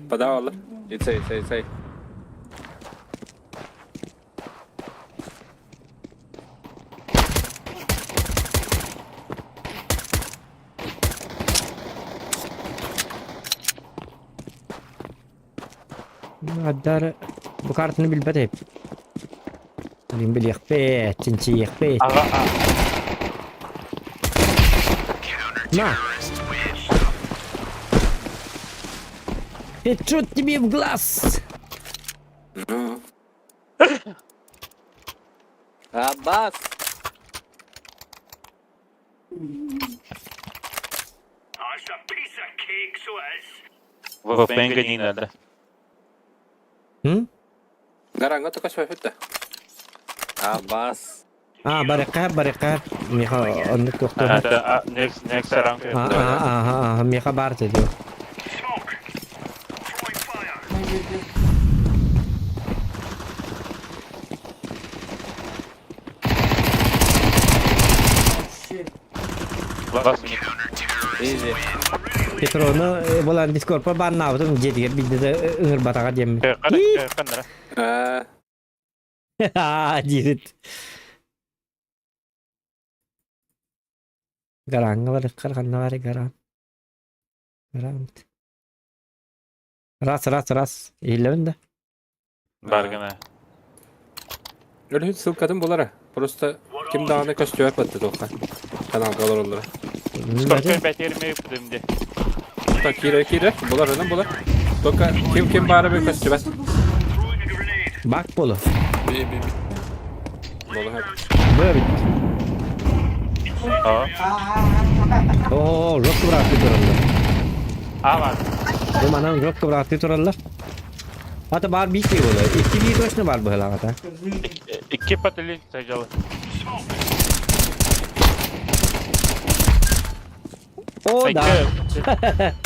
Подавала. Ицей. Adar bu kartını bilbet hep. Lim bil yakpet, cinci yakpet. Aga. Na. Headshot тебе в глаз. Аббас. Во пенга не надо. Hı? Гаранга только что это. Аббас. Barikar. Mika anlık doktor. Next sarang. Mika bart ediyor. Bas. Изи. Petronu bulan Discord pa ban navdum jediger bildi de ıngır bataka jem. Kan dara. Jirit. Garang var kanna var garang. Ras. İyilerin Bargana. Öyle hiç ссылкадан болара. Просто kim daha ne kaç cevap attı doktor. Kanalgalar onlara. Skorpion beterimi yaptım de. Так, Кира. Болар. Только kim bari bir kaç cevap. Bak bolu. Bir. Болар. Böyle bit. Aa. Oo, rock bıraktı turallar. Var. Bu manam rock bıraktı turallar. Hatta bar bir şey oluyor. İki bir koşna var bu helakata. 2 патруль сажал. O da.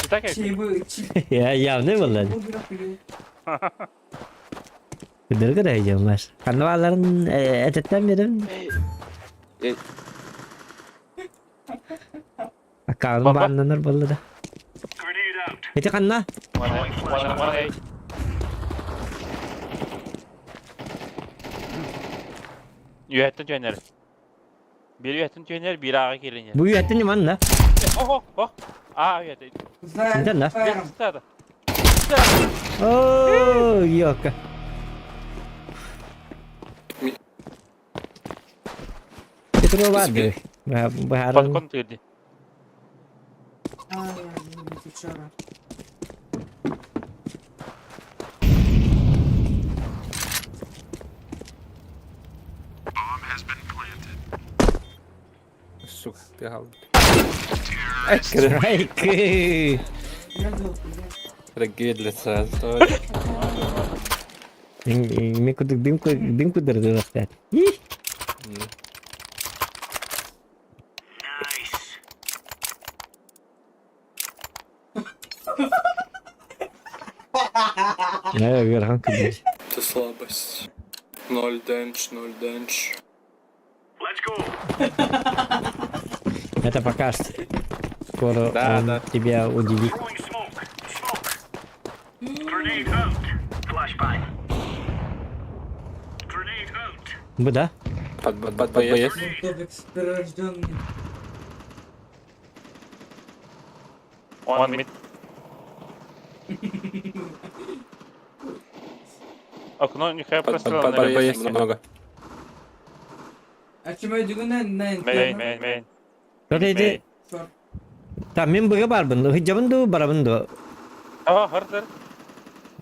Так как? Şey bu, Ya ne bu lan? bu biraz biliyor. Kıdır kıdır heyecanlar. Karnavalların etetten verin. Karnım Baba. banlanır balı da. Hadi kanna. Mana. Üyetten tüyener. Bir üyetten tüyener, bir ağa girin. Bu üyetin yaman la. Oh. Aa üyetten. Neden la? Sayarım. Stada. Oo yok. Itu vardı. Bu her Balkon tüyedi. Ay yani bir çare. Сука, бегал. Ay kı. Nerede oldu ya? Регидле сразу. Mi kudur bim kudurdu zaten. Ih. Ne Görhan kudur. Это слабость. 0 денч, 0 денч. Это пока что. Скоро Да, он да. тебя удивит. Bu da. Под БС. Тобик прирожденный. One mid. Окно нехай Под прострелено. БС много. А чем я diyor ne? Main. Öyleydi. Sor. Tamam bu var bunda. Hicabın da barabın da. Aa, hardır.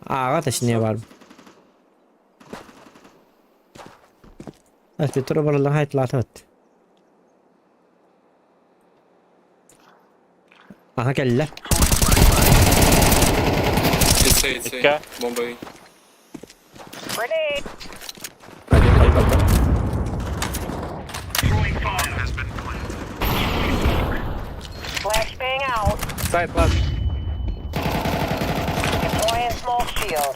Ağa taşınıyor var. Evet, tur barılan hayatlar at. Aha geldiler. Ицей. Ика. Бомба И. Один. Flashbang out. Сайт, ладно. Deploying smoke shield.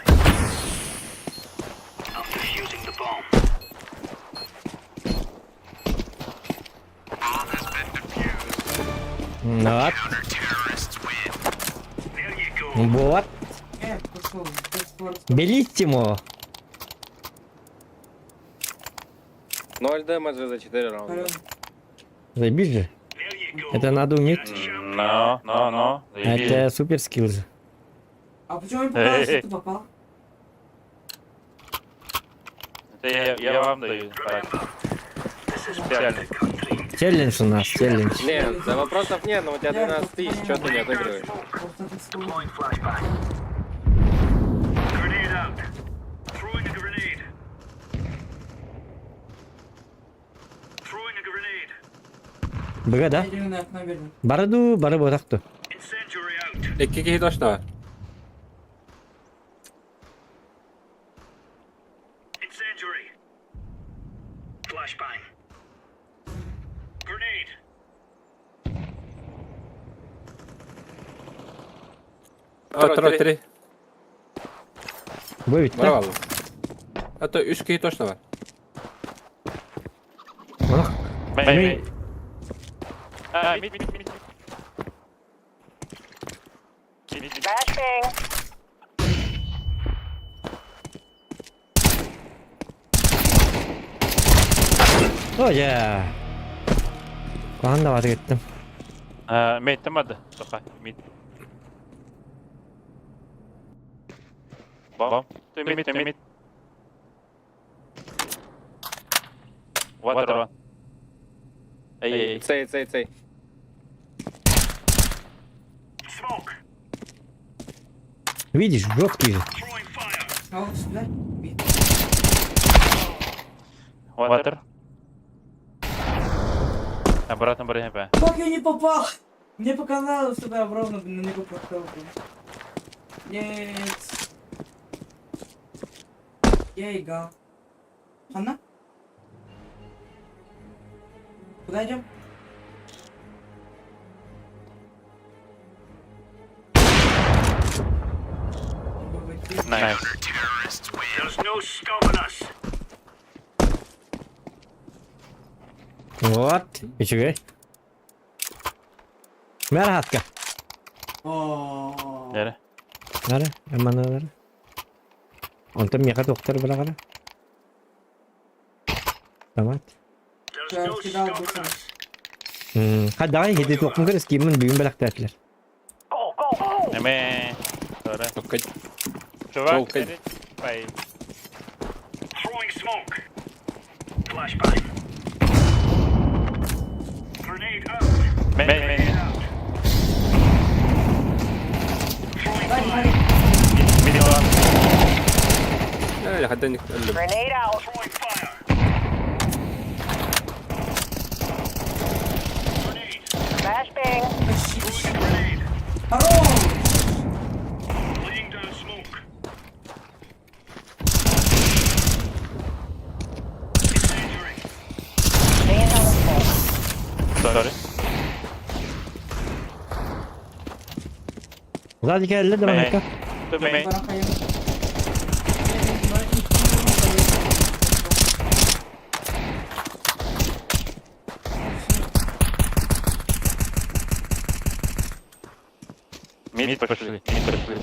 Вот. Вот. Пошел. Без спорта. Белиссимо. 0 дэмэджа за 4 раунда. Kalem. Забить же. Это надо уметь. No. Это супер скилл же. А почему я попал, что ты попал? Я вам даю. Специально. Челлендж у нас, челлендж. Нет, да вопросов нет, но у тебя 12 тысяч, что ты не отыгрываешь? Просто так сказал. Бага да? Я diyor ne yapma verdim. Бараду, борақты. 2 кişi точно var. Трой, 3. Bu bitti. Bravo. Hatta 3 kişi точно var. Main. Mid. Flashbang. Oh ya. Ben de vazgeçtim. Mid tamam. Sokak. Mid. Bomb. Mid. Water one. Эй. Цей. Видишь, жесткий же. Al üstüne. Bir. Water. Обратно БРХП. Как я не попал? Мне показалось, что я ровно на него попал. Нет. Я играл. Она? Куда идем? Найс. Вот. Ичиге. Мэр хатка. О. Нere? Нары, эманалары. Онта меха доктор булагара. Тамат. Körkü de aldırsın. Хадагай хеде токун керес кимин бүгүн белактатлар. Eme. Sonra. Okey. Çuvak Okey. seni. Bay. Men. Midi var. لا لحد نتكلم. Grenade out. Flashbang. Хорош! Stand on the smoke. Sorry. Zadi kelle de Men. manka. Men. Bana kayın. Мид пошли. Мид пошли.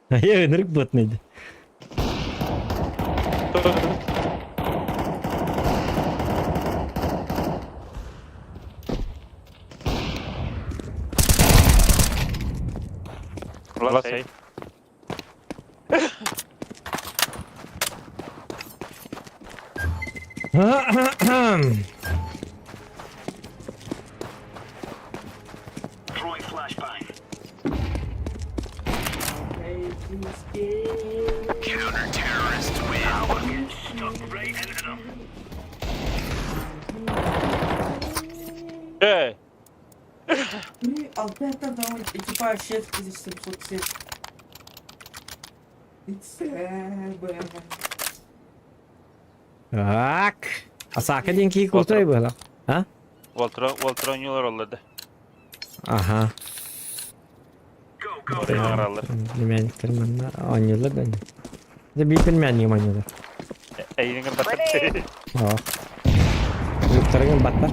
Я энерг ботнайды. Last save. Hey. Опять там экипаж шеф 1707. Так. Asaka dinki kurtoy bu hala. Ha? Walter oynuyorlar onlarda. Aha. Oraya aralar. Bilmedikler bana oynuyorlar da. De bir bilmeyen oynuyorlar. Eğilin batar. Oh. Yuklarına batlar.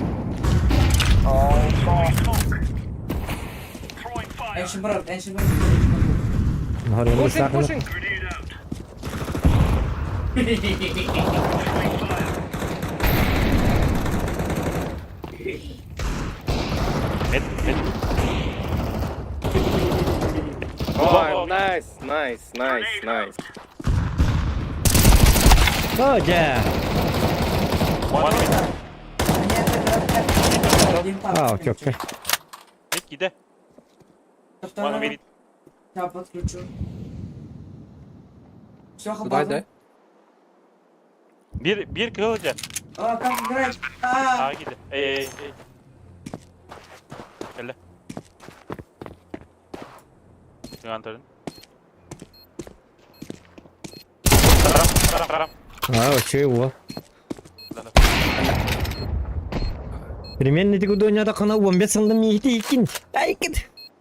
Action брат, action брат. Horayı ısrakını. Mid. Oh, nice, nice, nice, nice. Hoca. One mid. А, окей, окей. Mid gide. One mid. Я подключу. Все, Куда хабар. да? Bir kılacak. А, как играть? Aa gide. Gel. Antarın. Karam. А, окей, во. Примерно тику дөньяда кана 15 сылды мейти икин. Айкын.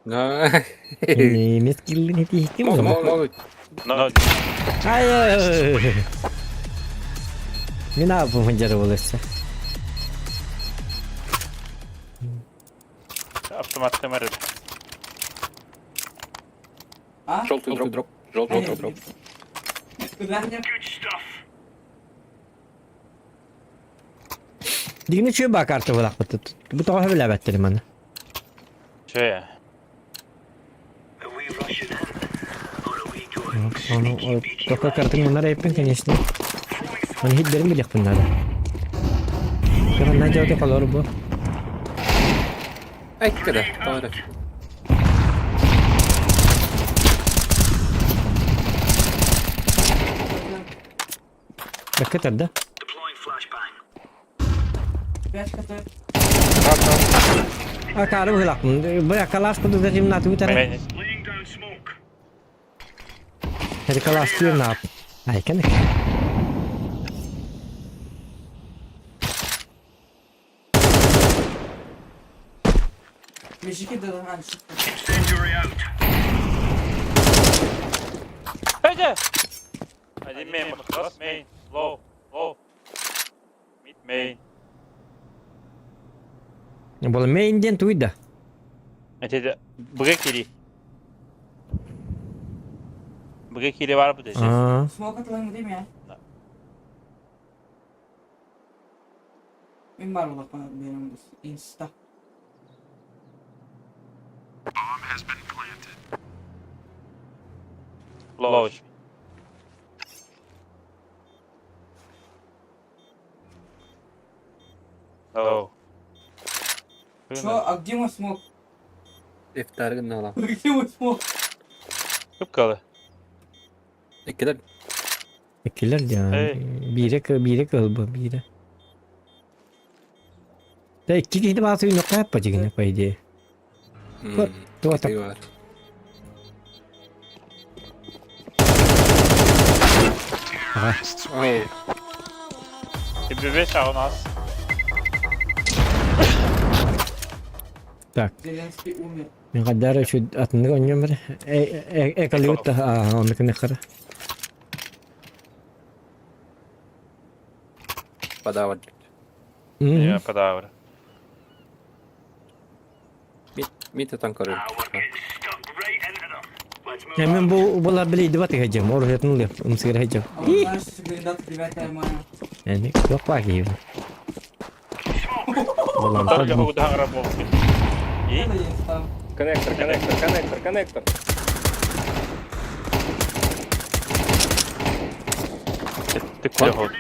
لا. Мескилин ити икин. مو No. Hayır. Ne yapayım hıncarı olursa? Автомат камери. А? Желтый дроп. Желтый дроп. Куда мне? Digini çöğü bakartı bulak bıtı. Bu toğa bile bettirim bana. Şöyle. Onu o toka kartın bunları yapın конечно. Onu hitlerim bilek bunları. Kaman ne cevde kalır bu? Ай, كده طارق. Bakıtırdı. Beş katı. Akarı bırak mı? Bırak kalas kudu da şimdi natı biter. Main. Hadi kalas diyor ne yap? Ay kendi. Beş iki de hani çıktı. Hadi. Hadi main. Last main. Low. Low. Mid main. Bola main den tuyda. Hadi buraya kiri. Buraya kiri var bu da. Aa. Smoke atılan değil mi ya? Benim var bak bana benim insta. Low. Low. Şu Agdima smoke. İftarı ne alan? Agdima smoke. Kıpkalı. İkiler. Ekiler ya. Hey. Bire kalba bire. Da iki kişi de bazı bir nokta yapacak yine paydı. Dur atak. İyi var. Aha. Ay. Bir sağ nas. Tak. Zelenski umir. Ne kadar şu atını oynuyorum böyle. Kalıyor da onu kene kara. Padawad. Ya padavra. Mite tankarı. Hemen bu beli debat hacam. Oraya yatın lihat. Mesti hacam. Onlar sıkıntı dibeter mana. Yani yok lagi. Bola Tahu tak. jangan udah ngerap mau. Ne de insta. Connector. Tık hold.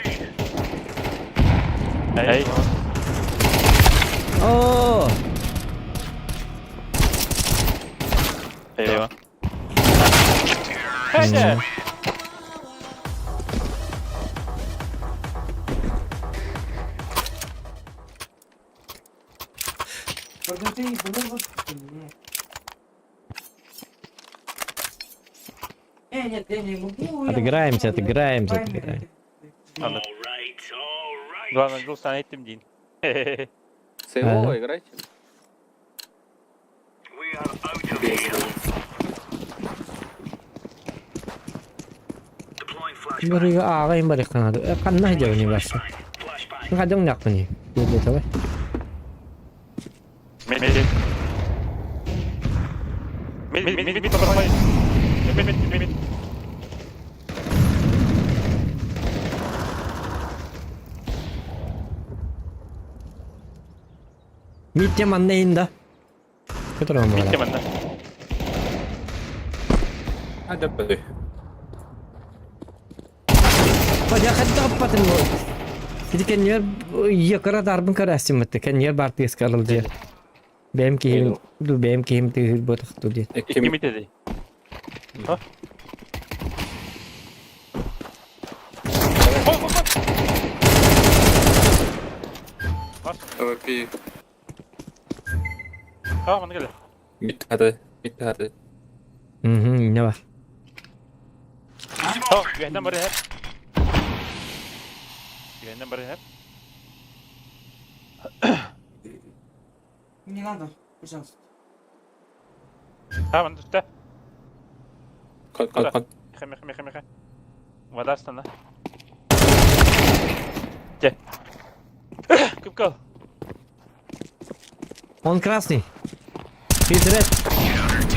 Hey. Oh. Eyvah. Hadi. Burada değil, burada bak. Нет, я не могу. Отыграемся. Anladım. Главное, был sana ettim deyin. Sevo играйте. Buraya ağayım bari kanadı. Kan ne hacam ni başta. Kadang nak ni. Dia tahu. Mid. Mid terbaik. Mid. Mid'e mana indah. Betul orang Mid bola. mana? Hadi be. Pada kadang apa tu? Jadi kan yer ya kara darbın kara asimet kan yer bartis kalal dia. BM kim tu buat tu dia. İki mid dedi. Ha? АВП. Ha, mana geldi? Mite hadi. Ne var? Ha, bir bari hep. Bir bari hep. Не надо, пожалуйста. Ha, mana tuttu. Kon. Mekhe. Vada sana. Gel. Kıpkal. Он красный. Хитрет.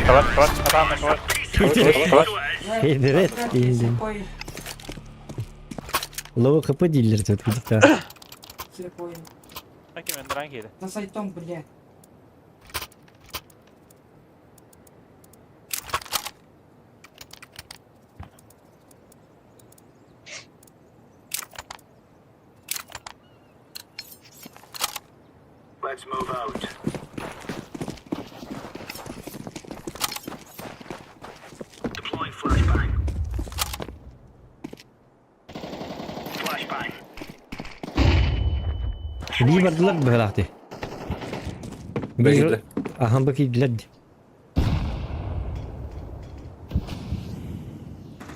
Kavat. Adamla kavat. Хитрет. Слепой. Лово хп дилер тут где-то. Слепой. Bakayım ben rank yedi. За сайтом, блядь. Let's move out. Deploying flashbang. Flashbang. Bir bardılar bıraktı. Бегидле. Aha bakayım.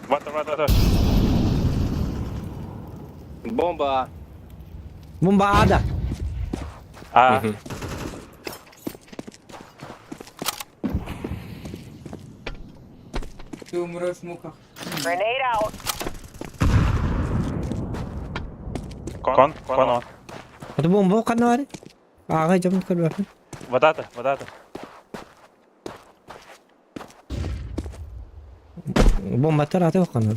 Вата. Бомба! Bomba A'da. А, Ты умрешь в муках. Grenade out. кон. Atı bomba o kadar var. Ağa camı tıkır bakın. Водата. Bomba tarafı o kadar.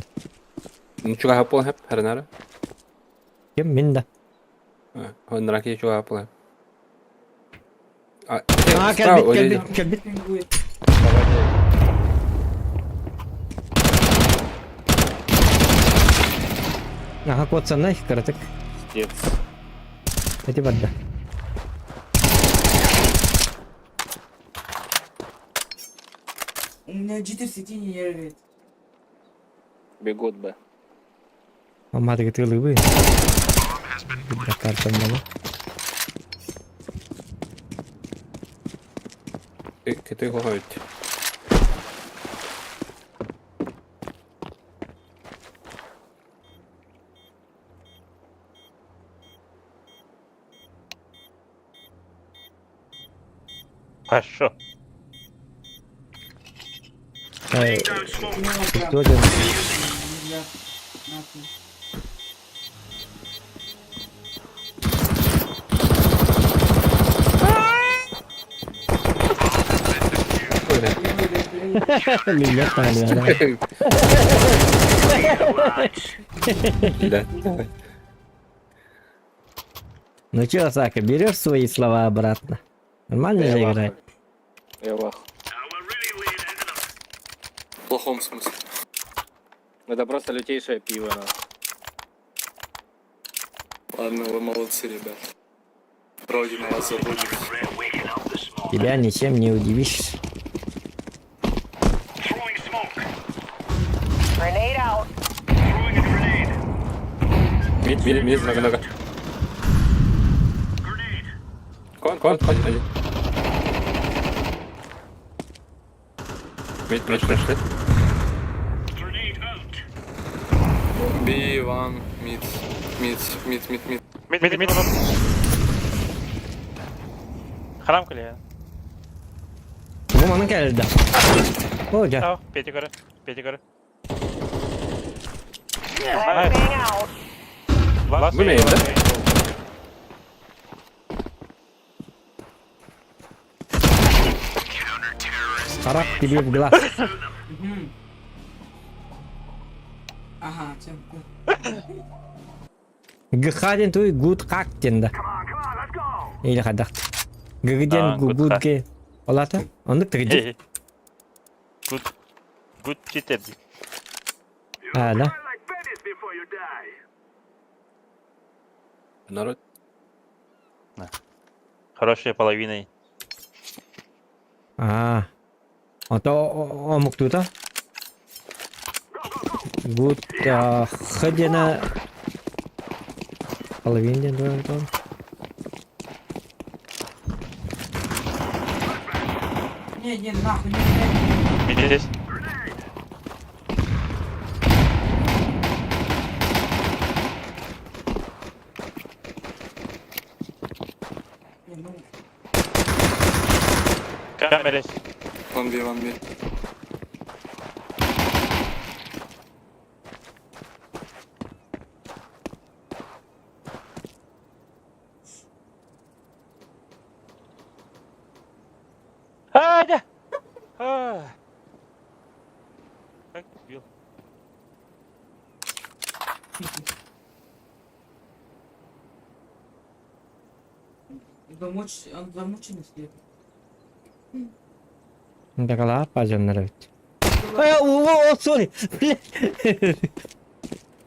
Ничего хапол хеп, хернара. Kim minda. Он раки ничего хапол хеп. Aa Справа, gelbit. Пингует. Aha kotsana karatık. Hadi badda. У меня джиттер сети не нервит. Бегут бы. Ama hadi getirli bu. Bir dakika arkamda. Kötü его ходит. Хорошо. Кто один? Нельзя. Нахуй. Millet tane ya. Да. Ну чё, Сака, берешь свои слова обратно? Нормально же играть? Я вах. В плохом смысле. Это просто лютейшее пиво, на. Ладно, вы молодцы, ребят. Родина вас забудет. Тебя ничем не удивишь. Grenade out. Мид, нога. Кон, один. Мид, пришли. B1, мид. Мид. Храм калия. Bu bana geldi. Hoca. Ау, Петя горы. Flashbang out. Bu neydi? Taraf gibi bir glass. Ага, тем. Gıkhadin tu good kak dende. İyi kadak. Gıgıden good good kak. ke. Olata. Onu tıgıcı. Good читер. Hala. Народ. Хорошая половиной. А. Ото омук тута. Good ходина. Половине два. Не, нахуй, не. Мид здесь. Ну, Камера есть. 1B. Адя! Как убил? он замученный след. Ne kadar pajanlar evet. О, sorry.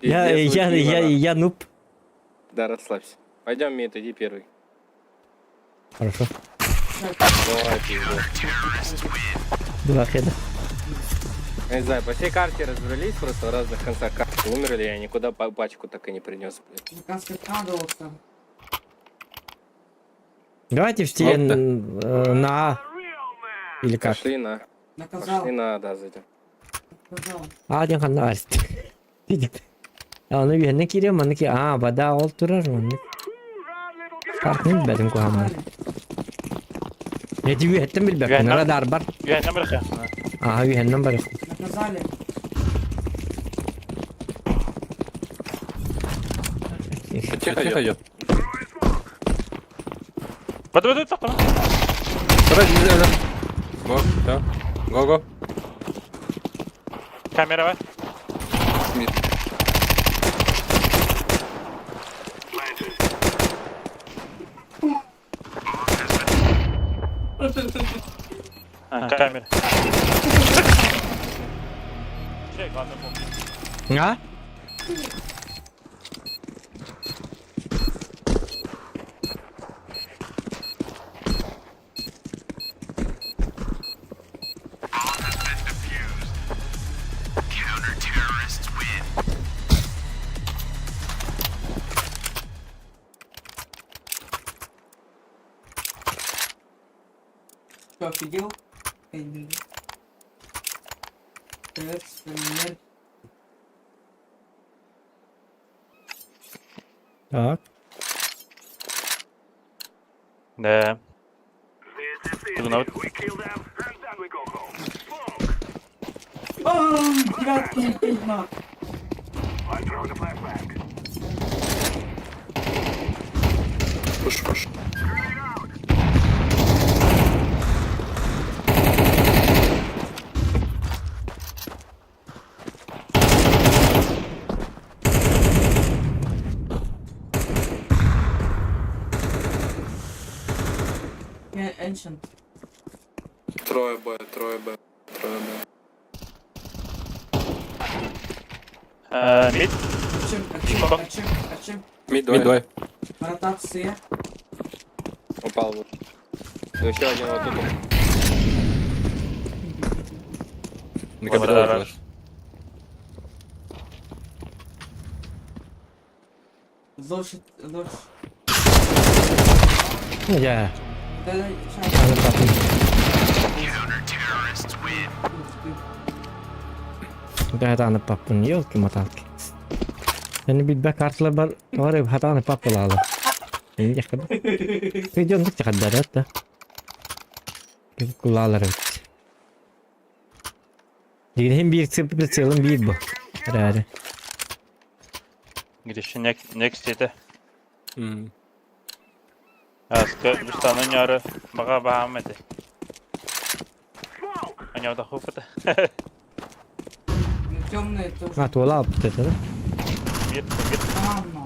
Я нуб. Да, расслабься. Пойдем, мид, иди первый. Хорошо. Давай, пизду. Два хеда. Я не знаю, по всей карте разбрались просто в разных концах карты. Умерли, я никуда пачку так и не принес, блядь. Американская надо вот там. Давайте все на... Или как? Пошли на. Наказал. Пошли на, да, зайдем. Наказал. Adem kandı arist. Dedik. Onu yönüne giriyorum onu ki bada ol durar onu. Fark ne bilmedim ku hamar. Ne diyor ettim bilbek. Güvenli. Nara darbar. Güvenle bırakın. Yühennem barık. Наказали. Тихо, тихо. Bıdı tak bana. Sıra şimdi öyle. Go, tamam. Go, go. Kamera var. Kamera. Şey kaldı bu. Ha? Что, офигел? Эксперимент. Tak. Ne? Tugnaut. Гадкий ведьмак. Пуш, пуш. Я Ancient. Трое Б, трое Б, трое Б. Mid. Ачим. Mid двое. Ротация. Упал вот. Еще один вот тут. На капитале. Лошадь. Ya. Да, Anı kapın. Daha da anı papın yok ki matalki. Yani bilbek kartla var ya hata anı papıl alı. Yani yakın. Videonun tık kadar hatta. Kulağları bitti. Hem bir sıfır çalın bir bu. Herhalde. Girişi next yedi. Hmm. Askı Rustan'ın yarı. Baka bahamedi. Anyav da hufada. Темные тоже. Ha tuğla aptı dedi. Bir. Tamam mı?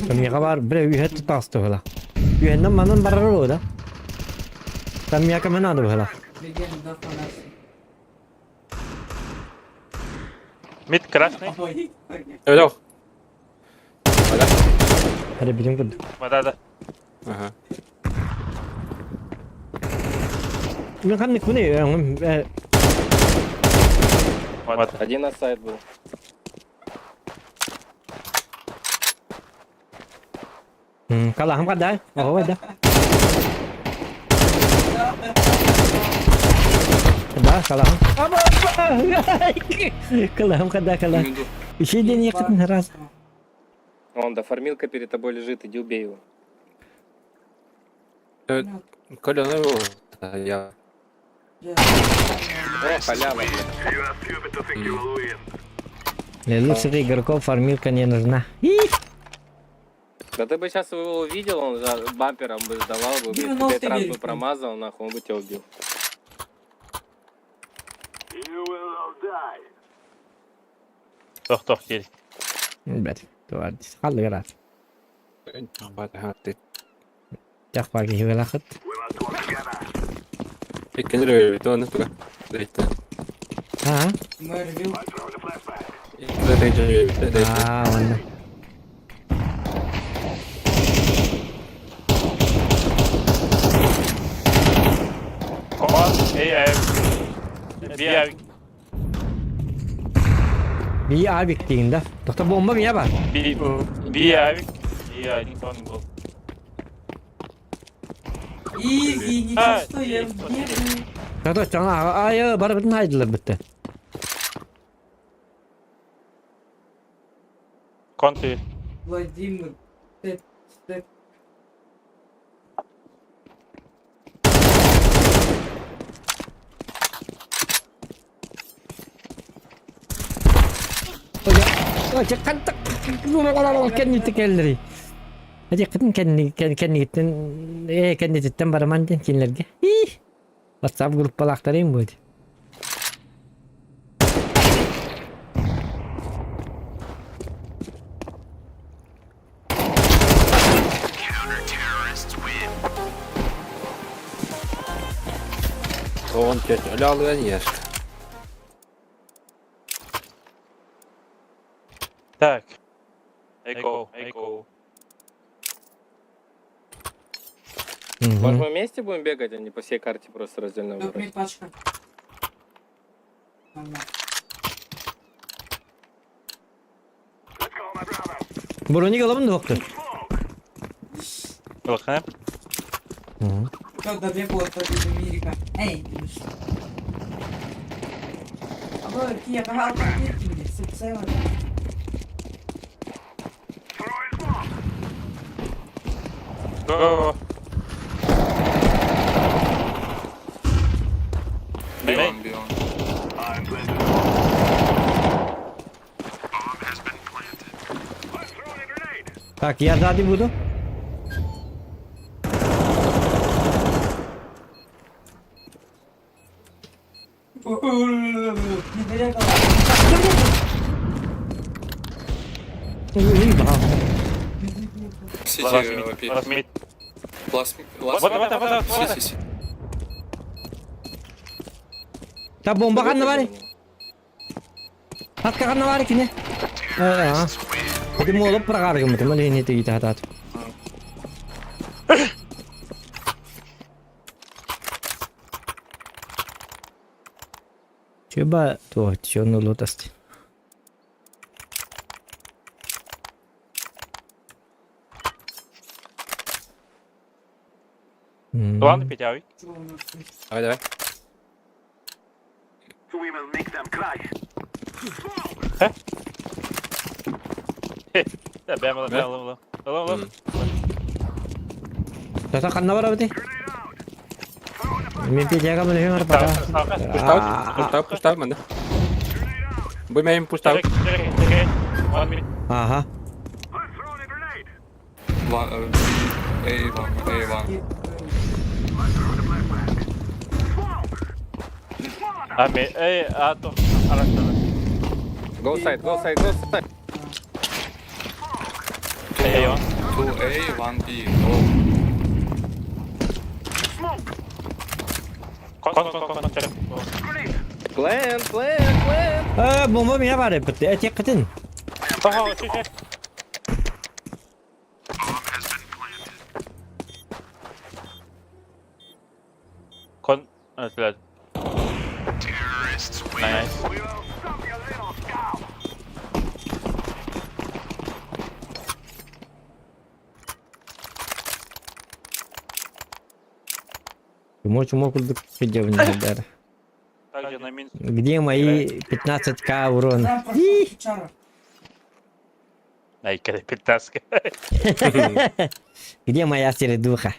Kami kabar bre ühet tutastı hala. Ühetten manın bararı o da. Kami yaka adı hala. Легенда фанasi. Mid красный. Ой. Öyle yok. Hadi. Hadi bilim kurdu. Vadada. Aha. Ben kan ne kune ya? Vada. Один на сайт был. Kalahım kadar. O var da. Kadar kalahım. Kalahım kadar kalah. Миду. Bir şey den yakın herhalde. Он, да, формилка перед тобой лежит, иди убей его. Коля, ну я. О, халява, блядь. Лучше игроков фармилка не нужна. Да ты бы сейчас его увидел, он за бампером бы сдавал бы, блядь, 90 5 раз бы верит. промазал, нахуй, он бы тебя убил. Tok geri. Evet. Doğru. Halı garat. Hadi hadi. Jak pagi hiwala khat. İkinci de bir tane tuka. Zeytin. Ha? Мы ревью. Zeytin. Wanna. Bir abi. Bir abi gittiğinde. Doktor bomba mı ya var? Bir abi. Bir abi. Son gol. Easy, ничего А, что я есть, бегаю. Doktor sana ay bana bütün haydiler bitti. Konti. Владимир, степ. Oye kantak. Kendi tekerleri. Hadi kadın kendi gittin. Kendi cidden baraman kinlerge. WhatsApp grup balaklarıyım bu. On kötü öyle alıyor yer. Так. Эко. Может, мы вместе будем бегать, а не по всей карте просто раздельно Тут выбрать? мне пачка. Ладно. Burunu yalalım da doktor. Bakın. Кто добегал от этого Америка? Эй, ну что? А вы, я погнал по мне, целый. Go. Бьон. Так, я сзади буду. Не дорогал. Сити вопит. Размит. Ласт. Вот. Сити. Ta bomba kanı var. Hatta kanı var ki ne? Hadi mu olup bırakarım mı? Mali ne tegi tahat. Coba tuh, ciono lo tasti. Ладно, Петя, abi. Давай давай. Ben alalım. Tata kanı var abi. Mimpi jaga mana yang ada Push tao mình đó. Bữa mai em push tao. Check. 1 minute. Aha. A1. Abi, ato. Araçlar. Go side. 2A. 2A, 1B. Go. Kon. Check. Plan. Bomba mı ya var? Cek kadın. Aha, check. Kon. Evet. Nice. Чмо курдук кидевни дара. Также на минус. Где мои 15к урона? Чара. Ай, когда 15. Где моя середуха?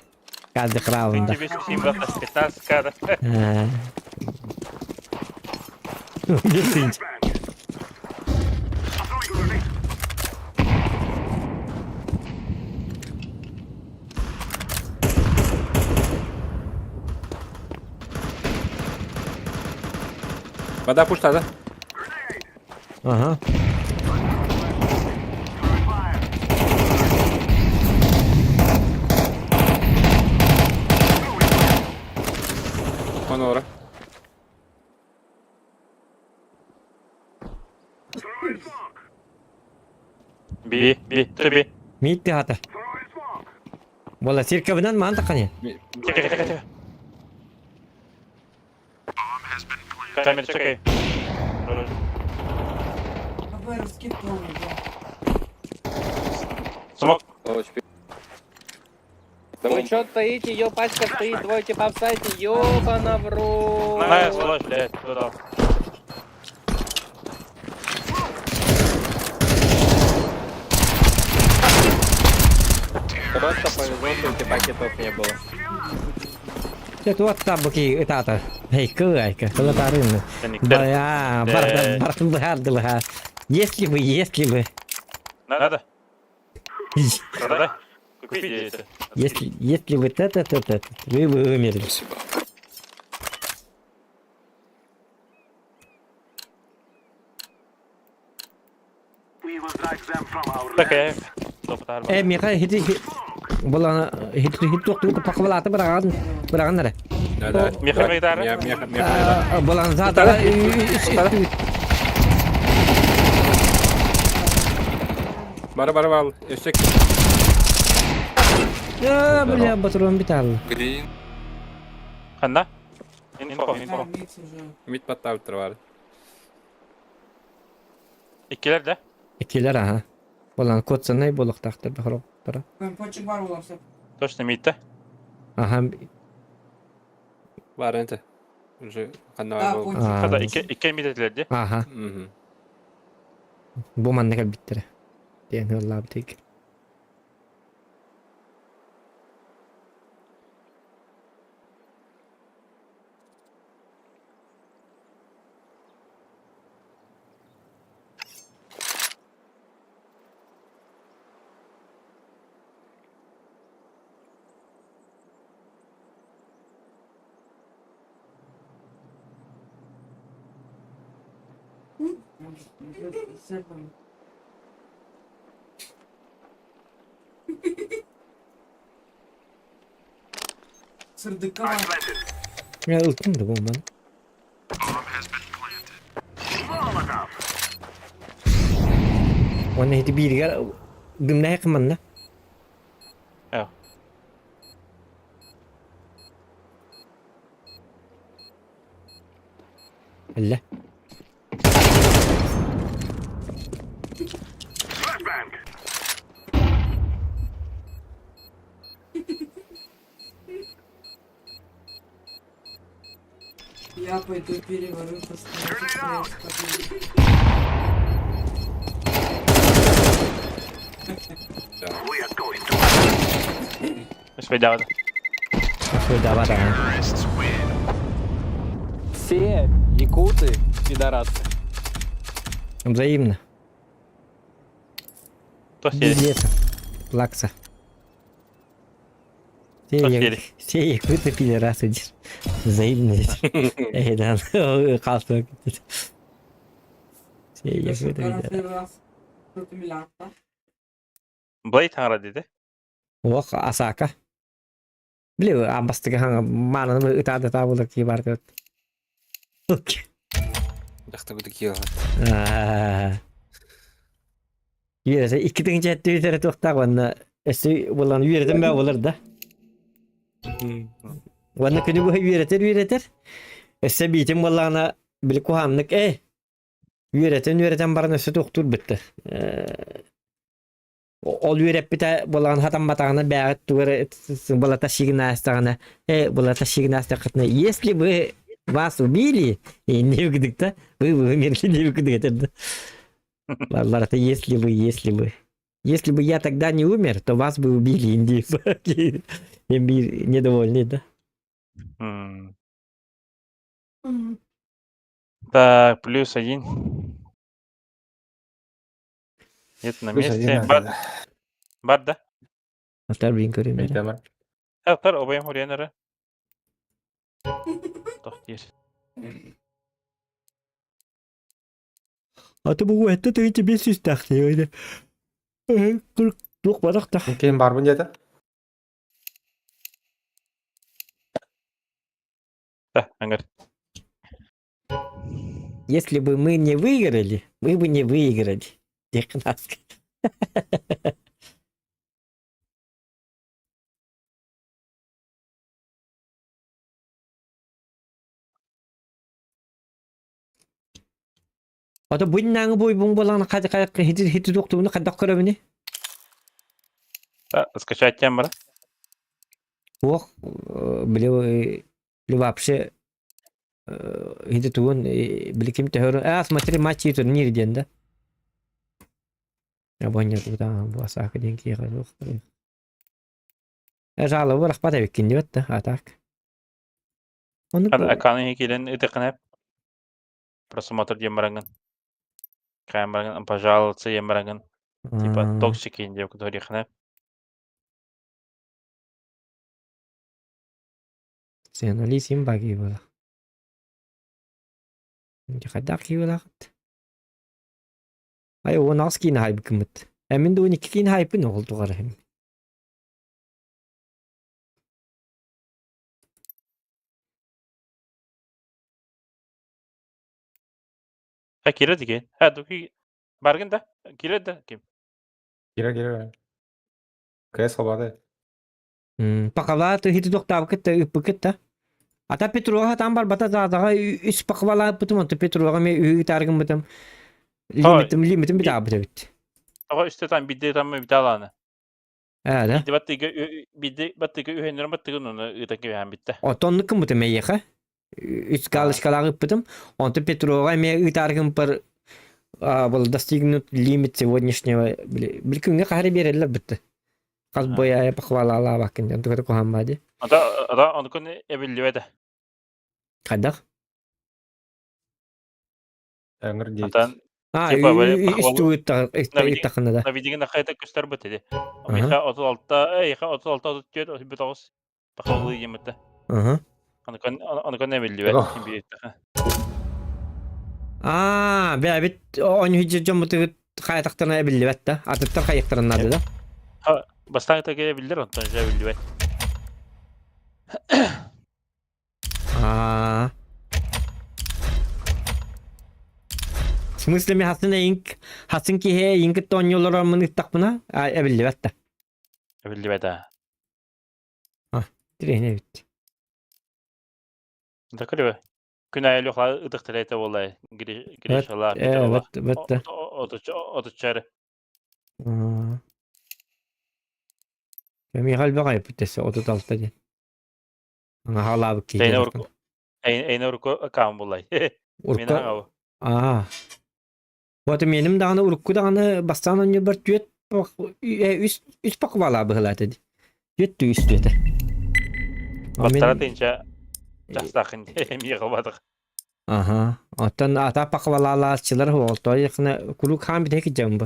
Каждых раундах. Тебе 15 кадр. Десять. Вода пушта, да? Ага. Манора. Би. Төби. Митти хата. Вала сиркабынан мантакан ya. Check. Камера чекай. АБР скид полный, да. Смок. Да вы чё стоите, ее пачка стоит, двое типа в сайте, ёбана в рот. Найс, лось, блядь, туда. Просто повезло, что у тебя пакетов не было. จะตัวตับกี้ตาตาเฮ้ยเกลือก็ตัวตารื่น Никтер. бардылха если бы Надо? Продай. Купите эти. если бы это вы бы умерли. Спасибо. Так, Топ тарба. Миха хити була хити тук паквалата браган наре. Да. Меха гитара? Меха. Була зада Bara al. Eşek. ya бля батрон битал. Green. Ханда? Info. Микс уже. Mid patavtır var. İkiler de. Ikiler ha. Bulan kotsana boluk taktı bahro. Tara. Почек бар болам сеп. Точно мидде. Aha. Var ente. Уже kanna Да, var. почек. Хада iki midedilerdi. Aha. Mhm. Bu man ne kadar bitti. Diyen Allah bitik. Сепом. Сырдыкка бар. Ya ıltım da bu man. Wannan hiti bir gar gümne yakman da. Ja. Allah. Я пойду переворю, посмотрю. Миш видявада. Şöyle var ha. Все якуты, пидорасы. Взаимно. Кто съели? Билет. Плакса. Съели. Все якуты пидорасы. Взаимно. Эйдан. Қалсып кетті. Все якуты пидорасы. Кто-то миллиард. Blade hangi dedi? Оқ Асака. Білеу амбастығы хаңа мананы ұтады табылыр кей барды. Жақта күді киyo. Үйересе, ikkiдің жәтті өтері тоқтақ, оны әсі болан үйеретін бә болыр да. Оны күні бұй үйретер. Әсі бейтін болағына білі қуғамнық, үйретен барын өсі тоқтыр бітті. Ол үйреп біті болған хатан батағына бәғіт туғыры болата шигін астағына, болата шигін астағына, если вы вас убили, не выгодик, да? Вы умерли, не выгодик, это да. Если бы я тогда не умер, то вас бы убили, индейцы. Недовольны, да? Так, +1. Нет на месте. Бар, да? Atlar bin göreyim. Tamam. Atlar obayım oraya. Тохтир. А ты бы это ты тебе систахты öyle. Yok badak da. Keyin barbun jedi. Да, ангар. Если бы мы не выиграли, мы бы не выиграли. Технаска. Ata bu nangı boy bun bolan kaç hiti doktuğunu kadak köröbünü. Скачать тем бара. Ох, били вообще hiti tuğun bili kim tehör. Смотри матч itu nir diyende. Ya banyak bu da bu asakı den ki yok. Jala bu rakpa da bikin diyor da atak. Onu Эканы хикелен ытыкын просмотр тем баранган. Камеранган пожалуйста тем баранган. Типа токсики инде который хнеп. sen ali sim bagi bola. Kadak ki bola. Ay o naskin hype kımıt. Emin de 12 kin hype ne oldu garahim. Ha kira dige. Ha doki bargın da. Kira da kim? Gire. Kaya sabahda. Pakala tu hiti dokta bukit ta. Ata Petrova tam bar bata da üst pakvala butum tu Petrova me ü targım butum. Limitim bir daha bit. Ama işte tam bir de tam bir dalana. Evet. Bir de battı ühenler battı onu ıtaki hem bitti. O tonluk mu te yeka. Üst kalışkalar butum. Он tu Petrova me ü targım par был достигнут лимит сегодняшнего. Bilkünge kahri bererler bitti. Kaz boya pakvala ala bakın. Tu kata koham badi. Ada onu konu ebilli vede. Kadak. Enger değil. Atan Üstü takında da. tabii digin kayıt göster bu dedi. Miha 36'da, Miha 36'da tutuyor, bir tavus. Bakalı yemekte. Onu konu ebilli vede. Bir Bebet on hücce jomutu kayaklarına ebilli vette. Atıtlar kayaklarına adı da. Ha, bastan da gelebilir ondan önce ebilli vede. В смысле, hasın ki he ink ton yollara mı nittak buna? Ebilli vette. Ebilli vede. Direne bitti. Da kırıyor. Günay yok la ıdık telete vallahi. Giriş Allah bir Allah. Vette. O da çare. Mihal baka yapıtesi 36 diye. Ana hala bu ki. Eyne urku kam vallahi. Mena hava. Вот benim dağını urku dağını bastan önce bir tüyet üst bak valla bıhla dedi. Tüyet üst tüyet. Bastara deyince jastakın emiye kavadık. Aha. Atan ata pak valla açılar oldu. Yakına kuluk ham bir tek jamba.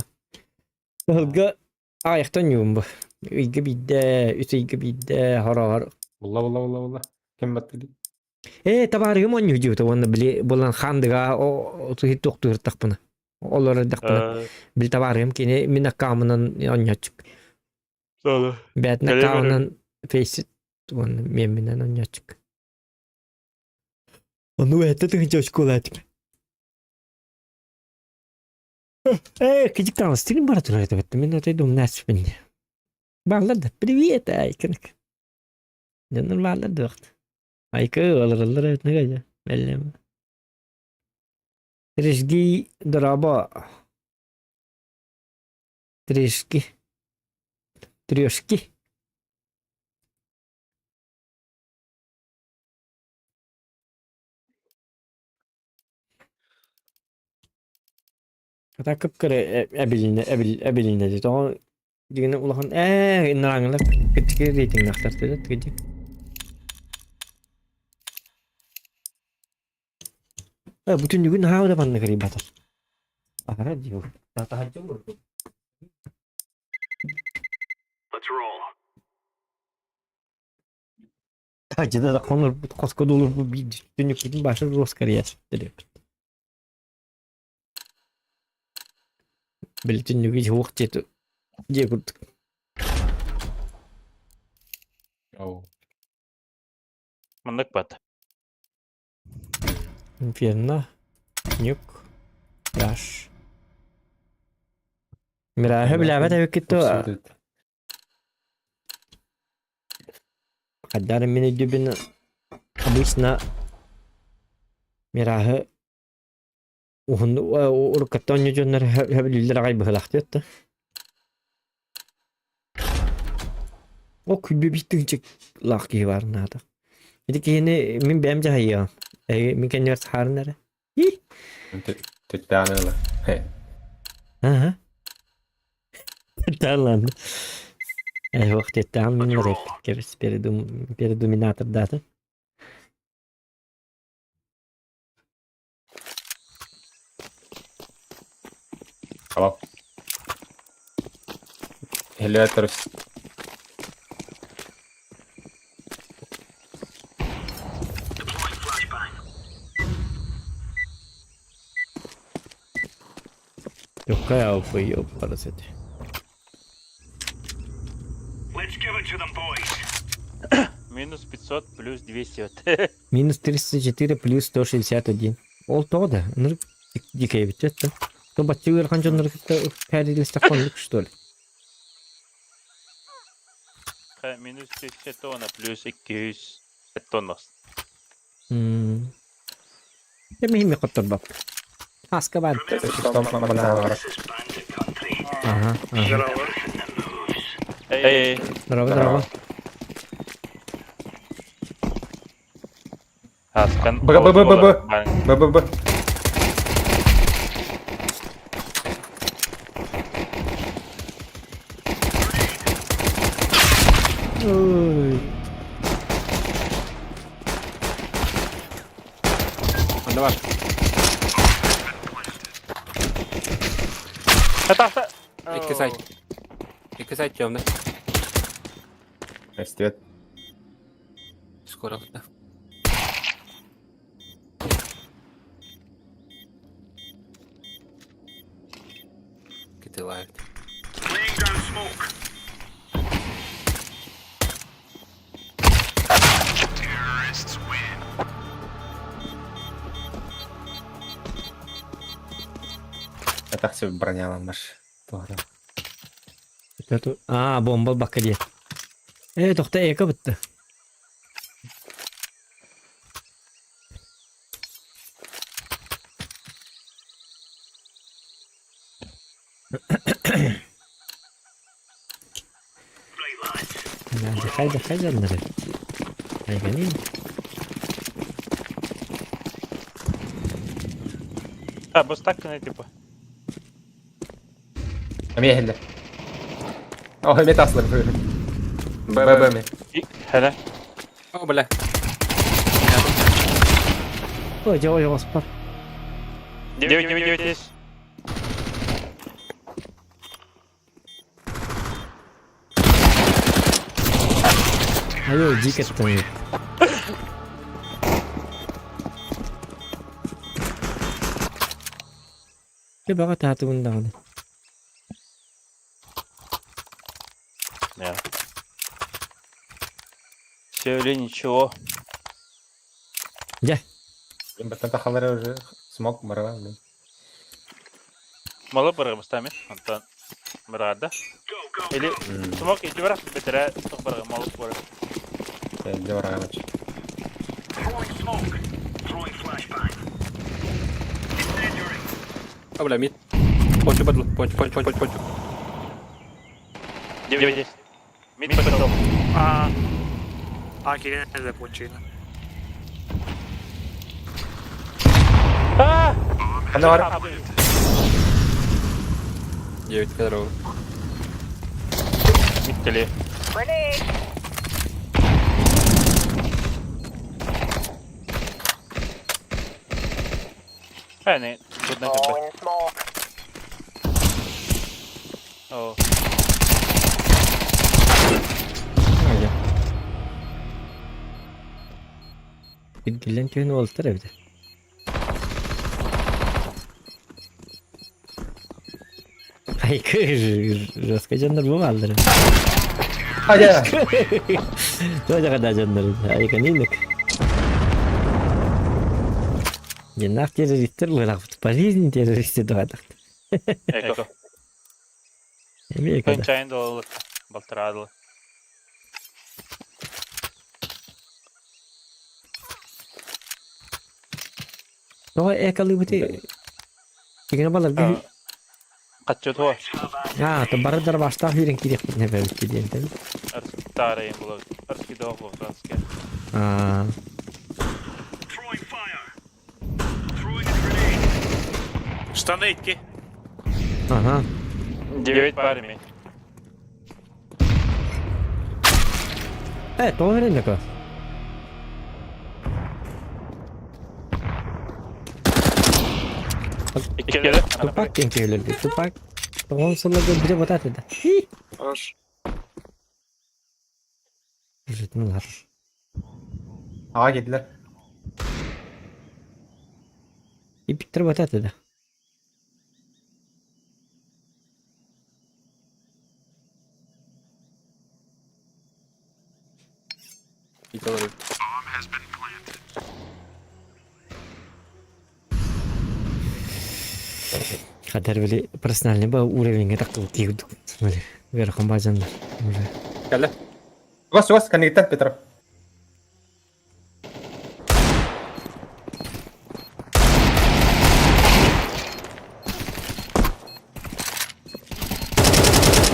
Hılgı ayaktan yum bu. İlgi bidde harar. Valla. Kim battı? Tabarım on yuju to onu bili bulan handıga o tu hit doktor takpına. Olara dakpına. Bil tabarım ki min akamının onyaçık. Sağ Bet nakamının face onu meminden onyaçık. Onu ette tıkınca çikolata. Küçük tane stilin bana turaydı bitti. Min otay dum nas bindi. Bağladı. Привет, Айкник. Canım bağladı vakti. Ayka alırlar evet ne gece. Belli mi? Trişki draba. Trişki. Kata kıpkırı ebeline dedi. O digine ulağın narangla küçük rating naktar dedi. Tıkıcı. Bütün gün havada bana kari batal. Ahara diyor. Tata hacı mı? Let's roll. Hacıda da konur koskoda olur bu bir bütün başta Oscar yazdı. Bütün gün hiç vakti diye kurduk. Mandık bat. Inferno. Nuke. Flash. Mira, бля, это какие-то... Когда меня дюбина обычно... Мира, Uhun o kattonyo jonlar habililler gay bıhlaktı yattı. O kübbe bittiğince laki var nada. Bir de yine min bemce hayya. Min kendi vers harnere. Hi. Tüttağını öyle. He. Aha. Talan. Waktu itu min replik peridominator data. Tamam. Elevators. Yok ya fui yok parası. Минус 500 плюс 200. Минус 304 плюс 161. Ол то да. Ныр дикей битет. То бачы ырхан жоннор перилисте кондук что ли. Минус 1000 тонна плюс 200 тонна. Ya mühim kotor bak. Haska var. Aha. Эй, Bravo. Askan. Б. Oy. Bende var. Tahta. İki site. İki site camda. Evet. Skor aldı. Gitti live. Это все броняlanmış. Doğru. Kötü. Aa bomba bakı diye. Dokta eka bitti. Haydi onları. Haydi. Бус так типа. Мехле. О, мет аслар. Б. Hele. О, бля. Ой, Господи. 9 есть. Alo дикет-то. Ya baka tato bundan. Ya. Söyle ничего. Gel. Батан тахалары уже смог морала. Мало барамыстами. Антон Мирада. Или смог идти раз бетера тохбара мало бара. Дёра ночь. О, бля, мид. Пончо бадло. Пончо. 9 есть. Мид потом. Anche nelle puncine. Bende var. 9 kadar oldu. Bitti. Grenade. Yani buradan tepe. Throwing smoke. Oh. Gel. Bir dillen tüyünü oltur evde. Ay kır. Raska canlar bu kaldırır. Hadi. Tuh kadar canları. Ay kaninlik. Jenak teröristir lah. Полезный террорист itu ada. Eko. Emi eko. Кончаин дол. Балтрадл. Tuh ekalı bu Bittigine balar gibi. Kaçıyor tuva. Ha, to barıdır başta hirin kirek ne belki diyen tabii. Arısk tarayın bular. Arısk doğu bu franske. Ha. Штаны идти. Aha. 9 парами. Evet, o herhalde ko. İkili. Tupak denk gelirdi. Tupak. Konsola bir batat dedi. Ritmiler. Ağa gittiler. İptir batat dedi. Bir dolar. Kadar böyle personalne bu uğraşınca takıl tiyorduk. Böyle bir rakam bacanlar. Gel. Gos, kan kita Peter.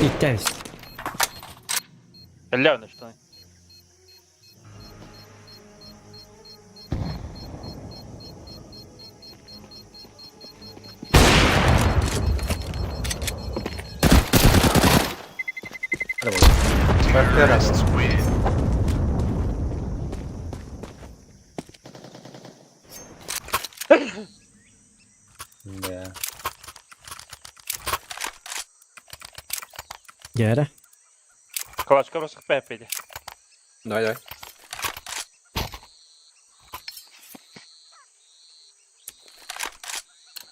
İtteriz. Ляўна штаны. Да. Gera. Калашка просто пепеді. Давай.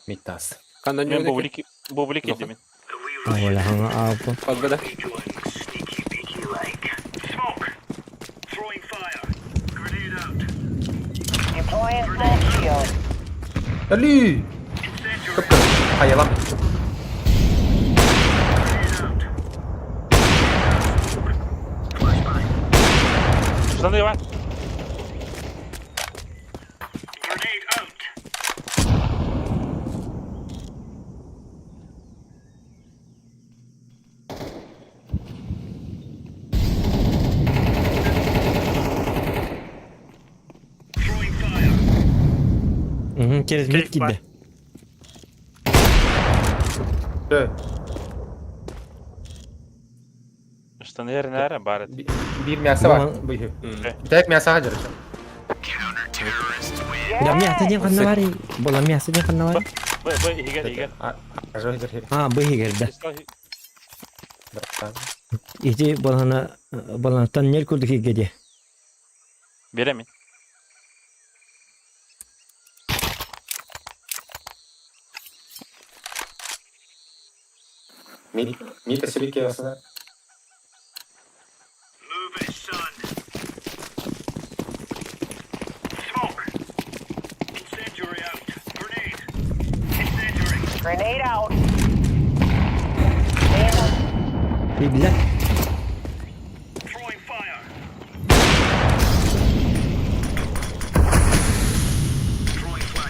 Mitas. Kandan Мен yürüdük. бублик иди мен. Öyle hana abi. Fazla da. Deploying smoke shield. Ölü. Kıpkır. Hayır lan. Штаны var. Keriz mit gibi. Штаны нерен барет. Bir miyasa var. Ulan- Bu. Bir tek miyasa hacer. Ya miyasa diye kanna var. Bola miyasa diye kanna var. Б игер. Hacer hacer. Ha bu higerdi. İşte bolana tan yer kurduk higedi. Беремин. Mita silik yasa. Grenade out. Billah.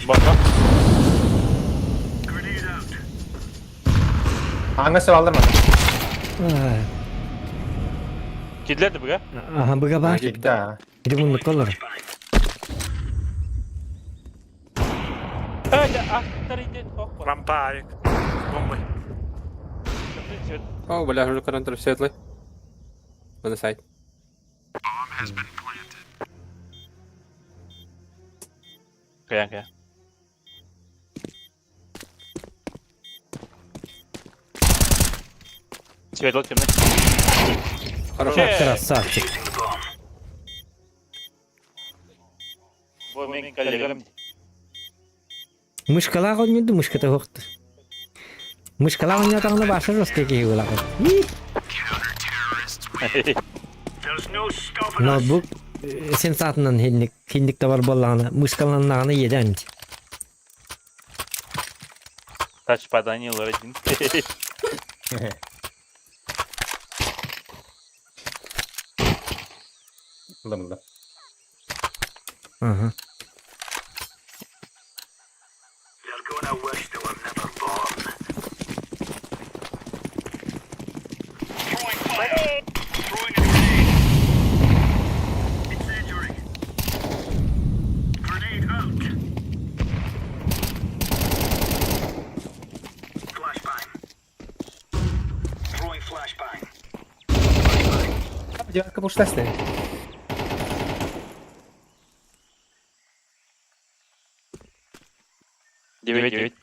Baka. Hangisi aldırmadı? Kidlerdi bu ya. Aha bu kadar. Gitti ha. Bir bunu kollar. Öyle aktar idin. Vampire. Bombayı. О, бля, уже карантин светлый. На сайт. Kıyan. Светло темный. Хорошо. Красавчик. Bu men коллегам. Мышкала oynuyordu, mышkata yoktu. Mышkala oynayacağına başka rastgele geliyor lan. Notebook sen satından hindik de var bollağına. Mышкаланlarını yeden. Taç padaniyel один. Buldu. Aha. Поддержка пуштасты. Девять.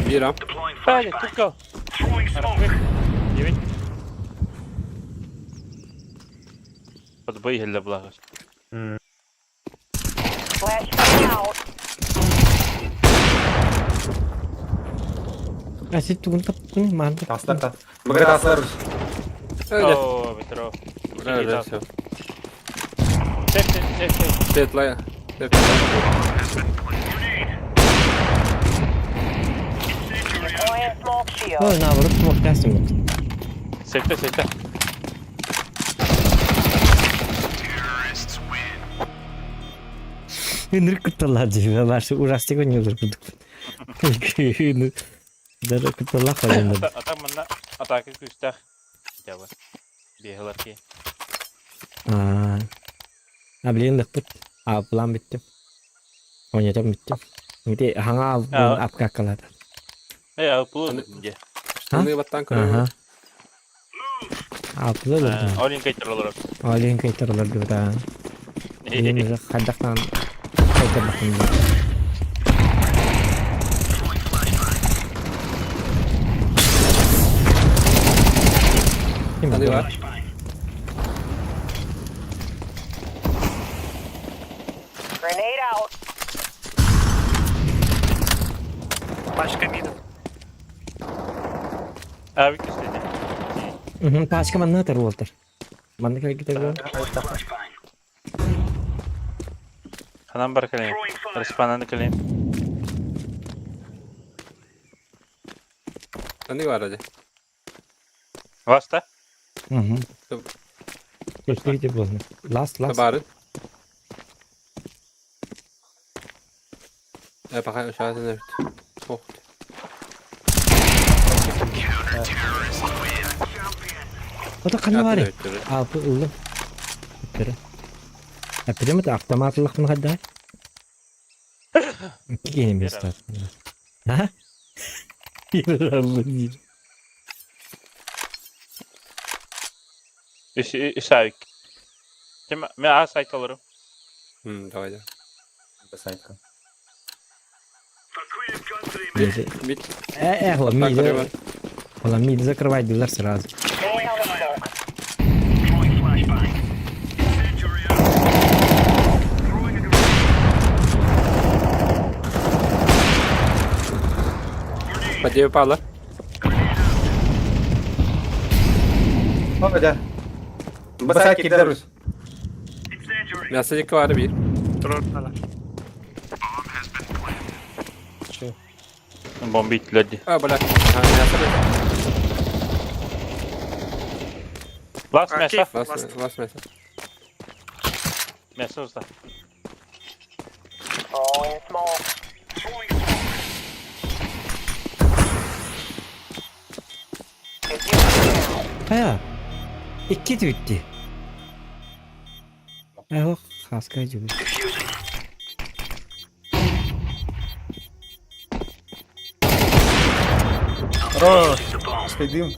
Бирам. Падай, тупка. 9. Подбой для блага. Flashbang out. Asli tuğun tapkın mantap. Таслар та. Бүгд таслар. Öyle. О, метро. Öyle. Все. Сеп. Светлая. Deploying smoke shield. Ой, наоборот, смог кастинг. Септе. Hünür kıtalar diyor. Varsa uğraştık oynuyorlar kurduk. Hünür. Dara kıtalar falan. Атак мында атака күстәк. Җавы. Бехлар ки. Aa. Abliğin lıkpıt. Plan bitti. Oynadım bitti. Şimdi hanga apkakaladı. Ey, апыл инде. Штаны ваттан көрөм. Aha. Aplı da. Олин кайтыралар. Alien kaytarlar gibi daha. Yeni kadaktan kaytar bakın. Kim Hadi bu? var. Grenade out. Abi küstedi. Başka bana ne atar Walter? Bana kadar gidebiliyor. Ханам бар калем. Респананы калем. Штаны var hadi. Васта. Keşke gidip bozma. Last. Tabarın. Bakayım aşağıda ne? Oh. O da kanı var ya. Abi oğlum. Bitti. Yapacağım mı da aktamatlık mı kadar? İki yeni bir start. Ha? Allah'ım. Ишавик. Кем мен А сайт алырым. Давай да. Бит. Вот миды. Ладно, миды закрывать дилер сразу. Staying on the smoke. Подъем пала. Hadi. Basa gidiyoruz. Мясо var bir. Бомби итлерди. Бля. Мясо. Лас мясо. Вас мясо. Мясо уста. Throwing smoke. Ha. İki düttü. Bak, kaska gibi. Хорош. Следим.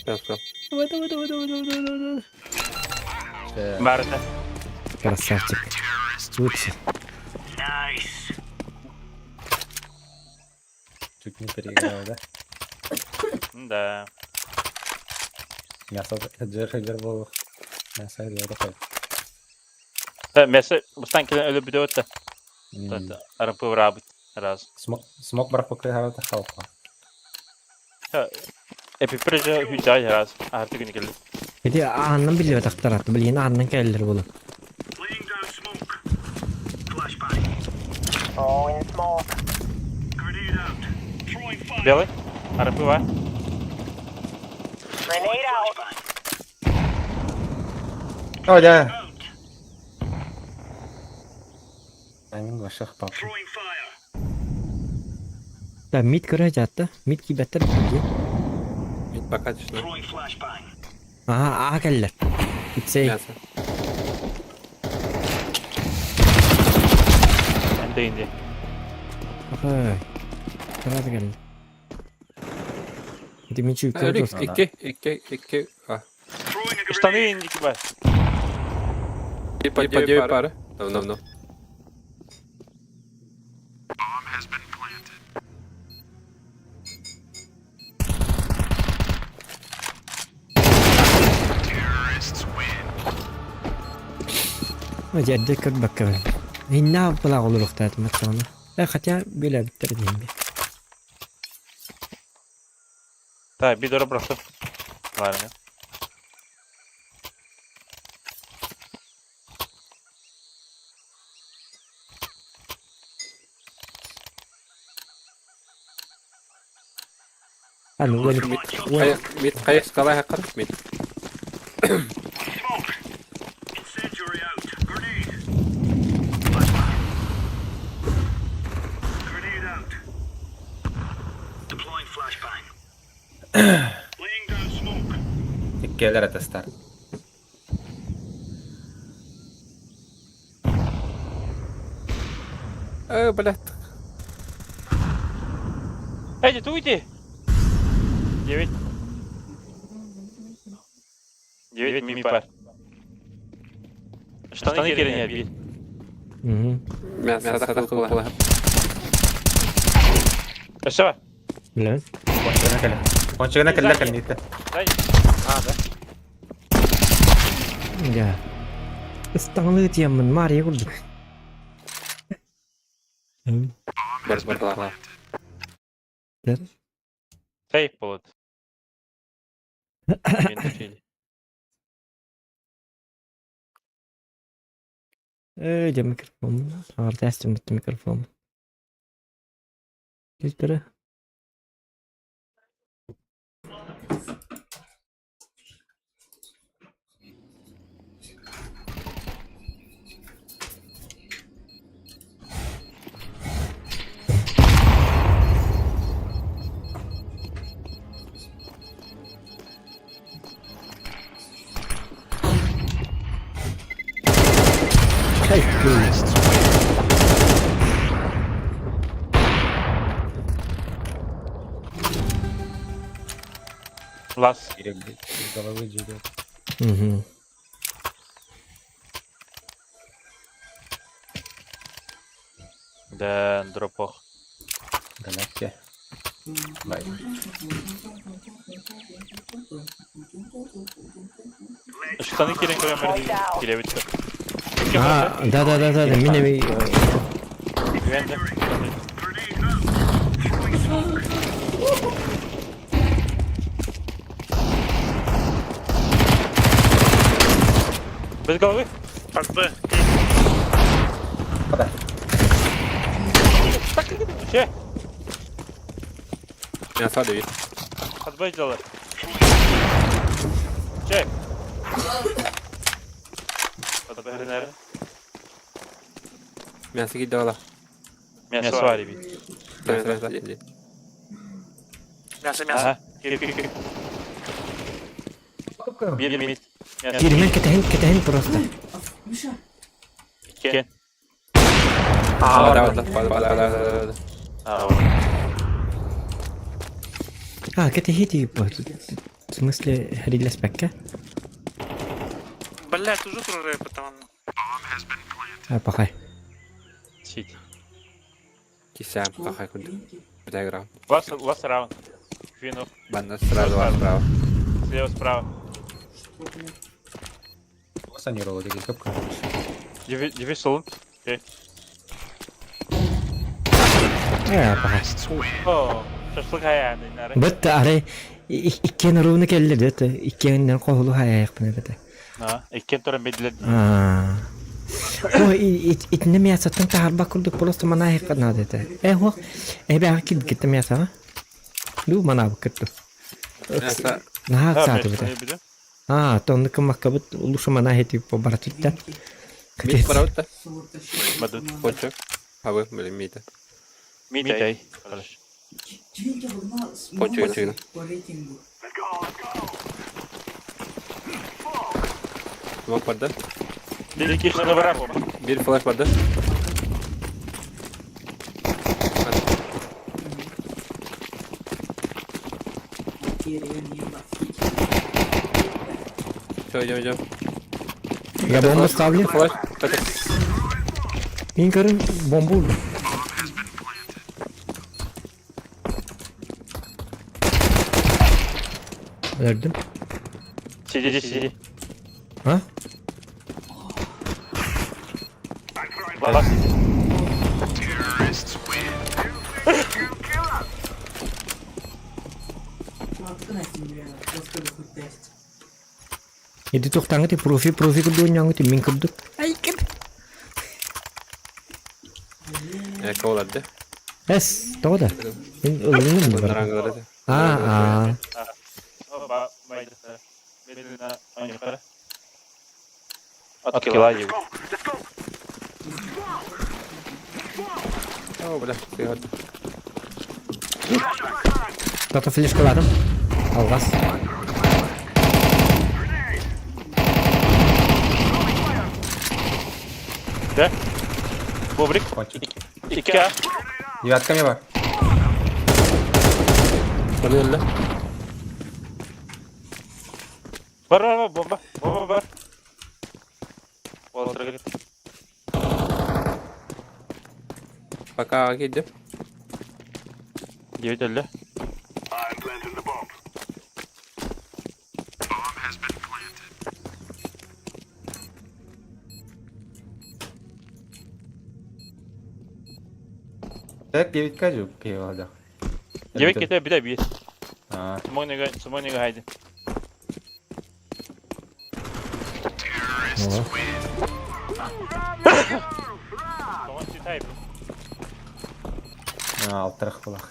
Мясо. Марта. Красавчик. Лучше. Чуть не переиграл, да? Да. Мясо Хаджер был. Мясо Хаджер. Мясо бустан ölü bir de öte. Arapı vrabit. Раз. Смог брак покрывал это халпа. Epipirce hücay раз. Artık günü geldi. Bir de annem biliyor taktarat. Bildiğin annen gelir bunu. Throwing smoke. Белый. Arapı var. Grenade out. О, да. Timing ваших пап. Da mid kıracaktı. Mid ki better bence. Bit bakat işte. Aha geldiler. Gitsey. Мясо. Ben de indi. Aha. Kıradı geldi. Bir de mid yükler Öyle dostum. iki. Ah. Штаны индики бар. Bir по 9 пары. No. Ваҗәдә кер бакка. Инна була олуруктат матсаны. Хотя белә биттердем бит. Так, bir doğru bıraktım. Ладно. Алло, Mid kayık skalaya hakkı mid. Келер это старт. Блядь. Эдди, ты уйди! 9. 9 мими пар. Штаны керен я бил. Ben sadaka kula. Что var? Bilən. Кончигана келер калнита. Дай. Да. Ya. Istanlı diyemmin Maria kurdu. Бар. Der. Сейф bullet. Винточили. Öyle mikrofon. Arda açtım bitti mikrofon. Yüzleri. Last. Головы идет. Hı. Да, дропох. Ганатья. Бай. Штаны керен көрем келе битті. Ha, da. Mine bir Güvende. Без головы? Как-то. Подай. Че? Ben sağ değil. Отбой сделай. Че? Отбой наверное. Ben sağ gidiyor. Мясо вари бит. Ben sağ değil. Ага. Кир. Bir minut. Kirmen ketehin просто. Кен. Да. Ha, ketehi типа. В смысле, hrilla späcka? Блять, уже прорыв потом. Ha, пахай. Сити. Кисям, пахай куда. Подоиграл. Вас раунд. Финов. Банда сразу вас справа. Слева справа. Санировал такие капка. Диви солун. Окей. Ya, пахай. О, шашлык hayalini nare. Bitti are ikkeni ruvni keldi dedi. Ikkeninden qo'lu hayak buni dedi. Ha, ikki to'ra medilar. Ha. O itni miyasatdan tahar kurduk просто mana hiqna dedi. Ho. Ben gittim miyasa. Du mana bakıttı. Mesela Nah, saat dedi. Ha, tondu kımakabıt uluşu mana heti po baratutta. mid barauta. Madud. Почек. Хавы были мида. Мидай. Хорошо. Почек. Smoke vardı. Bir kişine bırak onu. Bir flash vardı. Hocam. Ya bomba stavlю. Flash. Hadi. Inkarın bomba vurdu. Öldüm. CD. Ha? Last CD. Mantıklı ettim ya. Başka bir kurt test. Itu tuh tangan di profi kedua nyang itu ming kedut. Ay kep. Kovaladı. Es, tahu dah. Ini öldüm mü? Bunlar hangileri? Aa. Medine ön yukarı. At kila gibi. Oh, bırak. Hadi. Tata flash keladım. Algas. Де? Бобрик. İki A. Девятка мне бар. Bana yolla. Var bomba. Bomba var. Walter'a git. Bak ağa gidiyor. 950. Так, 9К же пивал, да. 9 кете bir de bir. А, Sumoniga haydi. Tamam type. алтырах булах.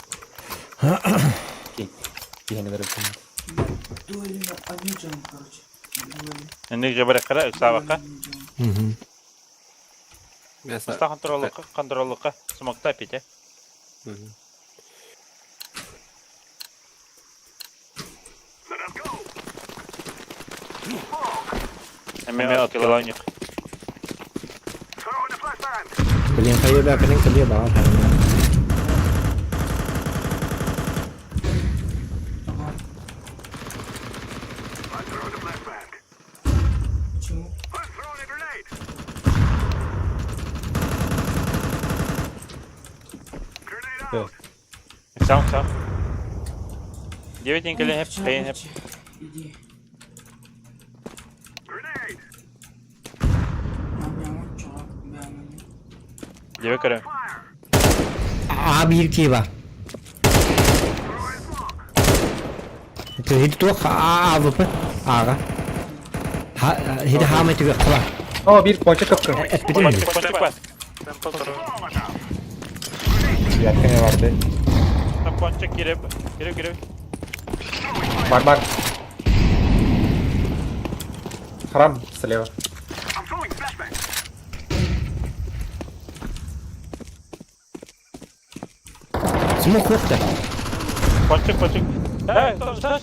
Киһини берип. Дуэльно одну canım короче. Дуэль. Endik jabara kara sabaka. Mesela. Sta kontrolluka smokta pite. Hı hı. Hemen atkilan yok. Kalian kayu dah kalian kerja bawah. Почему? Sağ. 9 inkeli hep pain hep. Иди. Ням-ням, чувак, бෑмэни. 9 kere. A bir ki var. Itu itu A apa? A. Ha, hidup ham itu apa? О, bir ponçak kapkı. Et bitir mi? Ponçak var. Девятка мне vardı. Tam ponçak girip. Бар. Храм слева. Смог хватит. Ponçak. Hey, sağ.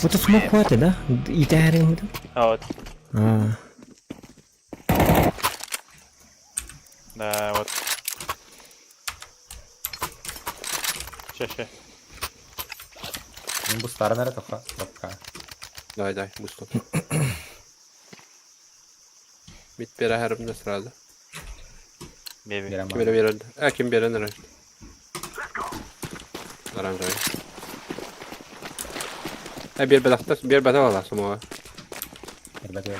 Это смог хватит, да? И тайринг это. Evet. А. Да, вот. Şey. Bu stara nerede toka? Kapka. Дай, бусту. Bit bere herimde sırada. Bebi. Берем. Kim bere verildi? Kim bere nere? Aranjayı. Bir bedakta olasın o. Бербете.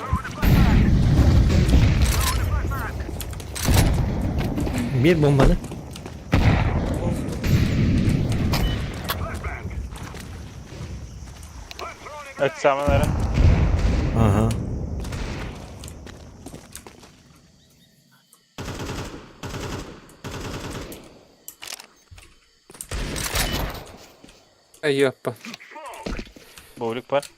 Bir bombalı. Evet, sağmaları. Aha. Ey yapma. Boğuluk var.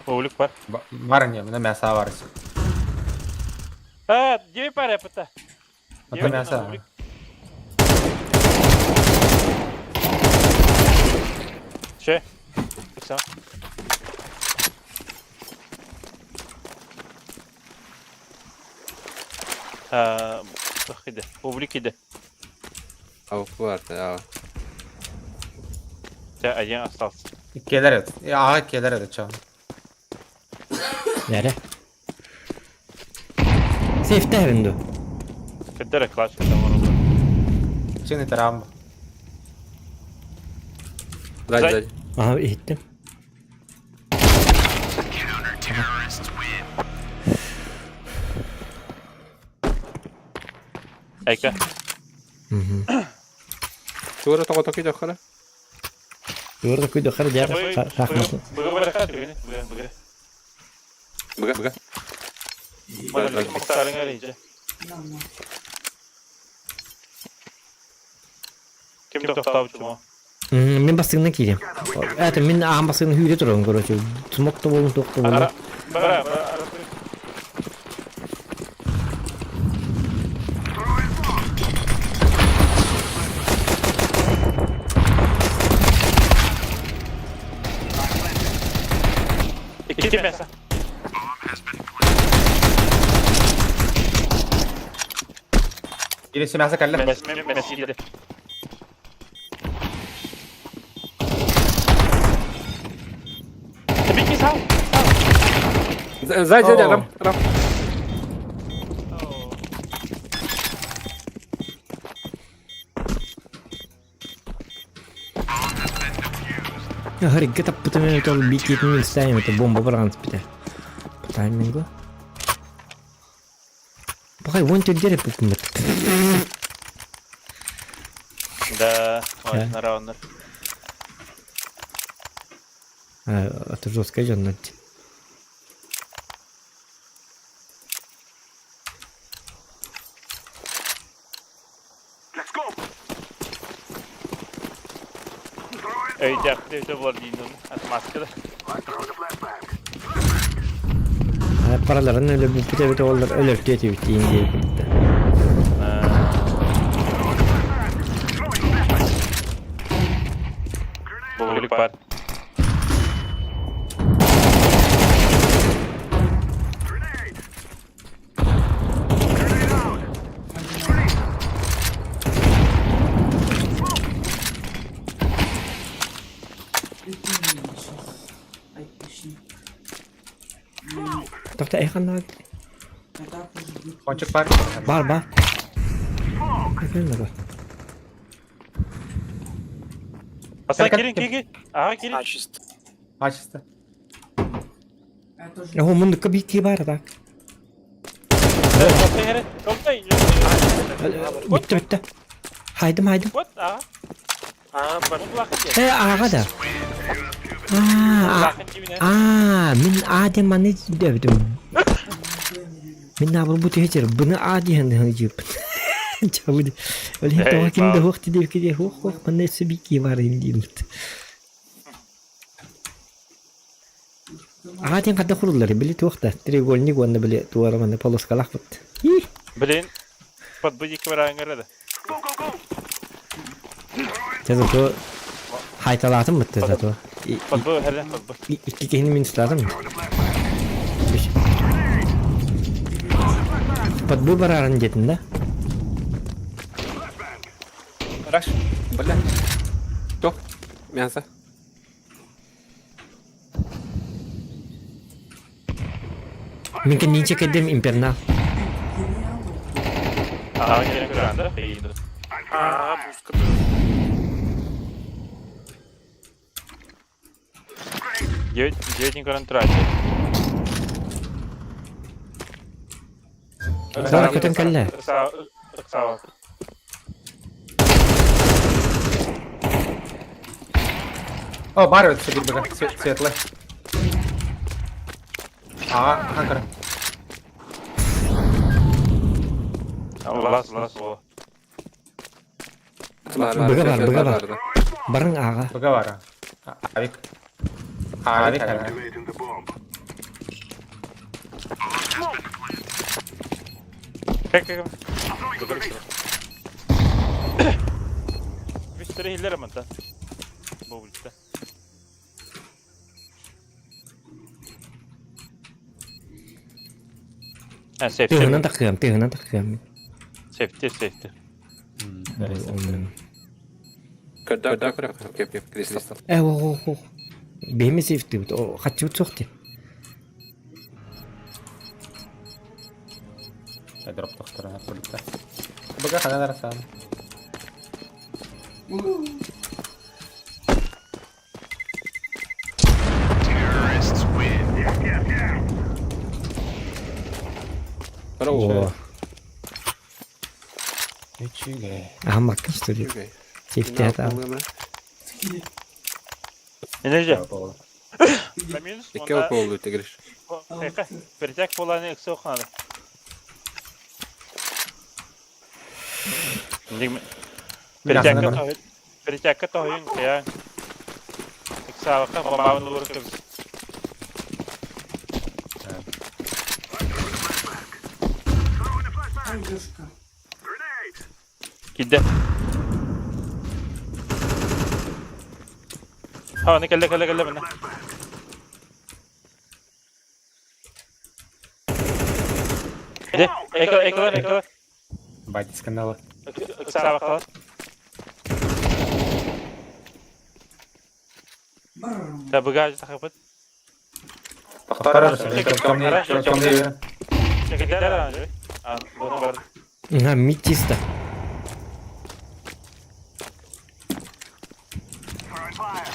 Boğuluk var. Var не, на мясо var. Ha, gibi para yapıta. Это мясо. Şey. Sağ. Bak idi. Publik idi. Avuk vardı ya. Te ayın asals. Gelir evet. Ya gelir evet çal. Nere? Safety evinde. Kedere klaç kedere onu. Şimdi tarafım. Zay Zay. zay. Aha gittim. Eka. Şurada toki dokara. Yurda kuyu dokar diye rahmetli. Bıgı bıgı kaç bıgı. Bıgı. Bıga bıga. Bana bir muhtarın arayıcı. Kim doktor uçumu? Men bastığına gireyim. Evet, men ağam bastığına hüyre duruyorum korоче. Smokta bolun tokta bolun. Ara. Bara. İki mesela. Birisi masa kalem. Messi gidi. Tabii ki sağ. Zay zay Oo. ram ram. Ya hareket tapıtı men itu bikin istayım itu bomba barang biter. Timing gua. Bakay want to dire pukumet. Да, важно раундер. Это жестко идет. Öyle aktivite var dinledim. Atmaskada. Paraların öyle bir bite olur ölür diye bittiğin diye bitti. Publik var. Doktor Eyhan var. Ponçuk var. Var. Efendim var. Hasan Gel. girin. Aha girin. Maç üstü. Ya o munduk bir ki var da. Doktor. Bitti. Haydım. What? Aha. Bana bakın. Ağa da. Bakın gibi ne? Min adem ne dedim. Min nabur bu teher. Bunu adi hacip. Çabuk. Öyle Hey, tawakin da wow. vakti de ki bana nasıl bir ki var indi. Adem kadar kurulları bile tuhta. Trigolni gonda bile tuara mana polos kalak bit. Блин. Подбудик варангara da. Tabii ki haytalatım bitti zaten. Подбу herden подбу. İki kendi minüslerim mi? Bu bararın jetinde. Rush. Bıla. Tok. Мясо. Mümkün nince kedim impernal. Aha girin bir anda. İyiydi. А, пуска. Девятенько ран тратит. Sonra kötü kelle. Sağ. O var ötesi bir bıga. Svetli. Ankara. Last o. Bıga var. Barın ağa. Bıga var ha. Avik. Avik hala. Kek. Bir sürü hiller ama da. Bu ulti. Ha safe Tığından takıyorum. safety. Körde kurak. Yap kristal. Oh. Benim safety o kaçı çoktu. drop doktora birlikte. Baga kadar arasam. Bravo. Hiç iyi. Aha bakın studio. Safety hata. Enerji. Oldu. Minus. İki ok oldu giriş. Перетяг половины икс надо. Перетяг то oyun ya. Iksa bakın babamın doğru kız. Gitti. Ha ne kelle bana. Gitti. Ekle. Байт скандала. Iksa bakın. Да багаж takıp. Doktora temizle. Çekildiler önce. Bunu var. Ha mitista.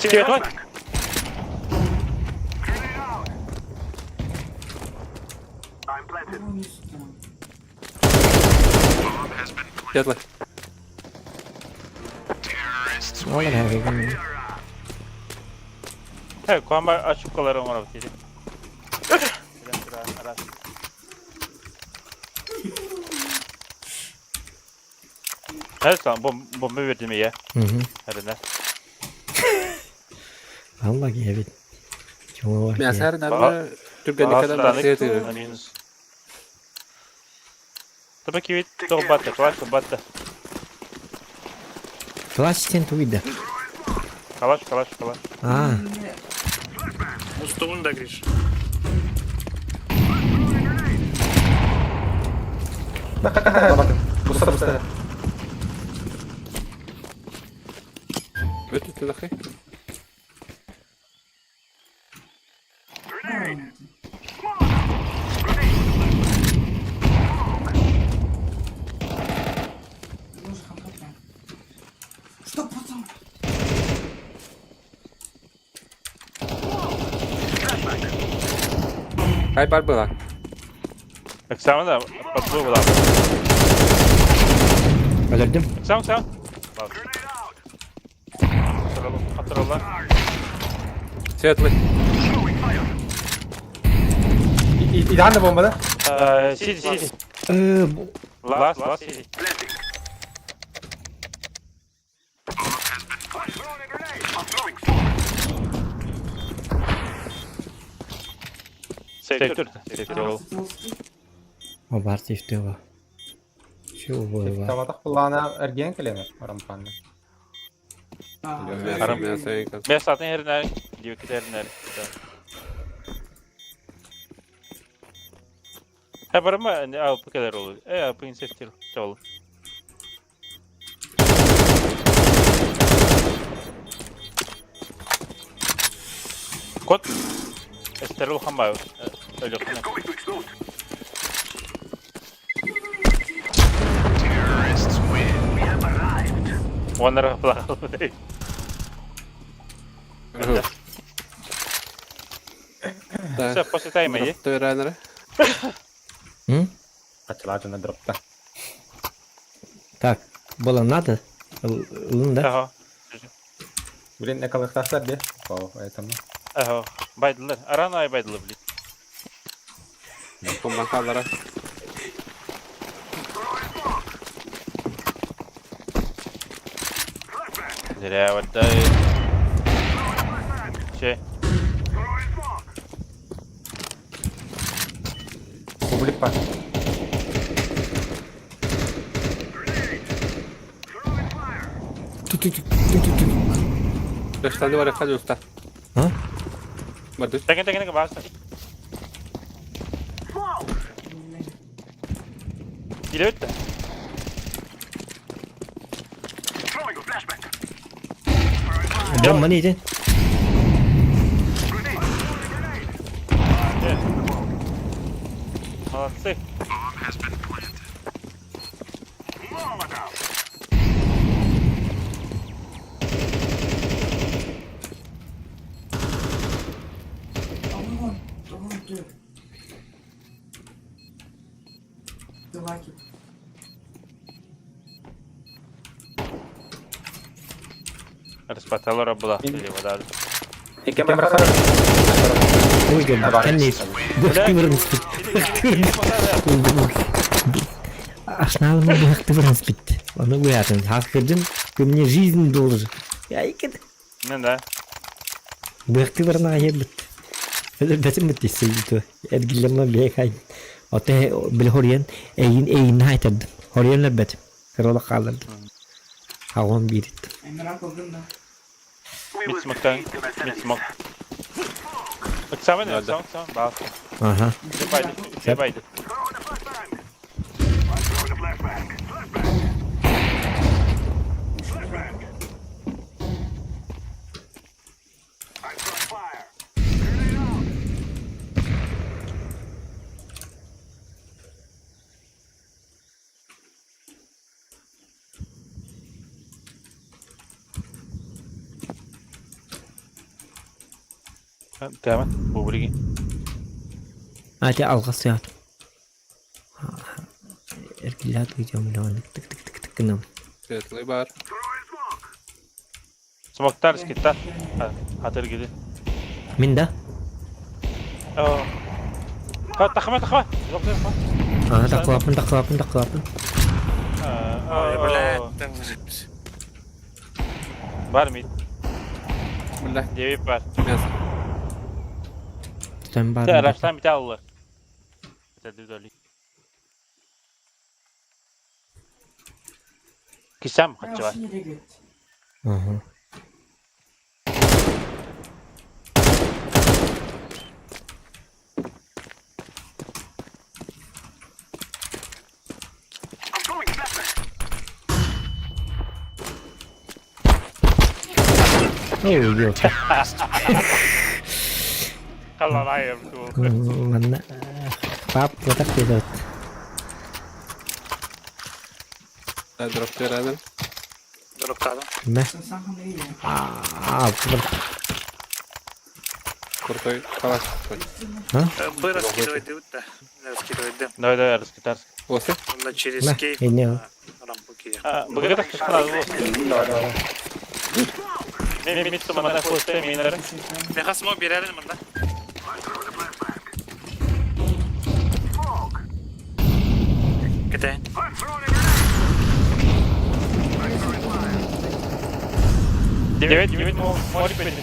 Çıkıyor lan. Yatla. Oğlum her He, kuamba açık kalarım var abi. Her zaman bomba verdim ya. Herine. Vallahi evet. Çoğu var. Ben her nerede Türkiye'de kadar bahsediyor. Tabii ki to battı, battı. Класс тенту вида. Kalaş. А, Устовun da giriş. Bakın. Bursa. Ötü tülakı. Hayır была. Eksamı da patlı bu da. öldürdüm. Eksamı. Bak. Hatırla. Светлый. İlhan da bombada. City. Bu Last city. Sektör. o var safety var. Şu bu var. Tamatak kulağına ergen kelime. Rampanlı. Ben sayın kız. Ben zaten yerine diyor ki yerine. Ha var mı? Ne bu kadar olur? Bu insektir. Çoğul. Kod. Esteril hamba. Öyle kana. Onlara falan değil. Все, после тайма є? Той ранер. Kaçılar на dropta. Так, было надо. Лунда. Ага. Блин, ne kalır taşlar diye. Поэтому. Ага. Baydılar. Arana ay baydılar bile. Komban kallara. Ziraya vadda. Şey. Publik var. Beş tane var yakaladı usta. Ha? Bak Tekin ke bahas. Gire bitti. Bomba neydi? Молодцы. Давайте. Распатало рабла. Или вода. İki bırakır. Ой, kan neydi? Bıraktı vurmuş. Ашналым бырақты вырныс битті. Оны бұятын. Хақырдың көміне жизнь должен. Я икеді. Ну да. Бырақты вырнаға еп бітті. Öyle betim bitti seydi. Ergillemle bir kay. Ote bil horiyen eyin haytırdım. Horiyenler betim. Kırıla kaldırdım. Havan birit. Merak oldum da. Mid smoke'tan. Mid smoke. Bak sen ne? Sen. Bak. Aha. Zebaydı. Devam et. Bu buraya. Hadi algısı yat. Ergiller duyacağım lan. Tık tık tık tık kınam. Svetli var. Smoke'tan risketler. Hatır gidi. Minda. Takma. Yok. Aha taklapın. Var mı? Billah. Devip var. Yazın. Sen Bir de bari. araçtan bir de alırlar. Bir de düdeli. Kisem kaçı var? Nereye gitti? Aha. Oh yok. Allah ayım. Mana pap kotak tidak. Drop herhalde. Nah. Sen sana iyi ya. Ber. Kurtoy kalas. Да, раскитар. Осе? Nah, ini. Богата так сказал. Ne mitsu mana poste minere. Ne hasmo birelim bunda. Kete. Девять, может быть.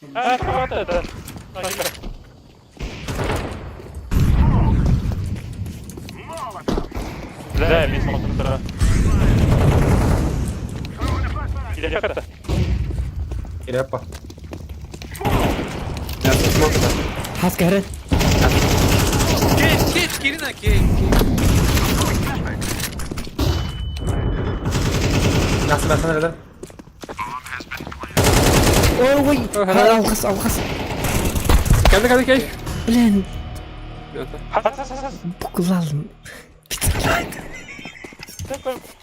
Вот это. Да, мисс Монтера. Gidelim kata. Gire yapma. Has kere. Geç girine geç. Nasıl ben sana dedim? Oy. Algıs. Geldi. Ulan Has. bu kulağım.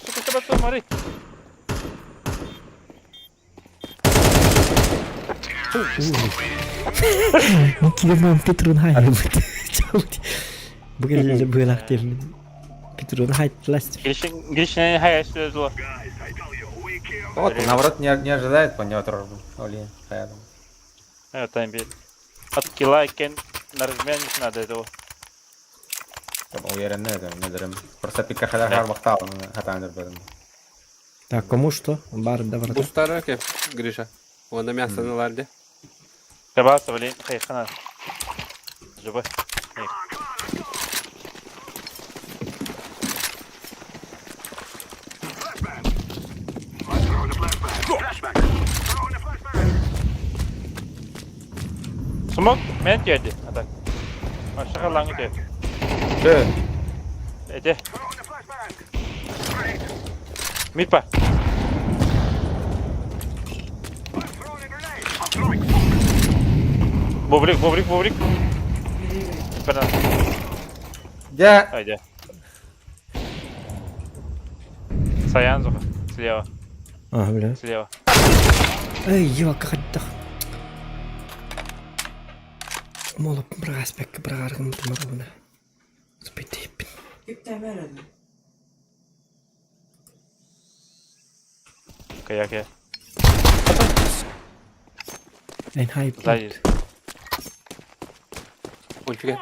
Sıkıntı Mari. Mungkin mau Petrun hai. Bugün lebih aktif. Petrun hai plastik. Girişine hayal sözü. Вот, наоборот, не ожидает по него тоже. Олин, рядом. Evet, там bir. От килайкен на размен надо этого. Там уверен, не дарим. Просто пика хадар махтал, хатандер беден. Так, кому что? Бар, давай. Bu stara kep Grisha. Onda мясо'ныларды. Кабаса, блин, хайхана. Живой. Smok, men geldi. Atak. Aşağı lan gidiyor. Ede. Mid pa. Бобрик. Пernah. Я... Aja. Sayang suka. Слева. Ага, бля. Слева. Эй, ёкарда. Молоп браспек брааргам тумаруна. Спитип. Kayak ya. Эн хайп. Сзади. Ульфиге.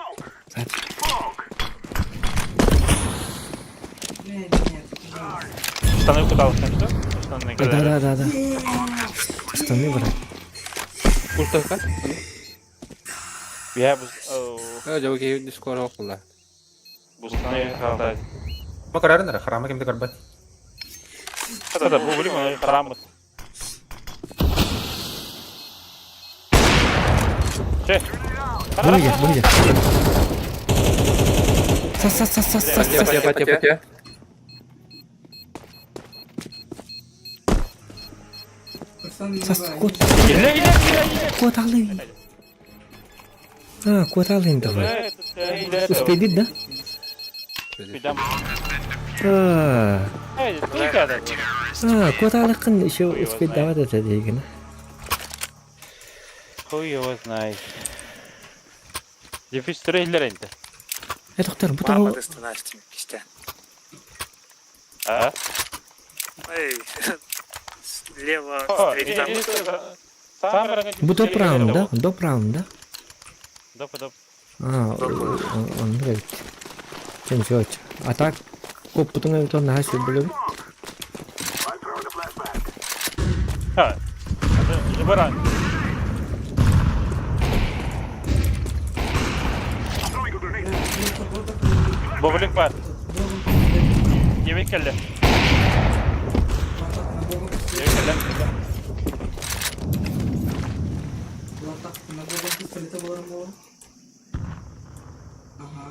Штаны куда уходят? Штаны куда? Да. Остальные брат. Ультака. Я бы... Jauh kayak di sekolah aku lah. Бустаны хавать. ما قررنا نرى خرامة كم تقربت. Это бобрик, он храмот. Че? Будет. Сас. Потя. Сас, кот алын. Кот алын давай. Успеет, да? Спидам. Кот алын еще успеет давать это двигано. Хуй его знает. Дефис трейлер это. Доктор, бутал. А? Слева, До раунда, да? Доп. Он говорит. Чем делать? А так, коп потом это на хасе было. Жибаран. Бобрик бар. Yemek geldi. Ага.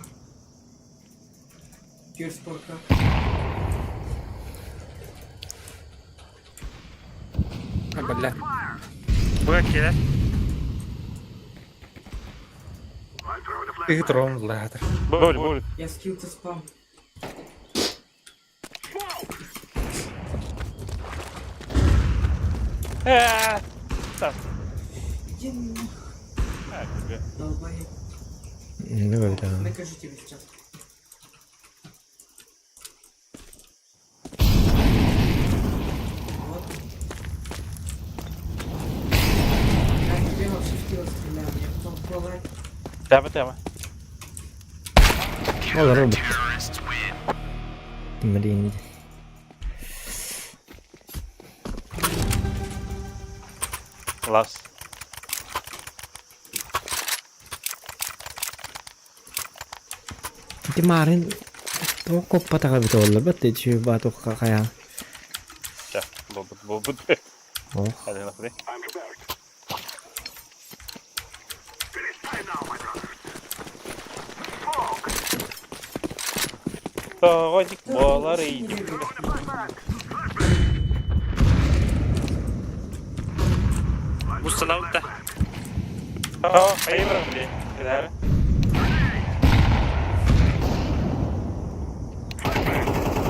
Кирс пока. Бля. Ты трон, ладно. Боль. Я скилл-то спам. Так. Долбоеб. Ну, это... Накажу тебе сейчас. Вот. Я тебе вообще в тело стреляю. Я потом плавать. Тема. О, робот. Блин. Лас. Kemarin tuh kok patah betul lebat deh cuy batu kayak. Cak, bobot. Oh. Ada nak deh. Товарик болары. Установка. Hayır bile. Gider.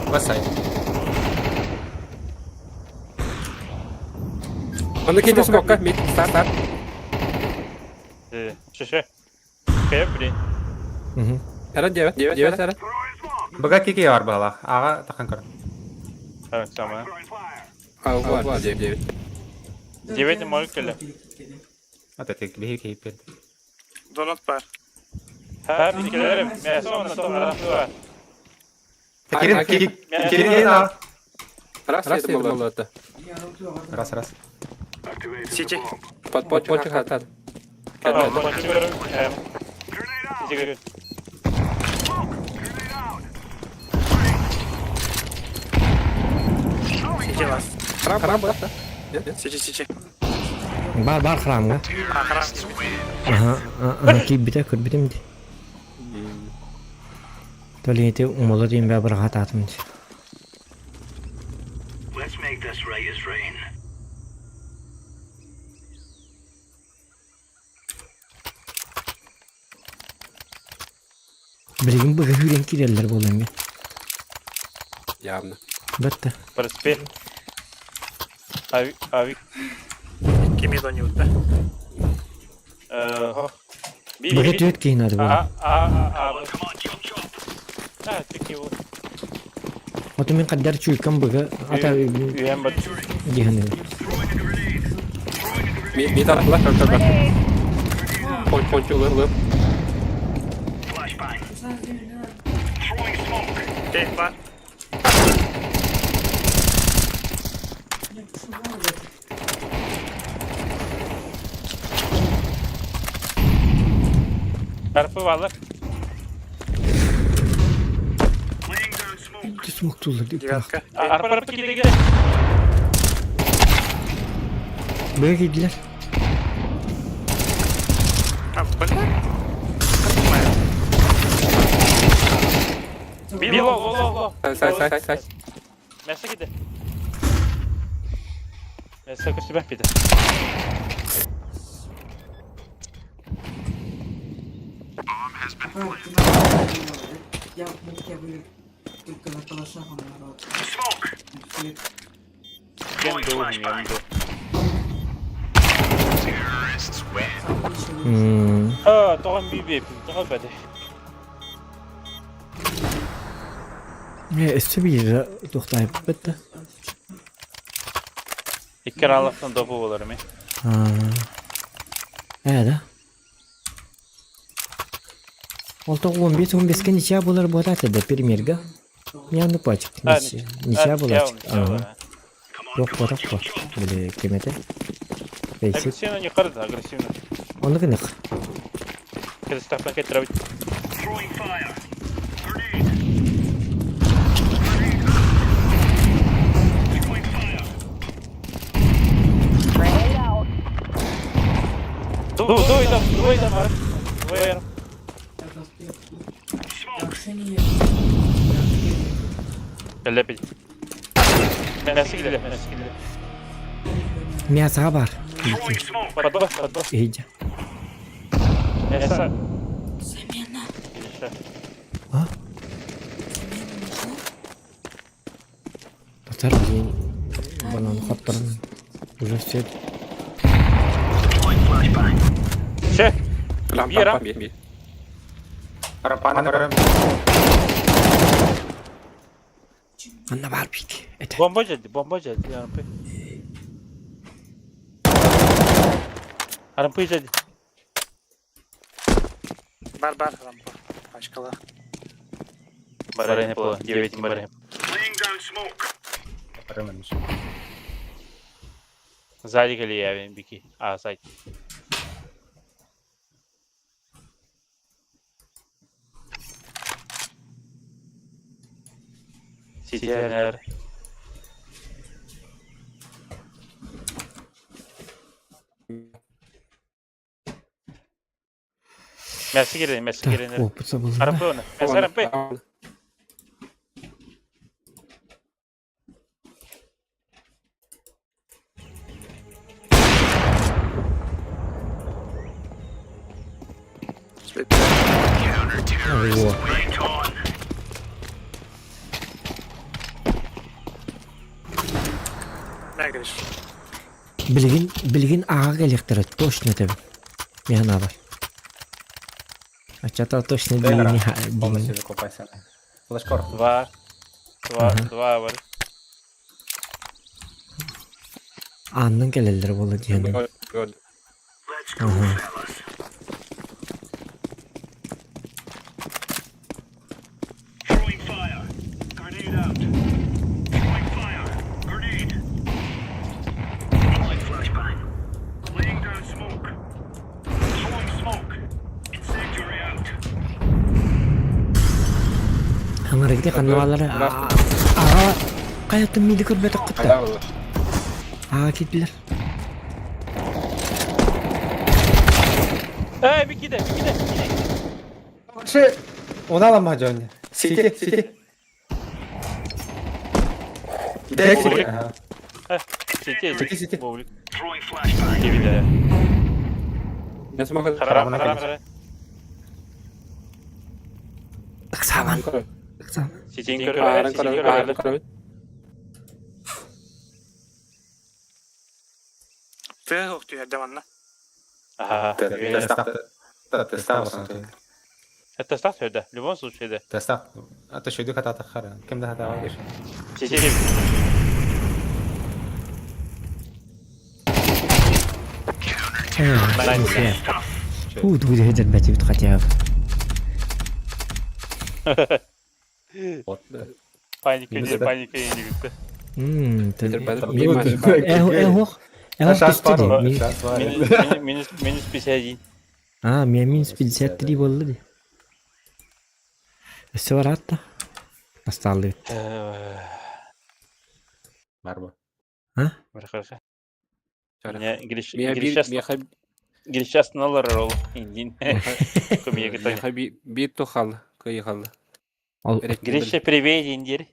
Васай. Mana kita smoke mid start. Şişe. Kaya bile. Era 9 era. بقى كيكي يا أربعة الله. تخن كر. Evet sama. Var 9. 9 может келе. أتتك به كيف بيد. Donut bar. Her bir kelerim. Sonra sonra. كيرين كيرين Раз это было это. Я роблю. раз. Сити. Под хатат. Tamam, bakıyorum. Teşekkür. Сити вас. Храм это. Сити. Bar kram kan? Охрана. Aha, kibite kut bitim di. Toliyeti umalı diyeyim ben bırak atım. Birigin bıgı hüren kirerler bolan ben. Явно. Bitti. Проспей. Авик. Кимидо не утта. Ho. Bıgı tüyet giyin hadi bu. Çek его. Otumin kaddar çuykan bıgı ata Üyen bat. gihanı. Mid attılar. Kör. Point ılıp. Кейк бар. Tarafı varlar. Smok tulur diye. Девятка. Arpa gide. Bıgı giydiler. А, блядь. Понимаю. Bilo. Say. Mesa gide. Mesa köstü bak bir de. Я бы только на калашах народ. Ben doğum yanımda. Doğum bir. Doğum bade. Ne üstü bir yere doktay bitti. İki Allah'tan topu olur mu? Da. Olta 15 ken nişa bular bu da primerga. Yani paçık nişa bular. Yok bırak bak. Böyle kemete. Basic. Агрессивно не хард, агрессивно. Onu gınak. Когда стартан кайт травить. Дуй там, Марк. Дуй. Лепить. Месси гиде. Miyasa var. Подбас. İyice. Месса. Batar bana hatırım. Уже все. Че? Lampa. Param. Anna var pik. Ete. Bomba geldi Arampı. Arampı geldi. Бар, рампа. Пачкала. Барай не было, 9 барай. Param. Сзади гали бики. Сзади. Ситянер. Messi girin. O bu sabah. Arampı onu. Messi arampı. Не греш. Bilgin ağa gelecektir. Точно tabi. Yana var. Açata точно bilgin. Полностью закупайся. Флешкор. Два var. Anın gelirler bolu diyelim. Good. Hangarıkta kanvaları. Ağa kayatın midi kırbet akıtta. Ağa gittiler. Bir gide. Şey, onu alamam hacı önce. Сити. Итак, Бублик. ага. Сети. Бублик. Gibi de. Ne smoke? Haram. ыксаман Сетин Aaron körü. körü. Ты ух ты, деманна. Ага. Тестав. Это стат да. В любом случае да. Тестав. Это что идет هتأخر كم ده هتعودش. Сети. دوده هذا الباتي بتخاتيها Паника не gitti. Минус 51. минус 53 болду ди все баратта осталды Барбо. Хорошо. Şöyle. Меня Miha girişçasını alır oğlum. İndin. Komiye gitti. bir тухал, кыйхал. Girişçe привет индир.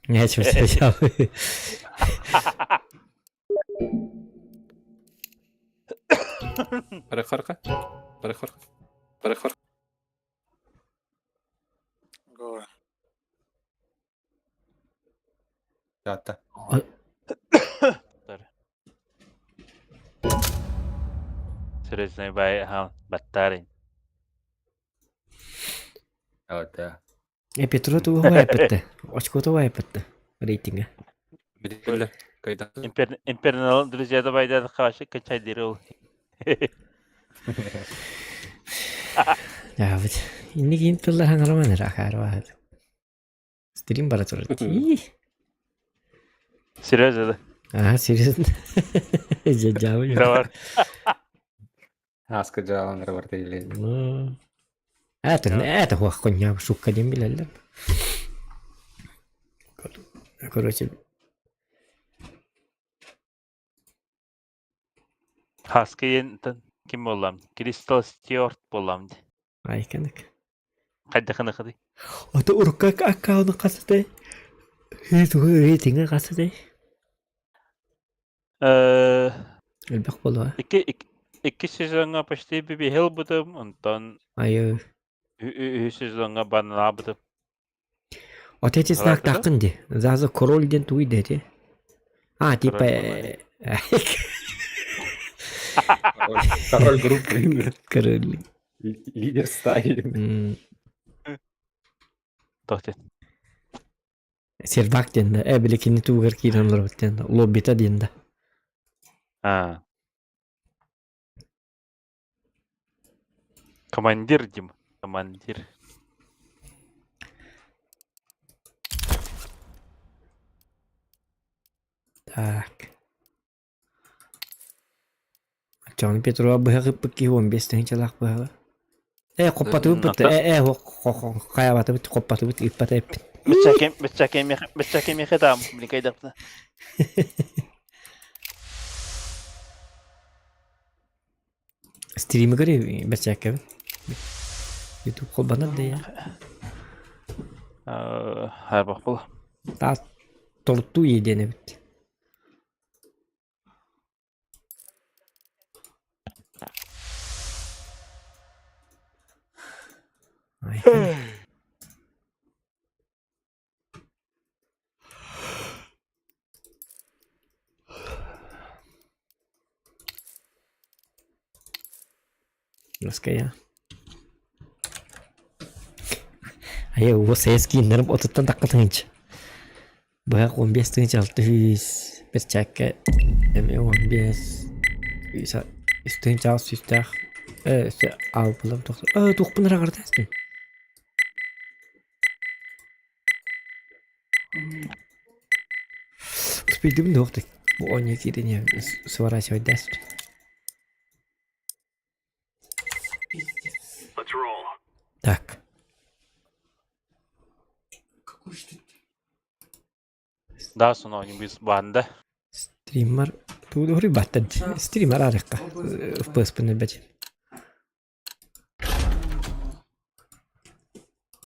не чувствую Барахарка. Го. Yatta. Серьезно, бай, баттарин. Evet ya. Петру туу вайпетте очко вайпетте рейтинга Bilir. Kayda. Импернал друзья байда карşı kaçay deri ol. я вот инни кийин тыллар хаңараман рахар ваад стрим бара турат Серьезно да. серьезно жажабы Кровар. Аска жалан ревартили. это хуа коня шукка дем билелер короче Haskayın kim olam? Crystal Stewart bolam. айканак Кайда кыды. ото урукка аккауны касытай рейтинга касытай элбек болуа İki sezonga почти bir hel budım. Ondan айы sezonga bana budım. отече знак Алайкада? такын ди зазы корольден туй дети типа Король группы. король Лидер стаи. Tohti. сервак денде биликини тугар киранлар беттен лоббита денде Ha. Командир дим. Командир. так John Petro быгы пыки 15 тен чалак быгы коппату бит каябаты бит коппату бит иппата эп Бычакем хедам. Бликайдапна. стримы гори бачака YouTube колбана да я Her bak bul. та торту едене бит Раская. Saya skinner ototan takılınca. Bak 15 tınç 600 bir çekke. 15 bisa üstünç al süster. Al bulam doktor. Dokun ragartasın. Speedim doktor. Bu 12 deniyor. Сворачивать даст. Так. Daha sonra oyun biz banda. Streamer. Tuh hori battad. Streamer araka. FPS pun baca.